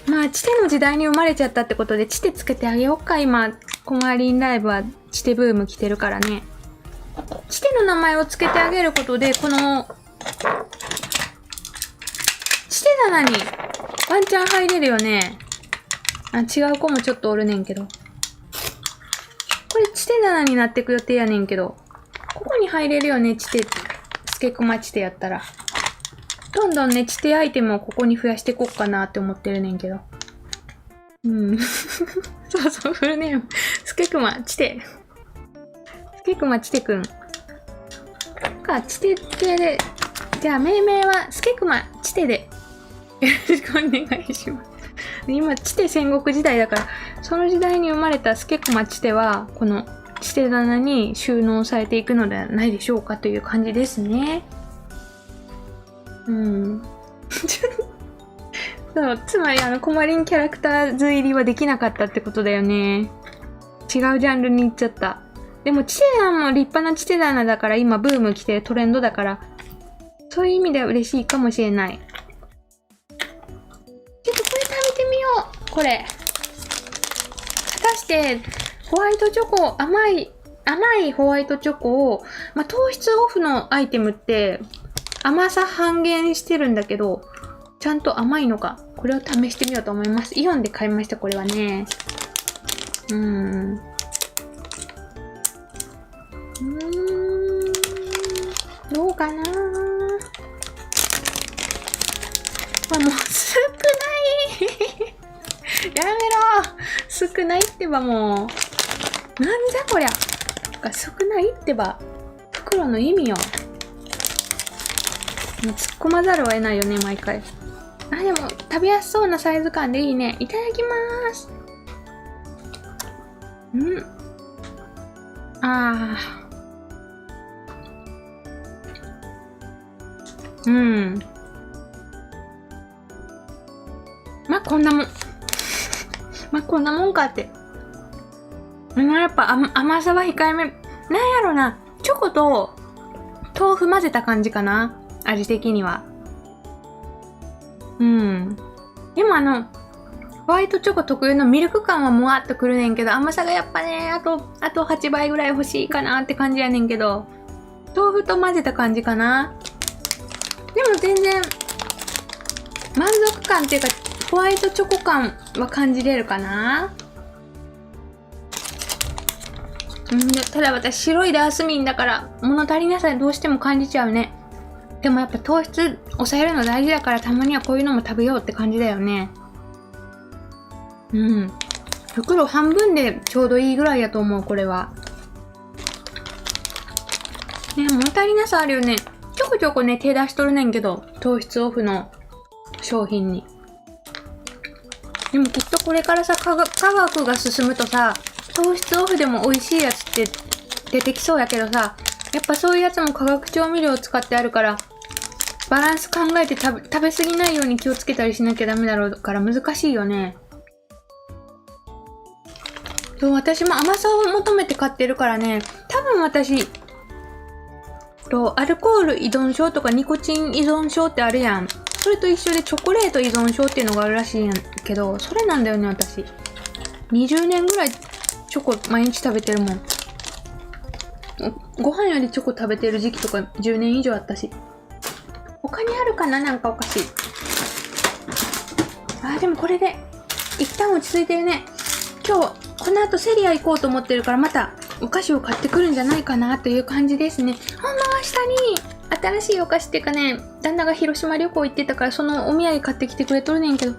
ぁ。まあ、チテの時代に生まれちゃったってことで、チテつけてあげようか、今。コマリンライブはチテブーム来てるからね。チテの名前をつけてあげることで、この、チテ棚にワンチャン入れるよね。あ、違う子もちょっとおるねんけど。これチテ棚になってく予定やねんけど。ここに入れるよね、チテ。スケクマチテやったら。どんどんね、チテアイテムをここに増やしていこうかなって思ってるねんけど。そうそう、フルネーム。スケクマチテ。スケクマチテくん。チテ系で。じゃあ、命名はスケクマチテで。よろしくお願いします。今、チテ戦国時代だから、その時代に生まれたスケクマチテは、このチテ棚に収納されていくのではないでしょうかという感じですね。そう、つまりコマリンキャラクターズ入りはできなかったってことだよね。違うジャンルに行っちゃった。でもチテ棚も立派なチテ棚だから今ブーム来てるトレンドだから、そういう意味では嬉しいかもしれない。ちょっとこれ食べてみよう。これ。果たして、ホワイトチョコ、甘いホワイトチョコを、まあ、糖質オフのアイテムって、甘さ半減してるんだけど、ちゃんと甘いのか。これを試してみようと思います。イオンで買いました、これはね。どうかなぁ。あ、もう少ないやめろ少ないってばもう。なんじゃこりゃ。少ないってば。袋の意味よ。もう突っ込まざるを得ないよね、毎回。あ、でも、食べやすそうなサイズ感でいいね。いただきまーす。まあ、こんなもん。まあ、こんなもんかって。やっぱ甘さは控えめ。なんやろな。チョコと豆腐混ぜた感じかな。味的には。でもホワイトチョコ特有のミルク感はもわっとくるねんけど、甘さがやっぱね、あと8倍ぐらい欲しいかなって感じやねんけど、豆腐と混ぜた感じかな。でも全然、満足感っていうか、ホワイトチョコ感は感じれるかな。ただ私白いダースミンだから物足りなさどうしても感じちゃうね。でもやっぱ糖質抑えるの大事だからたまにはこういうのも食べようって感じだよね。袋半分でちょうどいいぐらいやと思う、これは。ね、物足りなさあるよね。ちょこちょこね、手出しとるねんけど、糖質オフの商品に。でもきっとこれからさ、科学が進むとさ、糖質オフでも美味しいやつって出てきそうやけどさ、やっぱそういうやつも化学調味料を使ってあるから、バランス考えて食べ過ぎないように気をつけたりしなきゃダメだろうから難しいよね。そう、私も甘さを求めて買ってるからね、多分私、アルコール依存症とかニコチン依存症ってあるやん。それと一緒でチョコレート依存症っていうのがあるらしいんやけど、それなんだよね、私。20年ぐらいチョコ毎日食べてるもん。ご飯よりチョコ食べてる時期とか10年以上あったし。他にあるかな、なんかお菓子。でもこれで一旦落ち着いてるね。今日この後セリア行こうと思ってるからまたお菓子を買ってくるんじゃないかなという感じですね。ほんまは下に新しいお菓子っていうかね、旦那が広島旅行行ってたからそのお土産買ってきてくれとるねんけど、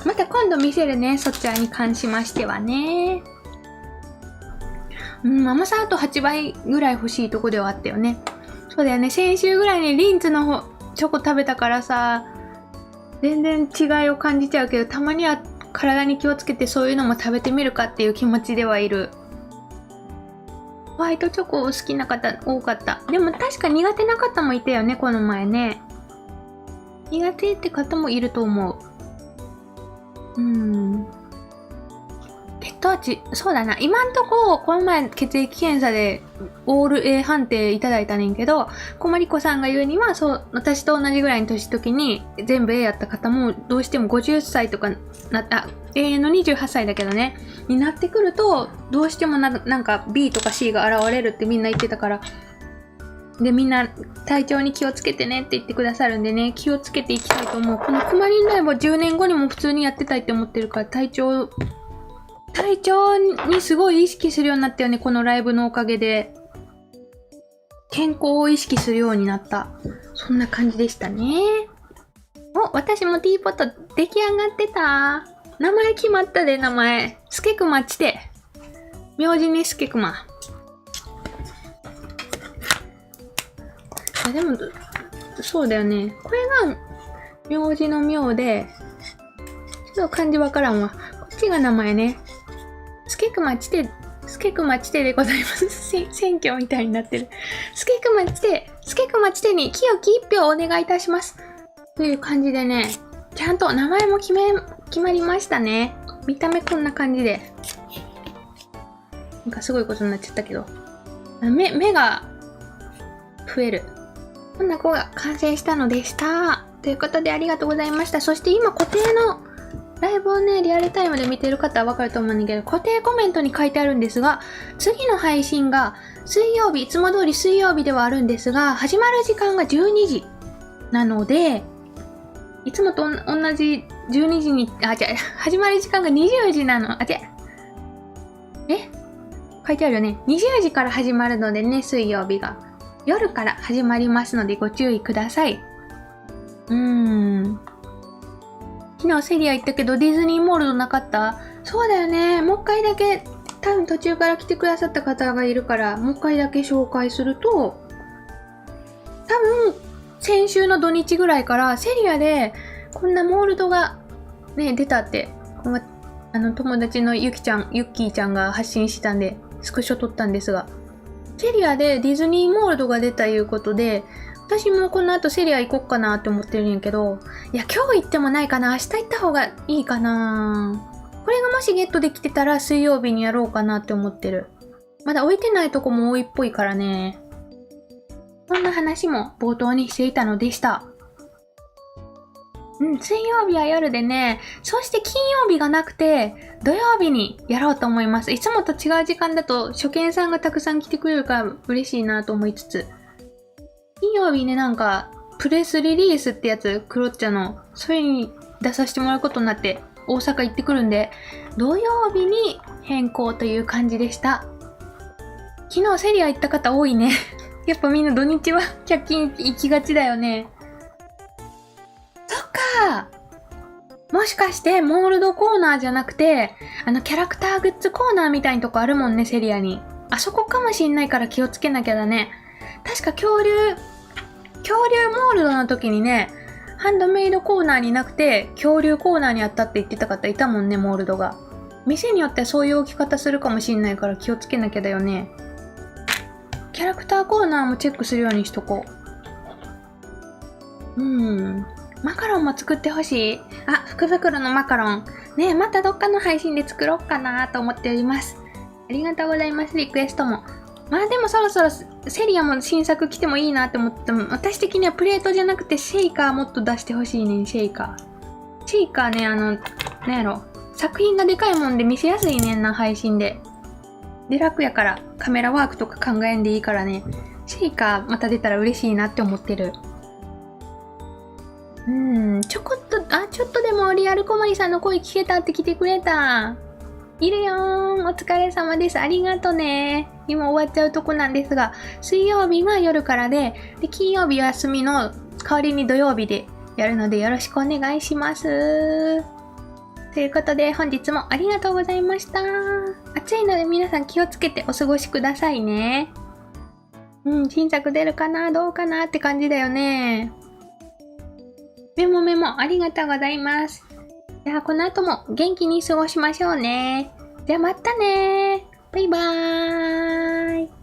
また今度見せるね、そちらに関しましてはね。甘さあと8倍ぐらい欲しいとこではあったよね。そうだよね、先週ぐらいにリンツのチョコ食べたからさ、全然違いを感じちゃうけど、たまには体に気をつけてそういうのも食べてみるかっていう気持ちではいる。ホワイトチョコを好きな方多かった。でも確か苦手な方もいたよね、この前ね。苦手って方もいると思う。血糖値、そうだな。今んとこ、この前血液検査でオール A 判定いただいたねんけど、こまりこさんが言うには、そう、私と同じぐらいの年時に全部 A やった方もどうしても50歳とか永遠の28歳だけどね、になってくると、どうしてもなんか B とか C が現れるってみんな言ってたから、で、みんな体調に気をつけてねって言ってくださるんでね、気をつけていきたいと思う。このくまりんライブは10年後にも普通にやってたいって思ってるから、体調にすごい意識するようになったよね、このライブのおかげで。健康を意識するようになった。そんな感じでしたね。私もティーポット出来上がってた。名前決まったで、名前。スケクマちて。名字にスケクマ。でも、そうだよね。これが名字の名で、ちょっと漢字わからんわ。こっちが名前ね。スケクマちてでございます。選挙みたいになってる。スケクマちてに清き一票をお願いいたします。という感じでね、ちゃんと名前も決まりましたね。見た目こんな感じで。なんかすごいことになっちゃったけど。目が増える。こんな子が完成したのでした。ということでありがとうございました。そして今固定のライブをね、リアルタイムで見てる方はわかると思うんだけど、固定コメントに書いてあるんですが、次の配信が水曜日、いつも通り水曜日ではあるんですが、始まる時間が12時なので、いつもと同じ12時に、始まる時間が20時なの。書いてあるよね。20時から始まるのでね、水曜日が。夜から始まりますのでご注意ください。昨日セリア行ったけどディズニーモールドなかった？そうだよね。もう一回だけ、多分途中から来てくださった方がいるから、もう一回だけ紹介すると、多分、先週の土日ぐらいからセリアでこんなモールドがね、出たって、友達のユッキーちゃんが発信したんで、スクショ撮ったんですが、セリアでディズニーモールドが出たいうことで、私もこの後セリア行こっかなって思ってるんやけど、いや今日行ってもないかな、明日行った方がいいかな。これがもしゲットできてたら水曜日にやろうかなって思ってる。まだ置いてないとこも多いっぽいからね。そんな話も冒頭にしていたのでした。水曜日は夜でね、そして金曜日がなくて、土曜日にやろうと思います。いつもと違う時間だと初見さんがたくさん来てくれるから嬉しいなと思いつつ、金曜日ね、なんか、プレスリリースってやつ、クロッチャの、それに出させてもらうことになって、大阪行ってくるんで、土曜日に変更という感じでした。昨日セリア行った方多いね。やっぱみんな土日は100均行きがちだよね。そっかー。もしかしてモールドコーナーじゃなくて、キャラクターグッズコーナーみたいなとこあるもんね、セリアに。あそこかもしんないから気をつけなきゃだね。確か恐竜モールドの時にね、ハンドメイドコーナーになくて、恐竜コーナーにあったって言ってた方いたもんね、モールドが。店によってはそういう置き方するかもしんないから気をつけなきゃだよね。キャラクターコーナーもチェックするようにしとこう。マカロンも作ってほしい。あ、福袋のマカロン。ねえ、またどっかの配信で作ろうかなと思っております。ありがとうございます、リクエストも。まあでもそろそろセリアも新作来てもいいなって思っても、私的にはプレートじゃなくてシェイカーもっと出してほしいねん、シェイカー。シェイカーね、なんやろ。作品がでかいもんで見せやすいねんな、配信で。で、楽やから、カメラワークとか考えんでいいからね。シェイカーまた出たら嬉しいなって思ってる。ちょっとでもリアル小森さんの声聞けたって来てくれた。いるよーん。お疲れ様です。ありがとね。今終わっちゃうとこなんですが、水曜日が夜からで、金曜日休みの代わりに土曜日でやるのでよろしくお願いします。ということで本日もありがとうございました。暑いので皆さん気をつけてお過ごしくださいね。新作出るかなどうかなって感じだよね。メモありがとうございます。じゃあこの後も元気に過ごしましょうね。じゃあまたね。バイバーイ。